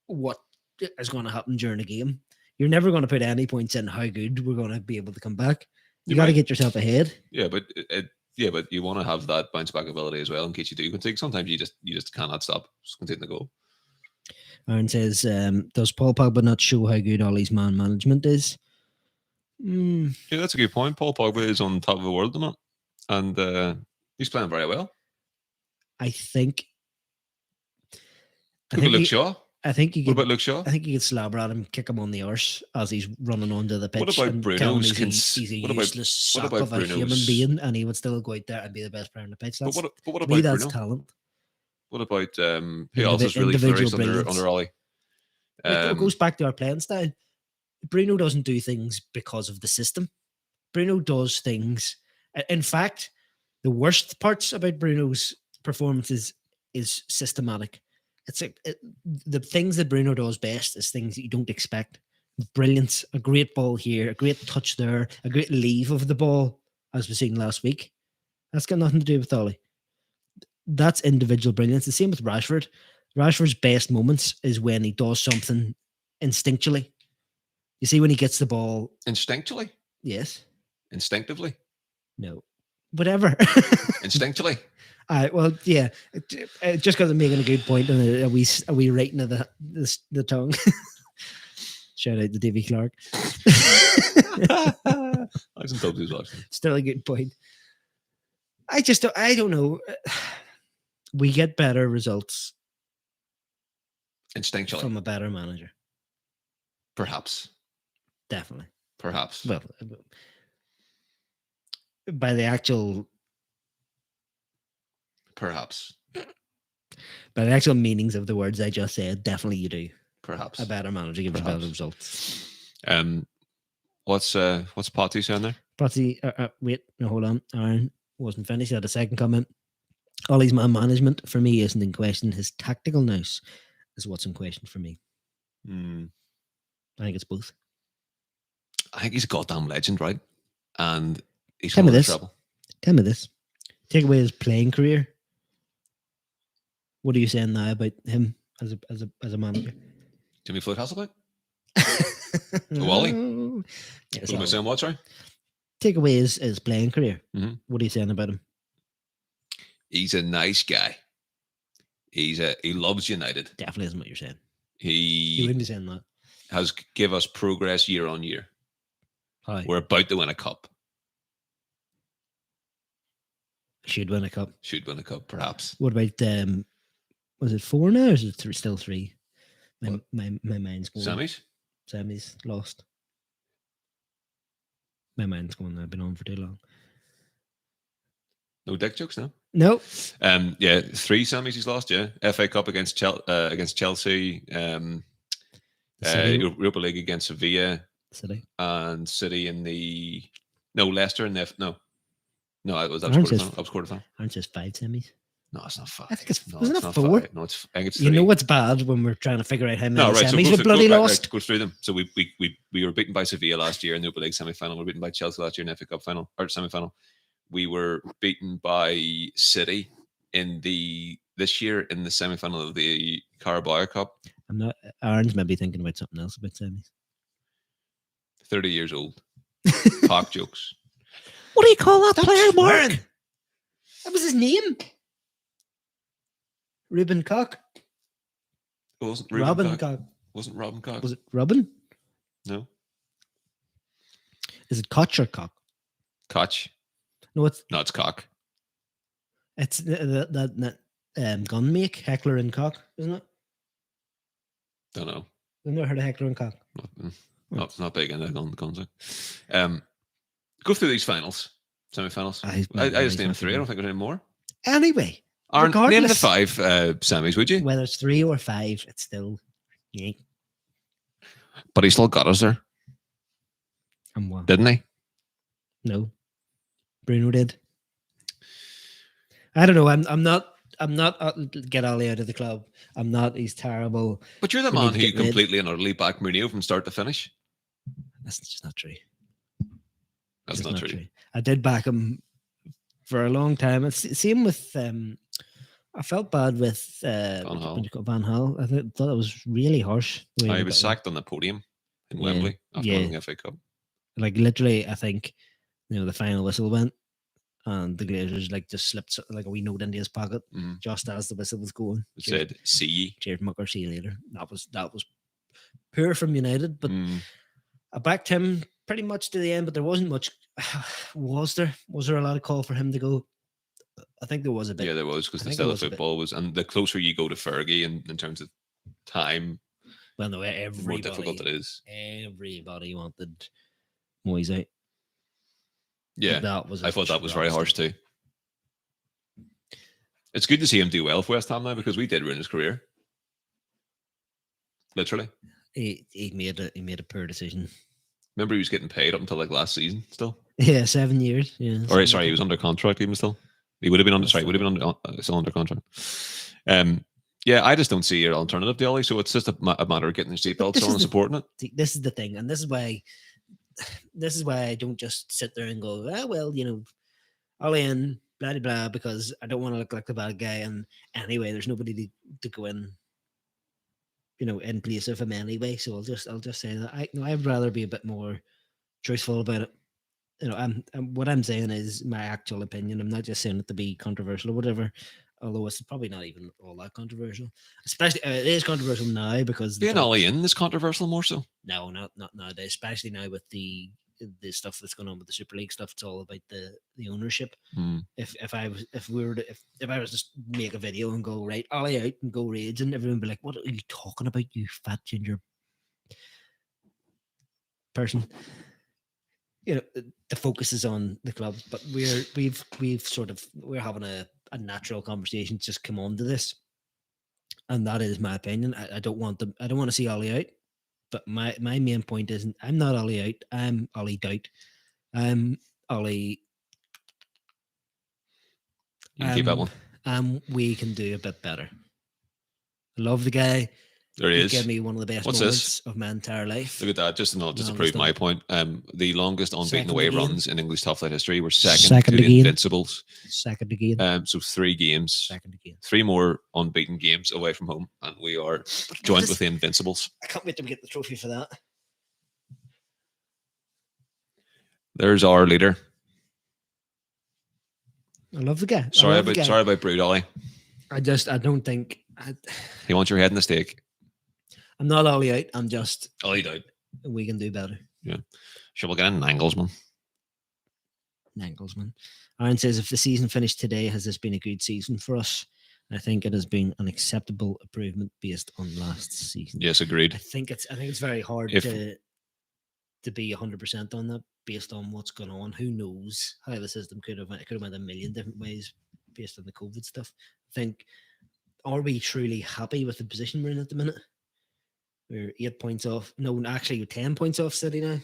A: what is going to happen during a game, you're never going to put any points in how good we're going to be able to come back. You got to get yourself ahead.
B: Yeah, but but you want to have that bounce back ability as well in case you do concede. Sometimes you just cannot stop conceding the goal.
A: Aaron says, does Paul Pogba not show how good Ollie's man management is?
B: Yeah, that's a good point. Paul Pogba is on top of the world at the moment, and he's playing very well.
A: I think.
B: Luke Shaw.
A: I think you
B: what about Luke Shaw?
A: I think you could slabber at him, kick him on the arse as he's running onto the pitch.
B: What about Bruno?
A: He's a useless suck of a human being, and he would still go out there and be the best player on the pitch. That's, but what about that's Bruno? Talent.
B: What about who else has really flourished under Ollie?
A: It goes back to our playing style. Bruno doesn't do things because of the system. Bruno does things. In fact, the worst parts about Bruno's performances is systematic. It's the things that Bruno does best is things that you don't expect. Brilliance, a great ball here, a great touch there, a great leave of the ball, as we've seen last week. That's got nothing to do with Ollie. That's individual brilliance. The same with Rashford. Rashford's best moments is when he does something instinctually. You see when he gets the ball.
B: Instinctually?
A: Yes.
B: Instinctively?
A: No. Whatever.
B: Instinctually?
A: Well, yeah. Just because I'm making a good point and a wee rating of the tongue. Shout out to Davy Clark. Still a good point. I don't know. We get better results
B: instinctually
A: from a better manager.
B: Perhaps.
A: Definitely.
B: Perhaps.
A: Well, by the actual.
B: Perhaps.
A: By the actual meanings of the words I just said, definitely you do.
B: Perhaps.
A: A better manager gives better results.
B: What's Potty saying there?
A: Potty, wait, no, hold on. Aaron wasn't finished. He had a second comment. Ollie's man management for me isn't in question. His tactical nous is what's in question for me. I think it's both.
B: I think he's a goddamn legend, right? And he's
A: Tell me this.
B: Trouble.
A: Tell me this. Take away his playing career. What are you saying now about him as a manager?
B: Jimmy Floyd Hasselbaink? Wally? Yes, what am I saying? What, sorry?
A: Take away his playing career. Mm-hmm. What are you saying about him?
B: He's a nice guy. He loves United.
A: Definitely isn't what you're saying.
B: He
A: wouldn't be saying that.
B: Has give us progress year on year.
A: Hi.
B: We're about to win a cup.
A: Should win a cup.
B: Should win a cup, perhaps.
A: What about was it 4 now or is it still 3? My mind's going. Semis lost. My mind's going. I've been on for too long.
B: No dick jokes, no.
A: No.
B: 3 semis he's lost. Yeah, FA Cup against Chelsea. Europa League against Sevilla.
A: City.
B: And City in the No, Leicester and no, that was
A: Aren't
B: quarterfinal. That was quarterfinal.
A: Aren't just 5 semis?
B: No, it's not 5.
A: I think it's
B: no,
A: wasn't
B: it's
A: it
B: not
A: 4?
B: 5. No, I think it's 3.
A: You know what's bad when we're trying to figure out how many
B: No, right. So
A: semis
B: go
A: we
B: through,
A: bloody
B: go,
A: lost.
B: go through them. So we were beaten by Sevilla last year in the Europa League semi-final. We were beaten by Chelsea last year in the FA Cup final or semi-final. We were beaten by City this year in the semi-final of the Carabao Cup.
A: I'm not. Aaron's maybe thinking about something else about semis.
B: 30 years old. Cock jokes.
A: What do you call that
B: Stop
A: player,
B: swearing.
A: Mark? That was his name. Ruben Cock.
B: It wasn't
A: Robin Cock.
B: Wasn't Robin Cock?
A: Was it Robin?
B: No.
A: Is it Koch or Cock?
B: Koch.
A: No, it's
B: Cock.
A: It's that gun make, Heckler and Cock, isn't it?
B: Don't know.
A: I've never heard of Heckler and Cock.
B: Not big in the guns. Go through these finals, semi-finals. I just named 3. I don't think there's any more.
A: Anyway,
B: Name the
A: regardless,
B: 5 semis, would you?
A: whether it's 3 or 5, it's still
B: But he still got us there,
A: and what?
B: didn't he?
A: No, Bruno did. I don't know. I'm not. Get Ollie out of the club. I'm not. He's terrible.
B: But you're the
A: We
B: man
A: need to
B: who
A: get rid.
B: completely and utterly backed Mourinho from start to finish.
A: That's just not true.
B: That's
A: Just
B: not true.
A: I did back him for a long time. It's same with. I felt bad with
B: Van
A: Hal. I thought it was really harsh. the way
B: He
A: they
B: was
A: got him.
B: sacked on the podium in Wembley after winning the FA Cup.
A: Like literally, I think the final whistle went, and the Glazers just slipped like a wee note into his pocket just as the whistle was going.
B: It said, "See ye."
A: Cheers, Mucker. See you later. That was poor from United, but I backed him pretty much to the end. But there wasn't much. Was there a lot of call for him to go? I think there was a bit.
B: Yeah, there was, because the style of football was, and the closer you go to Fergie in terms of time,
A: well, no,
B: the more difficult it is.
A: Everybody wanted Moyes out.
B: Yeah, I thought that was very harsh too. It's good to see him do well for West Ham now, because we did ruin his career. Literally,
A: he made a poor decision.
B: Remember, he was getting paid up until last season still.
A: Yeah, 7 years. Yeah.
B: Or sorry, he was under contract even still. He would have been under. Sorry, would have been still under contract. Yeah, I just don't see an alternative to Ollie, so it's just a matter of getting the seatbelts on and supporting it.
A: This is the thing, and this is why I don't just sit there and go, well, Ollie in, blah blah blah, because I don't want to look like the bad guy. And anyway, there's nobody to go in, in place of him anyway. So I'll just say that I'd rather be a bit more truthful about it. What I'm saying is my actual opinion. I'm not just saying it to be controversial or whatever, although it's probably not even all that controversial. Especially it is controversial now because
B: being Ollie in is controversial more so.
A: No, not nowadays. Especially now with the stuff that's going on with the Super League stuff. It's all about the ownership. If I was just make a video and go right Ollie out and go raids, and everyone would be like, "What are you talking about, you fat ginger person?" The focus is on the club, but we're having a natural conversation just come on to this, and that is my opinion. I don't want to see Ollie out, but my main point isn't I'm not Ollie out. I'm Ollie Doubt. I'm Ollie.
B: You can keep that one.
A: We can do a bit better. I love the guy.
B: There he is.
A: Gave me one of the best moments of my entire life.
B: Look at that. Just to prove my point. The longest unbeaten away runs in English top flight history were second to the Invincibles.
A: Second again.
B: So 3 games.
A: Second again.
B: 3 more unbeaten games away from home, and we are joined with the Invincibles.
A: I can't wait to get the trophy for that.
B: There's our leader.
A: I love the guy.
B: Sorry about Brood Ollie.
A: I don't think
B: he wants your head in the steak.
A: I'm not Ollie out. I'm just
B: Ollie Doubt.
A: We can do better.
B: Yeah. Sure, we'll get an Anglesman.
A: Aaron says, if the season finished today, has this been a good season for us? I think it has been an acceptable improvement based on last season.
B: Yes, agreed.
A: I think it's very hard to be 100% on that based on what's going on. Who knows how the system could have went a million different ways based on the COVID stuff. I think, are we truly happy with the position we're in at the minute? We're 8 points off. No, actually, we're 10 points off City now.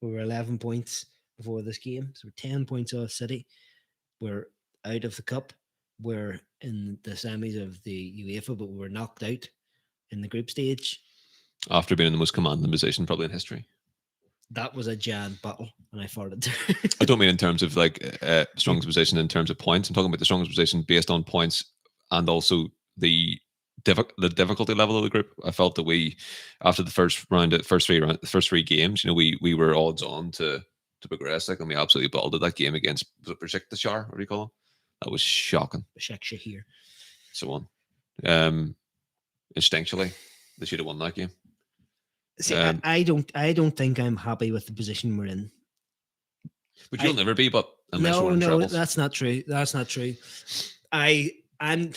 A: We were 11 points before this game. So we're 10 points off City. We're out of the cup. We're in the semis of the UEFA, but we were knocked out in the group stage.
B: After being in the most commanding position probably in history.
A: That was a giant battle, and I farted.
B: I don't mean in terms of like strongest position in terms of points. I'm talking about the strongest position based on points and also the difficulty level of the group. I felt that we, after the first three games, we were odds on to progress. Like, and we absolutely balled at that game against Besiktas. What do you call it? That was shocking.
A: Besiktas.
B: So on. Instinctually, they should have won that game.
A: See, I don't think I'm happy with the position we're in.
B: But you'll never be. But unless
A: no, that's not true. That's not true. I'm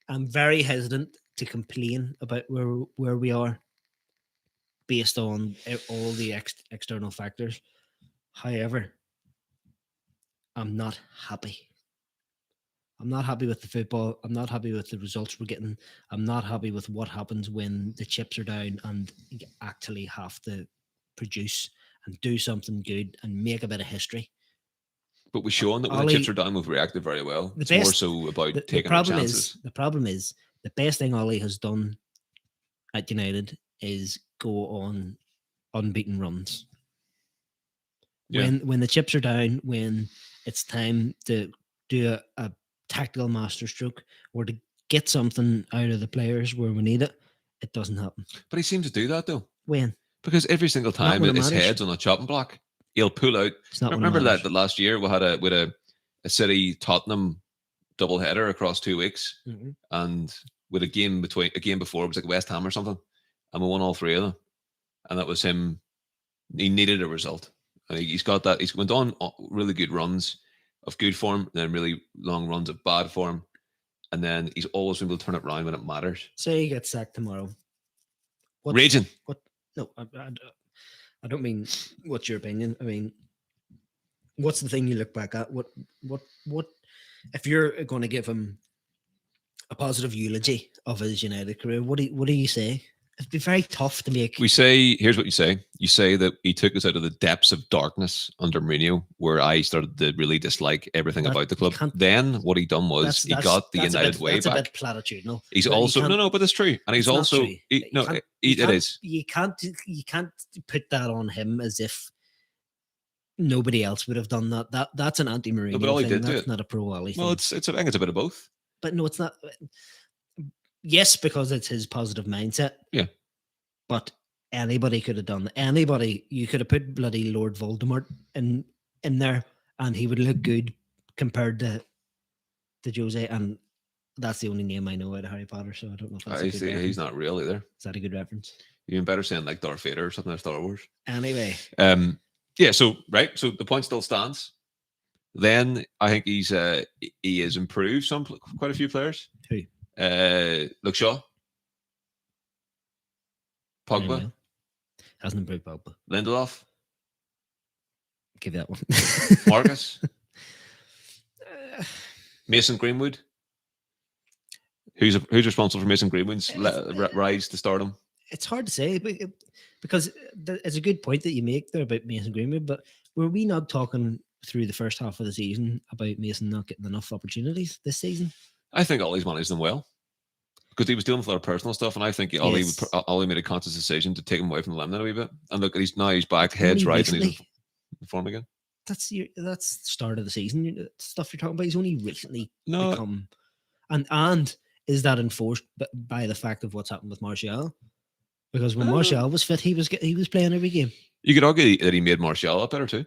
A: very hesitant to complain about where we are, based on all the external factors. However, I'm not happy. I'm not happy with the football. I'm not happy with the results we're getting. I'm not happy with what happens when the chips are down and you actually have to produce and do something good and make a bit of history.
B: But we've shown that when the chips are down, we've reacted very well. It's more so about taking our chances.
A: The problem is, the best thing Ollie has done at United is go on unbeaten runs. Yeah. When the chips are down, when it's time to do a tactical masterstroke or to get something out of the players where we need it, it doesn't happen.
B: But he seems to do that though.
A: When?
B: Because every single time his head's on a chopping block, he'll pull out. Remember that last year we had a City Tottenham doubleheader across 2 weeks, and with a game before it was like West Ham or something, and we won all 3 of them, and that was him. He needed a result, and he's got that. He's went on really good runs of good form, and then really long runs of bad form, and then he's always been able to turn it around when it matters.
A: Say he gets sacked tomorrow.
B: Raging.
A: What? No, I don't mean what's your opinion. I mean, what's the thing you look back at? What if you're going to give him a positive eulogy of his United career? What do you say? It'd be very tough to make.
B: Here's what you say. You say that he took us out of the depths of darkness under Mourinho, where I started to really dislike everything about the club. Then what he done was he got the United way back.
A: That's a bit platitudinal.
B: He's also but it's true, and he's also it is.
A: You can't put that on him as if nobody else would have done that. That's an anti-Mourinho thing. But all he did that's not a pro-Wally thing.
B: Well, I think it's a bit of both.
A: But no, it's not. Yes, because it's his positive mindset.
B: Yeah.
A: But anybody could have done that. Anybody, you could have put bloody Lord Voldemort in there and he would look good compared to Jose. And that's the only name I know out of Harry Potter, so I don't know if that's
B: he's not real either.
A: Is that a good reference?
B: You're better saying like Darth Vader or something like Star Wars.
A: Anyway.
B: Yeah, so the point still stands. Then I think he has improved quite a few players.
A: Who?
B: Luke Shaw, Pogba,
A: hasn't improved. Pogba,
B: Lindelof,
A: give that one.
B: Marcus, Mason Greenwood. Who's responsible for Mason Greenwood's rise to stardom?
A: It's hard to say because it's a good point that you make there about Mason Greenwood. But were we not talking through the first half of the season about Mason not getting enough opportunities this season?
B: I think Ollie's managed them well because he was dealing with a lot of personal stuff, and I think Ollie made a conscious decision to take him away from the limelight a wee bit. And look, he's back, heads right, and he's in form again. That's
A: the start of the season stuff you're talking about. He's only recently become, and is that enforced by the fact of what's happened with Martial? Because when Martial was fit, he was playing every game.
B: You could argue that he made Martial up better too.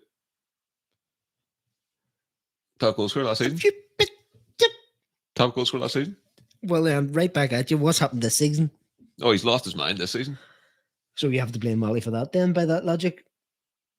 B: Top goal scorer last season. Top goal scorer last season.
A: Well, right back at you. What's happened this season?
B: Oh, he's lost his mind this season.
A: So you have to blame Molly for that then, by that logic?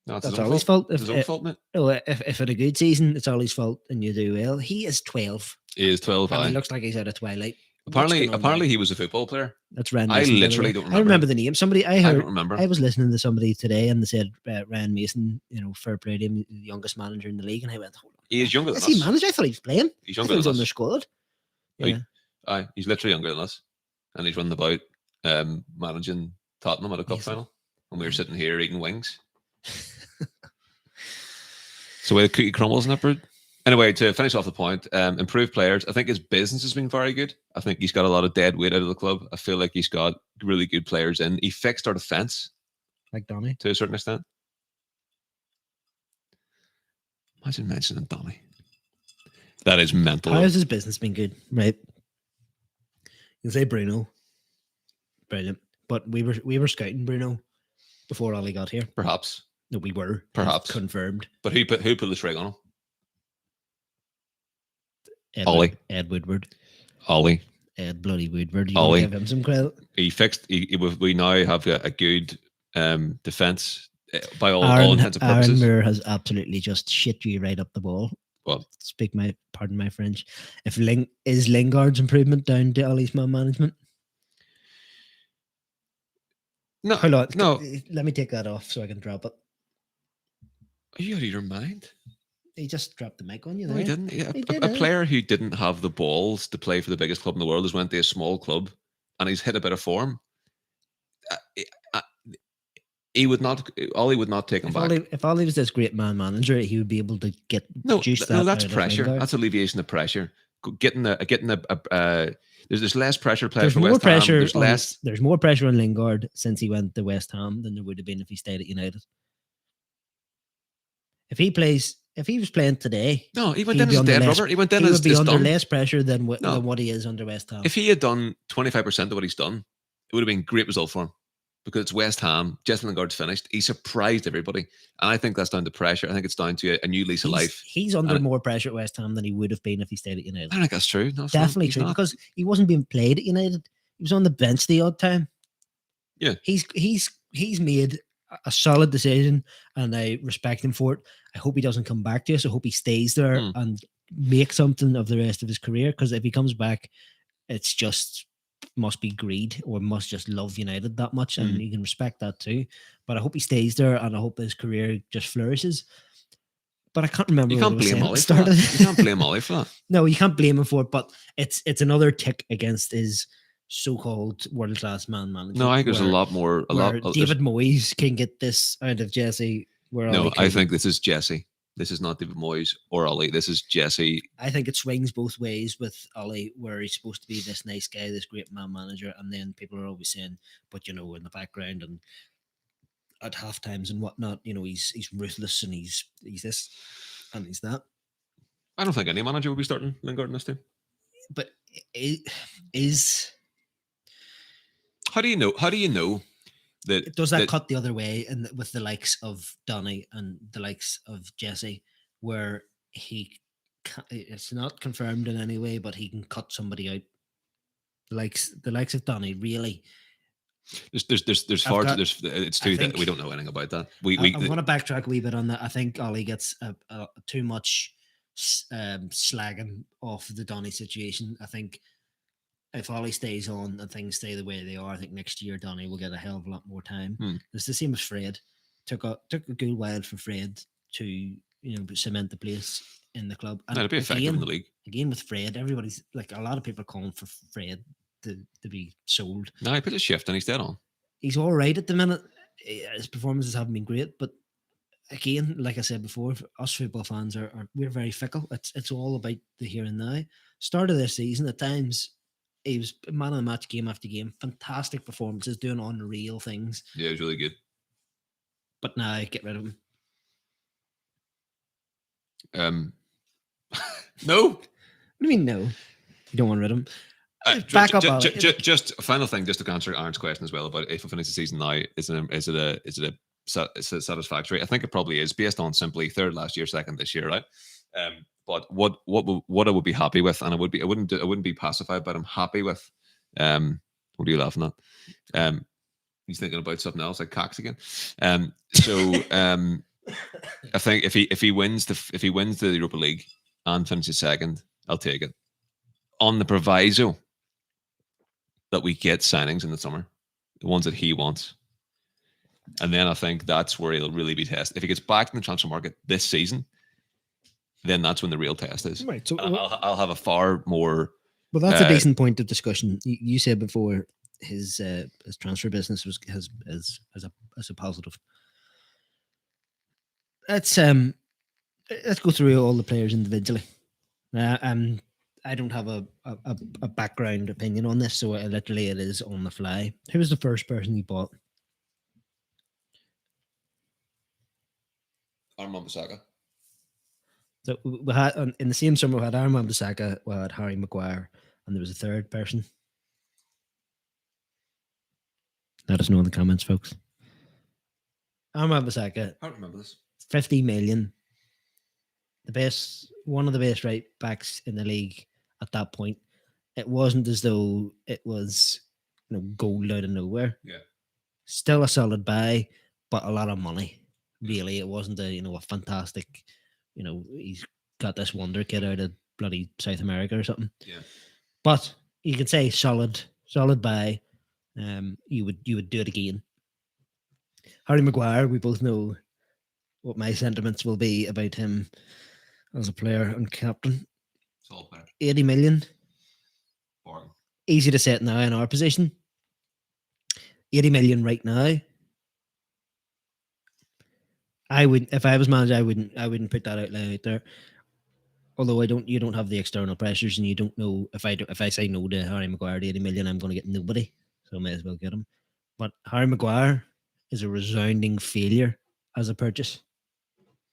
B: No,
A: that's Ollie's fault.
B: It's his own fault, mate.
A: If it's a good season, it's Ollie's fault and you do well. He is 12.
B: He is 12.
A: And he looks like he's out of Twilight.
B: Apparently he was a football player.
A: That's Ryan
B: Mason. I literally don't remember.
A: I remember the name. I don't
B: remember.
A: I was listening to somebody today and they said Ryan Mason, fair play to him, the youngest manager in the league. And I went, hold on.
B: He is younger than us.
A: Is he manager? I thought he was playing.
B: He's younger than us.
A: He was on their squad.
B: Yeah. He's literally younger than us. And he's running about managing Tottenham at a cup final. And we were sitting here eating wings. So the cookie crumbles in that bird. Anyway, to finish off the point, improved players. I think his business has been very good. I think he's got a lot of dead weight out of the club. I feel like he's got really good players in. He fixed our defence,
A: like Donny,
B: to a certain extent. Imagine mentioning Donny. That is mental.
A: How has his business been good? Right. You say Bruno, brilliant. But we were scouting Bruno before Ollie got here.
B: Perhaps.
A: No, we were.
B: Perhaps.
A: Confirmed.
B: But who put the string on him?
A: Ollie. Ed Woodward.
B: Ollie.
A: Ed bloody Woodward. You
B: Ollie.
A: give him some credit.
B: He fixed. We now have a good defence by all intents and
A: Aaron
B: purposes.
A: Moore has absolutely just shit you right up the ball.
B: Well,
A: pardon my French. If is Lingard's improvement down to Ollie's man management?
B: No,
A: hold on.
B: No.
A: Let me take that off so I can drop it.
B: Are you out of your mind?
A: He just dropped the mic on you there.
B: No, he didn't. A player who didn't have the balls to play for the biggest club in the world has went to a small club, and he's hit a bit of form. Ollie would not take him back.
A: If Ollie was this great man manager, he would be able to get
B: that's pressure. That's alleviation of pressure. There's less pressure players for West Ham.
A: There's more pressure on Lingard since he went to West Ham than there would have been if he stayed at United. If he was playing today,
B: no, he went in as a dead rubber. He went in as
A: be under less pressure than what he is under West Ham.
B: If he had done 25% of what he's done, it would have been a great result for him. Because it's West Ham, Jesse Lingard's finished. He surprised everybody. And I think that's down to pressure. I think it's down to a new lease of life.
A: He's under more pressure at West Ham than he would have been if he stayed at United.
B: I think that's true. No,
A: definitely true. Because he wasn't being played at United. He was on the bench the odd time.
B: Yeah.
A: He's made a solid decision and I respect him for it. I hope he doesn't come back to us. I hope he stays there and make something of the rest of his career. Because if he comes back, it's just must be greed or must just love United that much, and you can respect that too. But I hope he stays there, and I hope his career just flourishes. But I can't remember.
B: You can't blame Ollie for that. You can't blame Ollie for that.
A: No, you can't blame him for it. But it's another tick against his so-called world-class man manager.
B: No, I think there's a lot more.
A: David Moyes can get this out of Jesse.
B: I think this is Jesse. This is not David Moyes or Ollie. This is Jesse.
A: I think it swings both ways with Ollie, where he's supposed to be this nice guy, this great man manager, and then people are always saying, but in the background and at half times and whatnot, he's ruthless and he's this and he's that.
B: I don't think any manager will be starting Lingard in this team.
A: But is
B: how do you know?
A: Does that cut the other way and with the likes of Donny and the likes of Jesse, where it's not confirmed in any way, but he can cut somebody out. The likes of Donny, really.
B: It's too that we don't know anything about that. I
A: want to backtrack a wee bit on that. I think Ollie gets too much slagging off the Donny situation. I think if Ollie stays on and things stay the way they are, I think next year Donny will get a hell of a lot more time. It's the same as Fred. Took a good while for Fred to cement the place in the club. And
B: it'll be effective in the league.
A: Again with Fred, everybody's like a lot of people are calling for Fred to be sold.
B: No, he put a shift and he's dead on.
A: He's all right at the minute. His performances haven't been great, but again, like I said before, us football fans we're very fickle. It's all about the here and now. Start of this season, at times he was man of the match game after game. Fantastic performances, doing unreal things.
B: Yeah, it was really good.
A: But now, get rid of him.
B: No.
A: What do you mean, no? You don't want rid of him?
B: Just a final thing, just to answer Aaron's question as well about if we finish the season now, is it satisfactory? I think it probably is, based on simply third last year, second this year, right? But what I would be I wouldn't be pacified, but I'm happy with. What are you laughing at? He's thinking about something else, like Cox again. I think if he wins the Europa League and finishes second, I'll take it. On the proviso that we get signings in the summer, the ones that he wants. And then I think that's where he'll really be tested. If he gets back in the transfer market this season, then that's when the real test is.
A: Right. So
B: I'll have a far more.
A: Well, that's a decent point of discussion. You said before his transfer business has a positive. That's let's go through all the players individually. I don't have a background opinion on this, so literally it is on the fly. Who was the first person you bought?
B: Armand Bissaka.
A: So we had in the same summer we had Armand Bissaka, we had Harry Maguire, and there was a third person. Let us know in the comments, folks. Armand Bissaka.
B: I don't remember this.
A: 50 million. One of the best right backs in the league at that point. It wasn't as though it was gold out of nowhere.
B: Yeah.
A: Still a solid buy, but a lot of money. Really, it wasn't a fantastic. He's got this wonder kid out of bloody South America or something.
B: Yeah.
A: But you could say solid buy. You would do it again. Harry Maguire, we both know what my sentiments will be about him as a player and captain. 80 million.
B: Boring.
A: Easy to set now in our position. 80 million right now. I would, if I was manager, I wouldn't put that out there. Although you don't have the external pressures, and you don't know if I say no to Harry Maguire at 80 million, I'm going to get nobody. So I may as well get him. But Harry Maguire is a resounding failure as a purchase,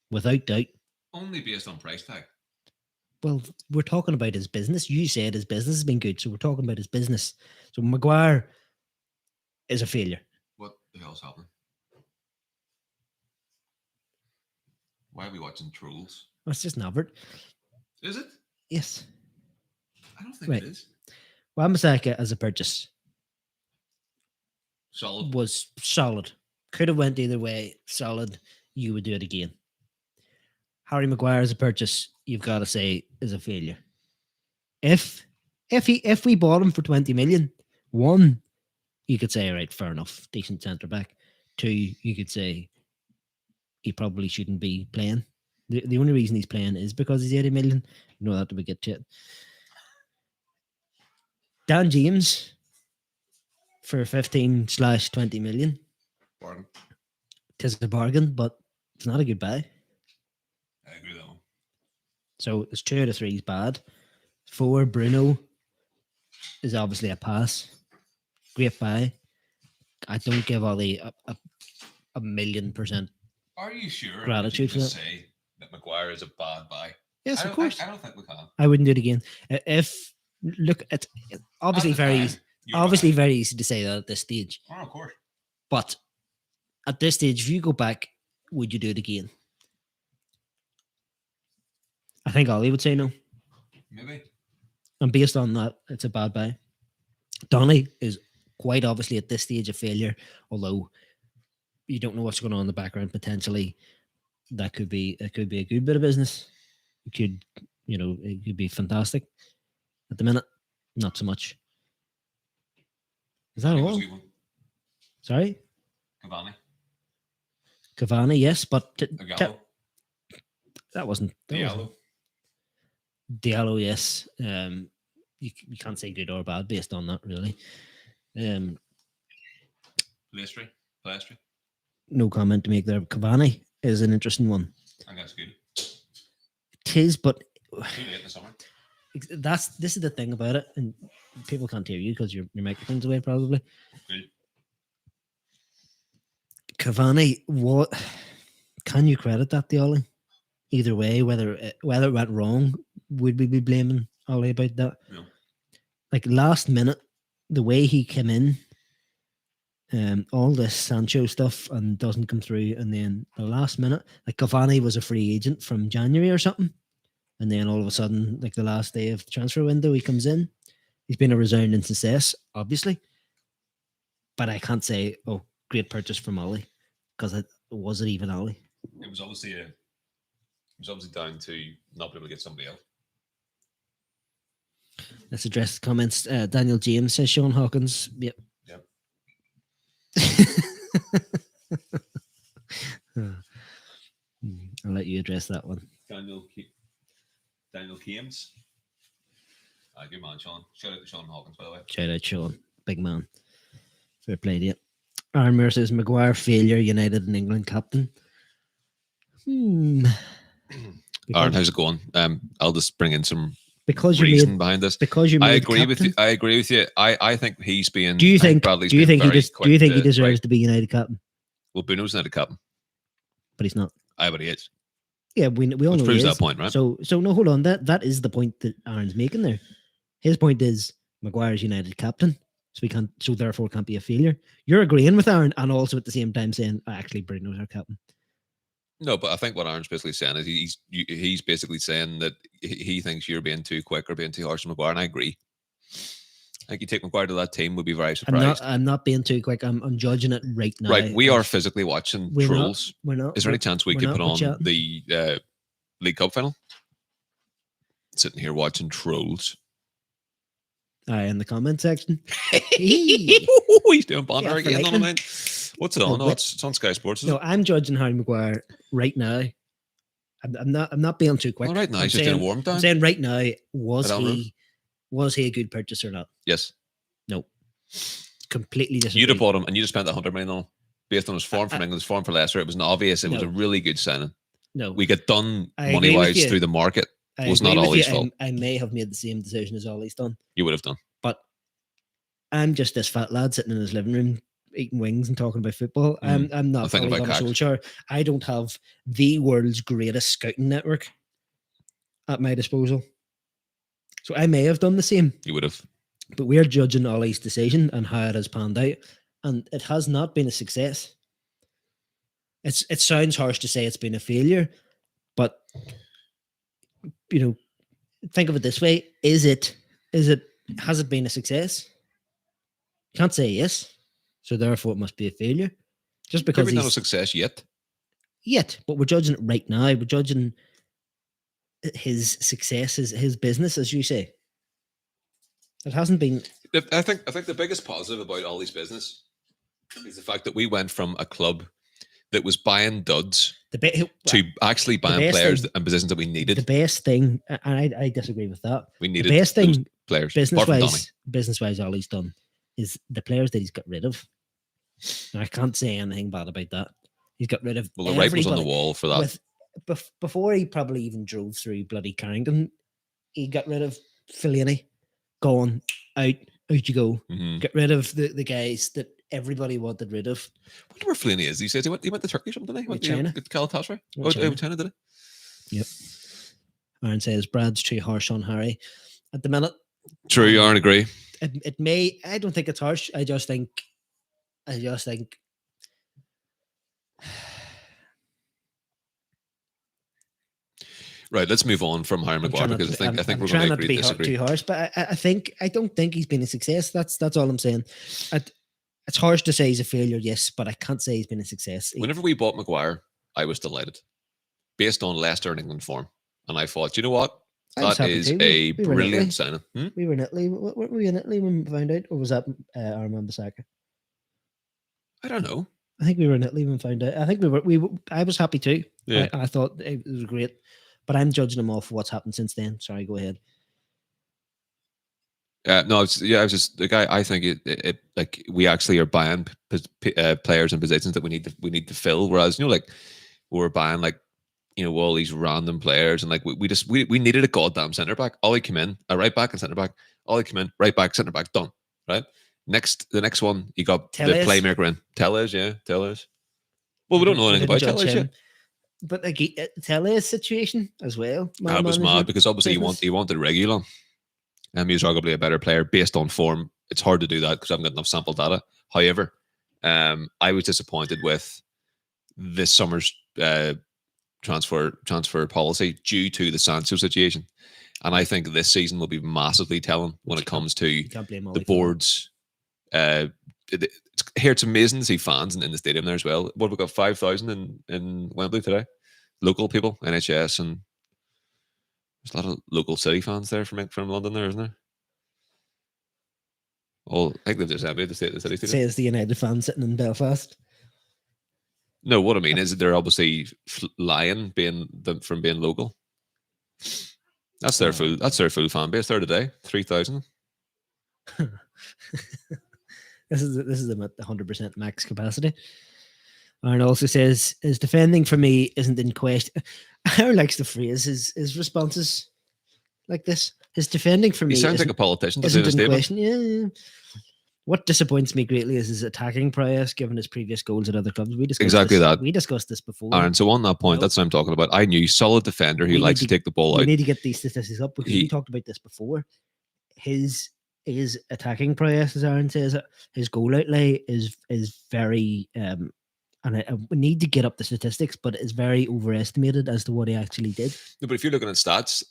A: without doubt.
B: Only based on price tag.
A: Well, we're talking about his business. You said his business has been good, so we're talking about his business. So Maguire is a failure.
B: What the hell's happening? Why are we watching Trolls?
A: Oh, it's just Navert.
B: Is it?
A: Yes.
B: I don't think it is.
A: Wan-Bissaka as a purchase
B: Solid.
A: Was solid. Could have went either way. Solid. You would do it again. Harry Maguire as a purchase, you've got to say, is a failure. If we bought him for 20 million, one, you could say, all right, fair enough, decent centre back. Two, you could say he probably shouldn't be playing. The only reason he's playing is because he's 80 million. You know that till we get to it. Dan James for 15/20 million.
B: Bargain.
A: Tis a bargain, but it's not a good buy.
B: I agree with that one. So
A: there's 2 out of 3 is bad. 4, Bruno is obviously a pass. Great buy. I don't give Ollie a 1,000,000%.
B: Are you sure?
A: Gratitude for that.
B: Say that Maguire is a bad buy.
A: Yes, of course.
B: I don't think we can.
A: I wouldn't do it again. If look, it's obviously very easy to say that at this stage.
B: Oh, of course.
A: But at this stage, if you go back, would you do it again? I think Ollie would say no.
B: Maybe.
A: And based on that, it's a bad buy. Donny is quite obviously at this stage a failure, although you don't know what's going on in the background. Potentially, it could be a good bit of business. It could be fantastic. At the minute, not so much. Is that all? Sorry? Cavani, yes, but that wasn't Diallo, yes. You can't say good or bad based on that, really.
B: Palestri.
A: No comment to make there. Cavani is an interesting one.
B: I think that's good.
A: It is, but
B: too late in the summer.
A: This is the thing about it, and people can't hear you because your microphone's away, probably.
B: Good.
A: Cavani, what can you credit that to Ollie? Either way, whether it went wrong, would we be blaming Ollie about that?
B: No.
A: Like last minute, the way he came in, all this Sancho stuff and doesn't come through, and then the last minute, like Cavani was a free agent from January or something, and then all of a sudden, like the last day of the transfer window, he comes in. He's been a resounding success, obviously, but I can't say, oh, great purchase from Ollie, because it wasn't even Ollie.
B: It was obviously down to not being able to get somebody else.
A: Let's address the comments. Daniel James says Sean Hawkins. Yep. I'll let you address that one.
B: Daniel James. Good man, Sean. Shout out to Sean Hawkins, by the way.
A: Shout out, Sean. Big man. Fair play to you. Aaron Muir says Maguire failure, United and England captain.
B: Aaron, how's it going? I'll just bring in some
A: because you
B: reason
A: made
B: behind this.
A: because you
B: I
A: made
B: agree with you.
A: captain.
B: I agree with you. I think he's being.
A: Do you
B: I
A: think?
B: Bradley's
A: Do you
B: been
A: think he
B: very
A: just?
B: quick
A: Do you think he
B: to-
A: deserves
B: right.
A: to be United captain?
B: Well, Bruno's not a captain.
A: But he's not.
B: But he is.
A: Yeah, we all
B: Which
A: know
B: proves
A: he
B: that
A: is.
B: point, right?
A: So no, hold on. That is the point that Aaron's making there. His point is Maguire's United captain, so therefore can't be a failure. You're agreeing with Aaron, and also at the same time saying, actually, Bruno's our captain.
B: No, but I think what Aaron's basically saying is he's basically saying that he thinks you're being too quick or being too harsh on Maguire, and I agree. I think you take Maguire to that team, would be very surprised.
A: I'm not being too quick. I'm judging it right now.
B: Right, we are physically watching Trolls.
A: We're not.
B: Is there any chance we could put on the League Cup final? Sitting here watching Trolls.
A: In the comment section.
B: He's doing banter again on the night. What's it on? No, it's on Sky Sports.
A: No, I'm judging Harry Maguire right now. I'm not being too quick.
B: Well, right now, he's just doing a warm down.
A: I'm saying right now, was he a good purchase or not?
B: Yes.
A: No. Completely disagree.
B: You'd have bought him, and you just spent 100 million on him based on his form from England, his form for Leicester. It was obvious. It was a really good signing.
A: No,
B: we get done money wise through the market. It was not Ollie's fault.
A: I may have made the same decision as Ollie's done.
B: You would have done.
A: But I'm just this fat lad sitting in his living room eating wings and talking about football. I'm not Ole Gunnar Solskjaer. I don't have the world's greatest scouting network at my disposal. So I may have done the same.
B: You would have.
A: But we're judging Ollie's decision and how it has panned out. And it has not been a success. It sounds harsh to say it's been a failure, but think of it this way: has it been a success? You can't say yes, so therefore it must be a failure. Just because
B: he's not a success yet.
A: But we're judging it right now. We're judging his success, his business, as you say. It hasn't been.
B: I think the biggest positive about Ollie's business is the fact that we went from a club that was buying duds to actually buying players and positions that we needed.
A: The best thing, and I disagree with that.
B: We needed
A: the best thing
B: players.
A: Business-wise, Ollie's done is the players that he's got rid of. And I can't say anything bad about that. He's got rid of.
B: Well, the writing was on the wall for that.
A: Before he probably even drove through bloody Carrington, he got rid of Fellaini. Gone, out you go.
B: Mm-hmm.
A: Get rid of the guys that everybody wanted rid of.
B: I wonder where Fellaini is. He says he went to Turkey or something, didn't he? Went
A: China.
B: To Galatasaray. China, did it?
A: Yep. Aaron says Brad's too harsh on Harry at the minute.
B: True, you aren't agree.
A: It may. I don't think it's harsh. I just think.
B: Right, let's move on from Harry Maguire because I think we're going to agree to disagree.
A: Too harsh, but I don't think he's been a success. That's all I'm saying. It's harsh to say he's a failure, yes, but I can't say he's been a success.
B: Whenever we bought Maguire, I was delighted, based on Leicester and England form, and I thought, you know what, that is a brilliant signing.
A: We were in Italy. Were we in Italy when we found out, or was that Armand Bissaka?
B: I don't know.
A: I think we were in Italy when we found out. I think we were. I was happy too.
B: Yeah,
A: I thought it was great. But I'm judging him off for what's happened since then. Sorry, go ahead.
B: No, I was just the guy. I think it like we actually are buying players and positions that we need to fill. Whereas like we're buying all these random players, and like we needed a goddamn centre back. Ollie came in, a right back and centre back. Ollie came in, right back, centre back, done. Right. The next one, you got the playmaker in. Tellez. Well, we don't know anything about Tellez yet.
A: But Tellez's situation as well.
B: That was mad because obviously he wanted Reguilon. He was arguably a better player based on form. It's hard to do that because I haven't got enough sample data. However, I was disappointed with this summer's transfer policy due to the Sancho situation, and I think this season will be massively telling when it comes to the boards. It's amazing to see fans in the stadium there as well. What, we've got 5,000 in Wembley today. Local people, NHS, and there's a lot of local city fans there from London there, isn't there? Well, I think they've just emptied the city stadium.
A: Says the United fan sitting in Belfast.
B: No, what I mean is that they're obviously lying from being local. That's their full fan base there today. 3,000.
A: This is them at 100% max capacity. Aaron also says, his defending for me isn't in question. Aaron likes to phrase his responses like this. His defending for
B: He
A: me
B: sounds like a politician to do
A: isn't
B: a
A: in
B: statement.
A: question. Yeah. What disappoints me greatly is his attacking prowess, given his previous goals at other clubs. We discussed
B: Exactly
A: this.
B: that.
A: We discussed this before.
B: Aaron, so on that point,
A: No.
B: that's what I'm talking about. I knew solid defender who
A: We
B: likes
A: need
B: to take the ball
A: We
B: out.
A: need to get these statistics up because
B: He-
A: we talked about this before. His attacking prowess, as Aaron says, his goal outlay is very and I need to get up the statistics, but it's very overestimated as to what he actually did.
B: No, but if you're looking at stats,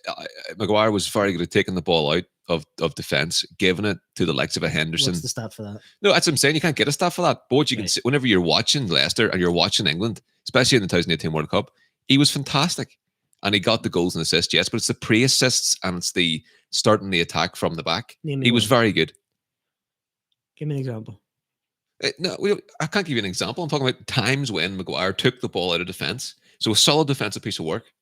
B: Maguire was very good at taking the ball out of defence, giving it to the likes of a Henderson.
A: What's the stat for that?
B: No, that's what I'm saying. You can't get a stat for that. But what you can see, whenever you're watching Leicester and you're watching England, especially in the 2018 World Cup, he was fantastic. And he got the goals and assists, yes, but it's the pre-assists and it's the starting the attack from the back. He was very good.
A: Give me an example.
B: No, I can't give you an example. I'm talking about times when Maguire took the ball out of defence. So a solid defensive piece of work.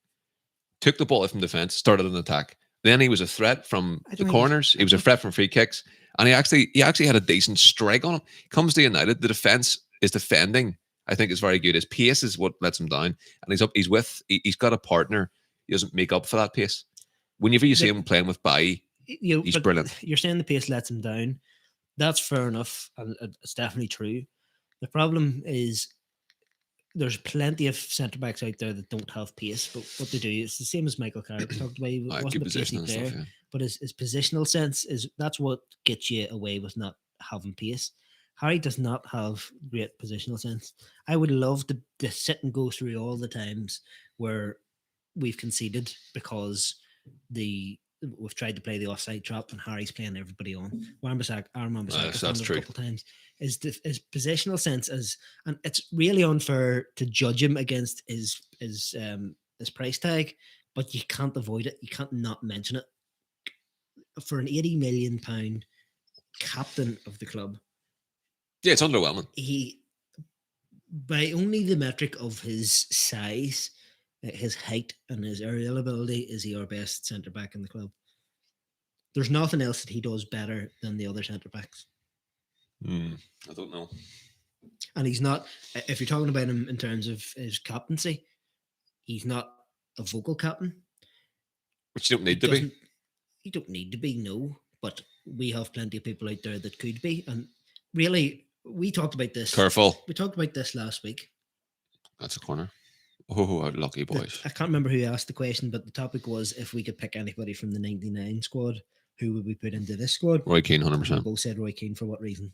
B: Took the ball out from defence, started an attack. Then he was a threat from the corners. He was a threat from free kicks. And he actually had a decent strike on him. Comes to United, the defence is defending. I think is very good. His pace is what lets him down. And he's got a partner. He doesn't make up for that pace. Whenever you see him playing with Bailly, he's brilliant.
A: You're saying the pace lets him down. That's fair enough, and it's definitely true. The problem is there's plenty of centre backs out there that don't have pace, but what they do is the same as Michael Carrick talked about. He wasn't a pacey player, but his positional sense that's what gets you away with not having pace. Harry does not have great positional sense. I would love to sit and go through all the times where we've conceded because we've tried to play the offside trap and Harry's playing everybody on. Wan-Bissaka has done it a couple times. His positional sense and it's really unfair to judge him against his price tag, but you can't avoid it. You can't not mention it. For an £80 million captain of the club,
B: yeah, it's underwhelming.
A: He, by only the metric of his size, his height and his aerial ability, is he our best centre back in the club. There's nothing else that he does better than the other centre backs.
B: I don't know.
A: And he's not, if you're talking about him in terms of his captaincy, he's not a vocal captain.
B: Which you don't need to be.
A: You don't need to be, no. But we have plenty of people out there that could be. And really, we talked about this.
B: Careful.
A: We talked about this last week.
B: That's a corner. Oh, our lucky boys.
A: I can't remember who asked the question, but the topic was if we could pick anybody from the 99 squad, who would we put into this squad?
B: Roy Keane, 100%.
A: We both said Roy Keane. For what reason?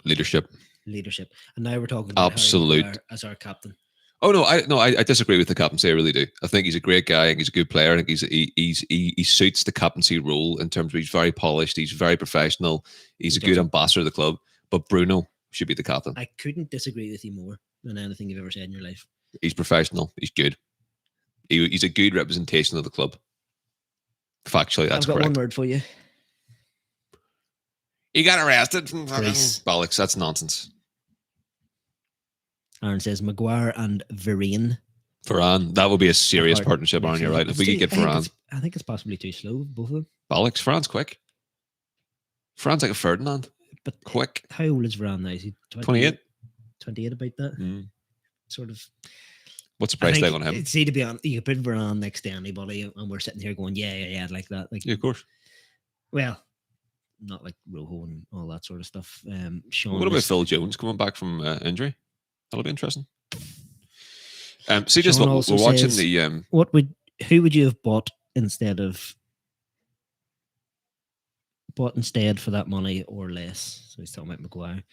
B: Leadership.
A: And now we're talking about
B: absolute
A: Harry as our captain.
B: Oh no, I disagree with the captaincy. I really do. I think he's a great guy. I think he's a good player. I think he suits the captaincy role in terms of he's very polished. He's very professional. He's a good ambassador of the club. But Bruno should be the captain.
A: I couldn't disagree with you more than anything you've ever said in your life.
B: He's professional. He's good. He's a good representation of the club. Factually, that's correct.
A: I've got one word for you.
B: He got arrested from bollocks. That's nonsense.
A: Aaron says Maguire and Varane.
B: Varane, that would be a serious partnership, Aaron. You're right. If we could get Varane.
A: I think it's possibly too slow, both of them.
B: Bollocks. Varane's quick. Varane's like a Ferdinand. But quick.
A: How old is Varane now? Is he
B: 28?
A: 28, about that? Sort of.
B: What's the price tag on him?
A: See, to be honest, you could put Varane next to anybody, and we're sitting here going, yeah, like that. Like,
B: yeah, of course.
A: Well, not like Rojo and all that sort of stuff. Sean,
B: what about Phil Jones coming back from injury? That'll be interesting. See, just we're watching the.
A: Who would you have bought instead for that money or less? So he's talking about Maguire.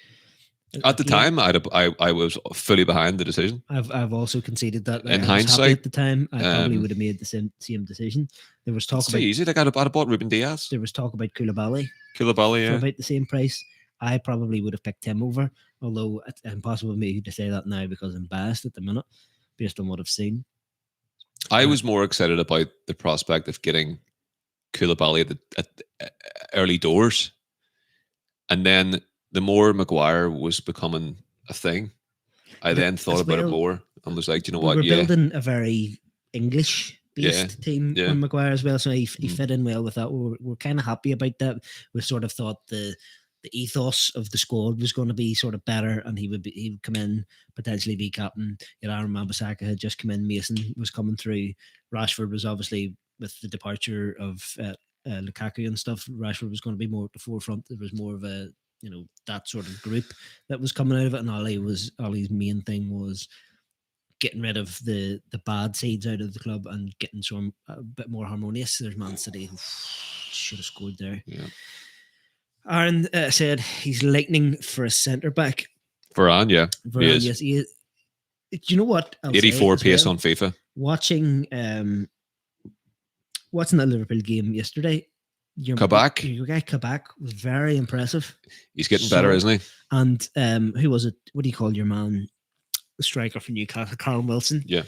B: At the time, I was fully behind the decision.
A: I've also conceded that.
B: In hindsight,
A: at the time, I probably would have made the same decision. There was talk
B: about easy. Like I'd have bought Ruben Diaz.
A: There was talk about Koulibaly.
B: Koulibaly,
A: for about the same price. I probably would have picked him over. Although it's impossible for me to say that now because I'm biased at the minute, based on what I've seen.
B: I was more excited about the prospect of getting Koulibaly at the early doors, and then the more Maguire was becoming a thing, I then thought about it more and was like, you know what?
A: We're building a very English-based team on Maguire as well, so he fit in well with that. We're kind of happy about that. We sort of thought the the ethos of the squad was going to be sort of better, and he would come in, potentially be captain. Aaron Wan-Bissaka had just come in, Mason was coming through, Rashford was obviously, with the departure of Lukaku and stuff, Rashford was going to be more at the forefront. There was more of a, that sort of group that was coming out of it, and Ollie's main thing was getting rid of the bad seeds out of the club and getting some a bit more harmonious. There's Man City who should have scored there.
B: Yeah.
A: Aaron said he's lightning for a centre back.
B: Varane, yeah.
A: Varane, yes. He is. Do you know what?
B: 84 pace on FIFA.
A: Watching that Liverpool game yesterday,
B: Kabak.
A: Your guy Kabak was very impressive.
B: He's getting better, isn't he?
A: And who was it? What do you call your man? The striker for Newcastle, Carl Wilson.
B: Yeah.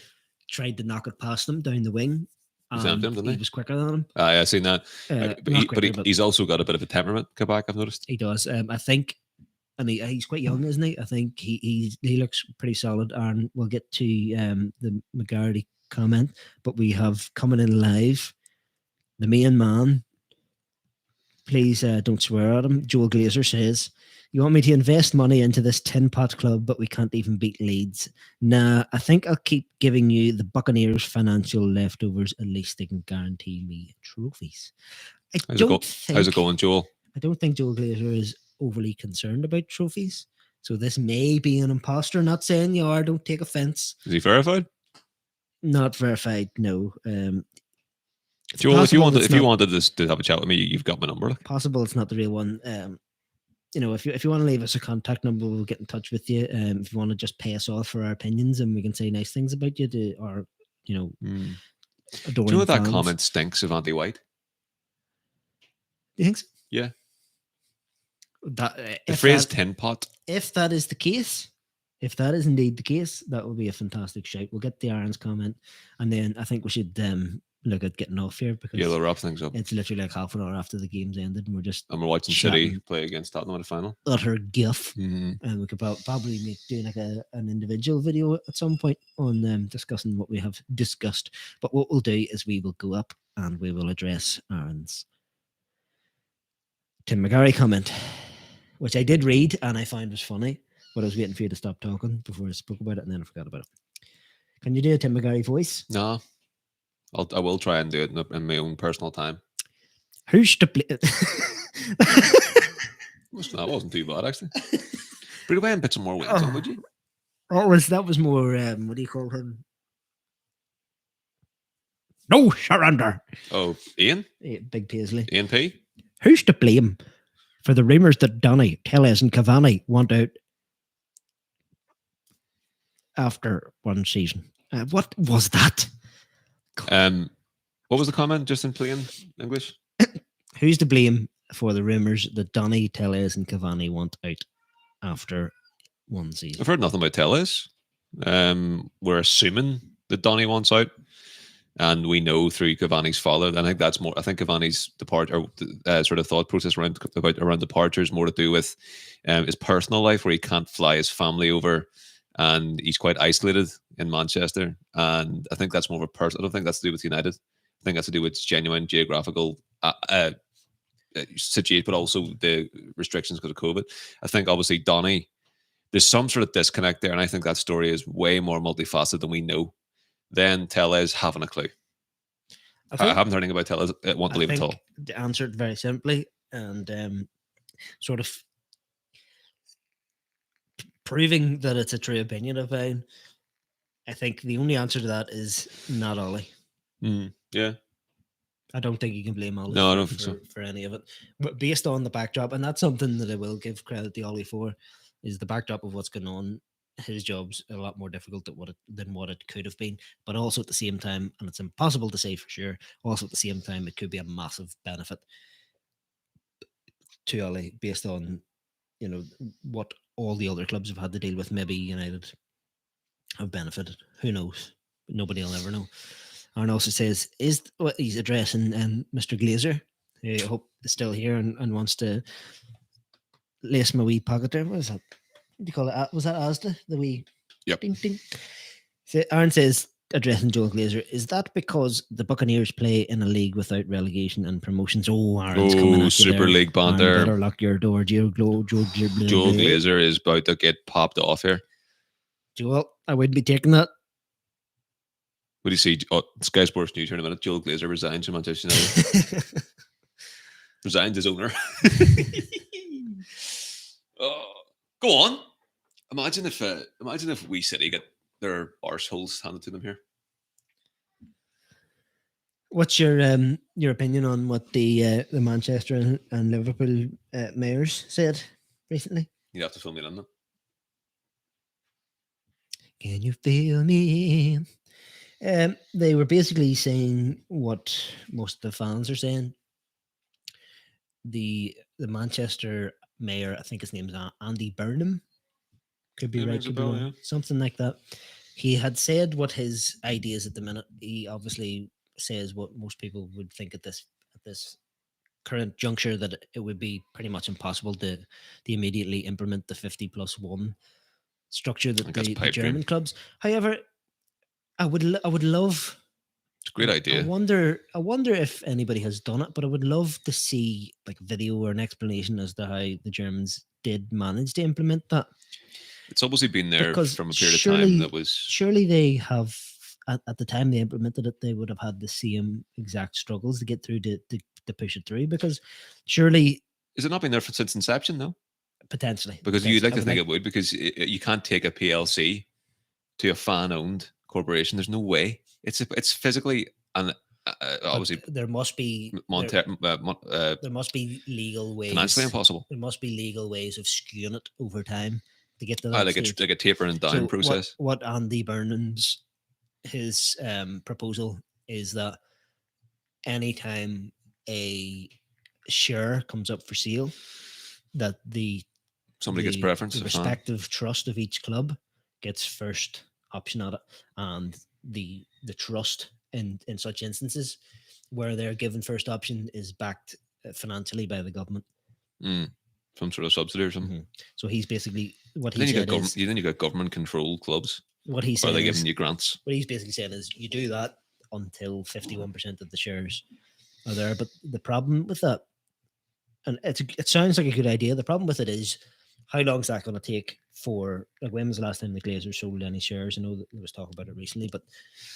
A: Tried to knock it past him down the wing.
B: He
A: was quicker than him.
B: I've seen that. But he's also got a bit of a temperament, Kabak, I've noticed.
A: He does. I think, and he's quite young, isn't he? I think he looks pretty solid. And we'll get to the McGarry comment, but we have coming in live the main man. Please don't swear at him. Joel Glazer says, "You want me to invest money into this tin pot club, but we can't even beat Leeds? Nah, I think I'll keep giving you the Buccaneers financial leftovers. At least they can guarantee me trophies."
B: How's it going, Joel?
A: I don't think Joel Glazer is overly concerned about trophies. So this may be an imposter. Not saying you are. Don't take offense.
B: Is he verified? Not
A: verified, no.
B: Joel, if you wanted to have a chat with me, you've got my number.
A: Possible it's not the real one. If you want to leave us a contact number, we'll get in touch with you. If you want to just pay us off for our opinions and we can say nice things about you, do you know
B: that comment stinks of Andy White?
A: Do you think so?
B: Yeah. The phrase tin pot.
A: If that is the case, if that is indeed the case, that will be a fantastic shout. We'll get the Aaron's comment, and then I think we should look at getting off here, because
B: they'll wrap things up.
A: It's literally like half an hour after the game's ended, and we're
B: watching City play against Tottenham in the final.
A: Utter giff. And we could probably do like an individual video at some point on discussing what we have discussed. But what we'll do is we will go up and we will address Aaron's Tim McGarry comment, which I did read and I found was funny, but I was waiting for you to stop talking before I spoke about it, and then I forgot about it. Can you do a Tim McGarry voice?
B: No. I will try and do it in my own personal time.
A: Who's to play?
B: That wasn't too bad, actually. Bring away and put some more wings on, would you?
A: That was more, what do you call him? No surrender.
B: Oh, Ian?
A: Big Paisley.
B: Ian P?
A: Who's to blame for the rumours that Donny, Tellez and Cavani want out after one season? What was that?
B: What was the comment, just in plain English?
A: Who's to blame for the rumours that Donny, Tellez and Cavani want out after one season?
B: I've heard nothing about Tellez. We're assuming that Donny wants out, and we know through Cavani's father. I think that's more. I think Cavani's departure, sort of thought process around departure, is more to do with his personal life, where he can't fly his family over, and he's quite isolated in Manchester. And I think that's more of a person. I don't think that's to do with United. I think that's to do with genuine geographical situation, but also the restrictions because of COVID. I think obviously Donny, there's some sort of disconnect there, and I think that story is way more multifaceted than we know. Then Tellez having a clue. I haven't heard anything about Tellez. I want to leave it all.
A: To answer it very simply and sort of proving that it's a true opinion of mine, I think the only answer to that is not Ollie.
B: Yeah.
A: I don't think you can blame Ollie
B: I don't think so.
A: For any of it. But based on the backdrop, and that's something that I will give credit to Ollie for, is the backdrop of what's going on. His job's a lot more difficult than what it could have been. But also at the same time, and it's impossible to say for sure, also at the same time, it could be a massive benefit to Ollie based on, what all the other clubs have had to deal with. Maybe United have benefited. Who knows? Nobody will ever know. Aaron also says, is what he's addressing Mr. Glazer, who I hope is still here and wants to lace my wee pocket there. What is that? What do you call it? Was that Asda? The wee
B: yep.
A: Ding ding. So Aaron says, addressing Joel Glazer, is that because the Buccaneers play in a league without relegation and promotions? Oh, Aaron's coming at you
B: Super
A: there.
B: League
A: Aaron,
B: banter.
A: better lock your door. Joel
B: Glazer is about to get popped off here.
A: Joel, I would be taking that.
B: What do you see? Oh, Sky Sports News here in a minute. Joel Glazer resigns from Manchester United. Resigns as owner. Go on. Imagine if we City get their arseholes handed to them here.
A: What's your opinion on what the Manchester and Liverpool mayors said recently?
B: You'd have to fill me in.
A: Can you feel me? They were basically saying what most of the fans are saying. The Manchester mayor, I think his name's Andy Burnham, could be right, could be wrong, something like that. He had said what his ideas at the minute. He obviously says what most people would think at this current juncture, that it would be pretty much impossible to immediately implement the 50+1 structure that the German clubs. However, I would love.
B: It's a great idea.
A: I wonder if anybody has done it, but I would love to see like video or an explanation as to how the Germans did manage to implement that.
B: It's obviously been there from a period of time that was.
A: Surely they have, at the time they implemented it, they would have had the same exact struggles to get through to push it through, because surely.
B: Has it not been there since inception, though?
A: Potentially.
B: Because you'd like to think it would, because you can't take a PLC to a fan-owned corporation. There's no way. It's physically and obviously
A: there must be there must be legal ways.
B: Financially impossible.
A: There must be legal ways of skewing it over time to get to that stage.
B: Like a tapering down process.
A: What Andy Burnham's his proposal is that anytime a share comes up for sale, that somebody
B: gets preference.
A: The respective trust of each club gets first option at it, and the trust in such instances where they're given first option is backed financially by the government.
B: Some sort of subsidy or something.
A: Mm-hmm. So he's basically what he said is.
B: Then you got government controlled clubs.
A: What he said is,
B: are they giving you grants?
A: What he's basically saying is you do that until 51% of the shares are there. But the problem with that, and it sounds like a good idea. The problem with it is, how long is that going to take for, like, when was the last time the Glazers sold any shares? I know that there was talk about it recently, but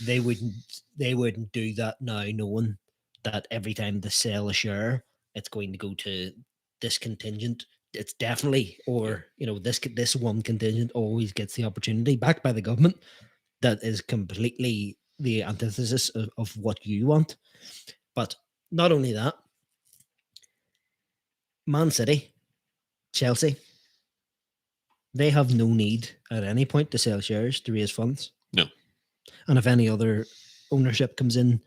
A: they wouldn't do that now, knowing that every time they sell a share, it's going to go to this contingent. It's definitely, or, this one contingent always gets the opportunity, backed by the government, that is completely the antithesis of what you want. But not only that, Man City, Chelsea, they have no need at any point to sell shares to raise funds.
B: No. And
A: if any other ownership comes in,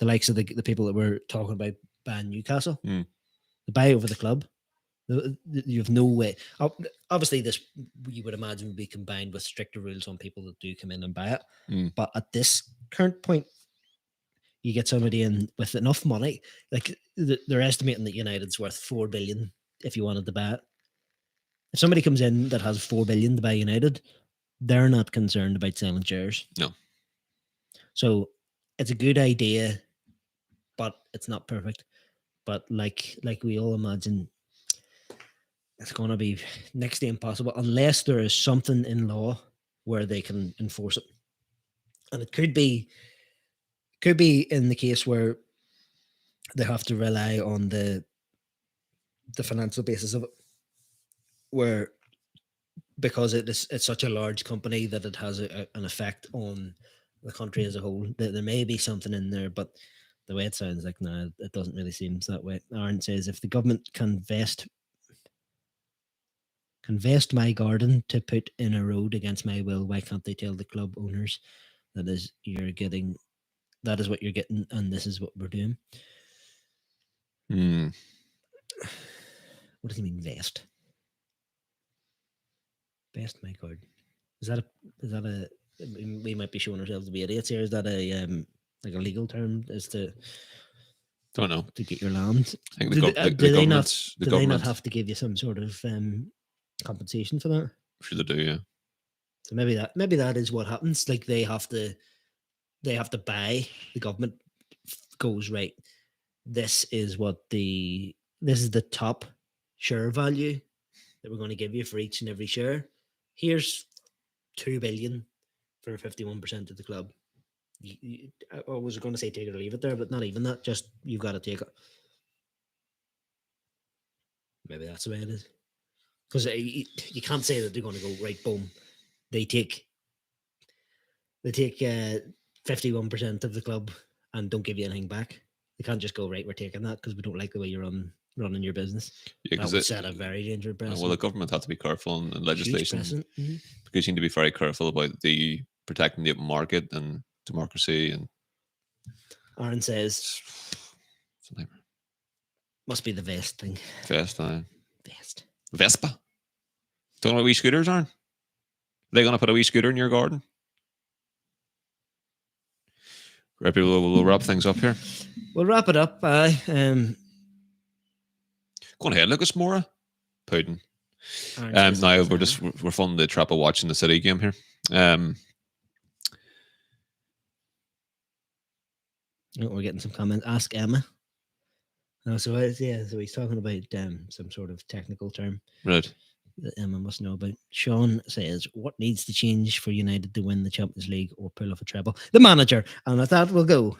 A: the likes of the people that we're talking about buying Newcastle, they buy over the club. You have no way. Obviously, this, you would imagine, would be combined with stricter rules on people that do come in and buy it. But at this current point, you get somebody in with enough money. Like, they're estimating that United's worth 4 billion if you wanted to buy it. If somebody comes in that has 4 billion to buy United, they're not concerned about selling shares.
B: No.
A: So it's a good idea, but it's not perfect. But like we all imagine, it's going to be next to impossible unless there is something in law where they can enforce it. And it could be in the case where they have to rely on the financial basis of it, where, because it's such a large company that it has an effect on the country as a whole. There may be something in there, but the way it sounds like now, it doesn't really seem that way. Aaron says, if the government can vest my garden to put in a road against my will, why can't they tell the club owners that is what you're getting, and this is what we're doing? What does he mean, vest? Vest my garden. Is that a? We might be showing ourselves to be idiots here. Is that a like a legal term as to?
B: Don't know.
A: To get your land.
B: I think do they not
A: have to give you some sort of compensation for that?
B: I'm sure they do, yeah.
A: So maybe that is what happens. Like, they they have to buy. The government goes, right, this is the top share value that we're going to give you for each and every share. Here's 2 billion for 51% of the club. I was going to say take it or leave it there, but not even that. Just you've got to take it. Maybe that's the way it is. Because you can't say that they're going to go, right, boom. They take 51% of the club and don't give you anything back. They can't just go, right, we're taking that because we don't like the way you're running your business.
B: Yeah,
A: that would set a very dangerous precedent.
B: Well, the government have to be careful in legislation because you need to be very careful about the protecting the open market and democracy. And
A: Aaron says, must be the vest thing.
B: Vest. Vespa. Talking about wee scooters, Aaron? Are they going to put a wee scooter in your garden? Right, people, we'll wrap things up here.
A: We'll wrap it up.
B: Go on ahead, Lucas Mora. Pudding. Now we're funding the trap of watching the City game here.
A: We're getting some comments. Ask Emma. So he's talking about some sort of technical term.
B: Right.
A: That Emma must know about. Sean says, what needs to change for United to win the Champions League or pull off a treble? The manager. And with that, we'll go.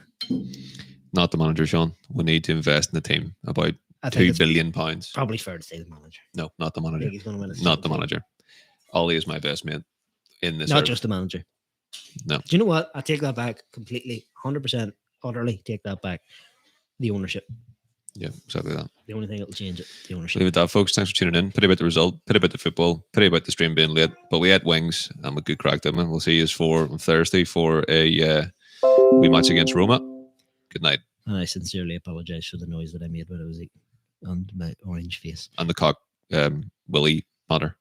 B: Not the manager, Sean. We need to invest in the team. About £2 billion.
A: Probably fair to say the manager.
B: No, not the manager.
A: He's going to win
B: not the manager. Ollie is my best mate in this.
A: Not just the manager.
B: No.
A: Do you know what? I take that back completely. 100%. Utterly take that back. The ownership.
B: Yeah, exactly that.
A: The only thing that will change it, the ownership.
B: Leave it that, folks. Thanks for tuning in. Pity about the result, pity about the football, pity about the stream being late. But we had wings and a good crack, didn't we? We'll see you on Thursday for a wee match against Roma. Good night.
A: And I sincerely apologise for the noise that I made when I was eating and my orange face.
B: And the cock Willie matter.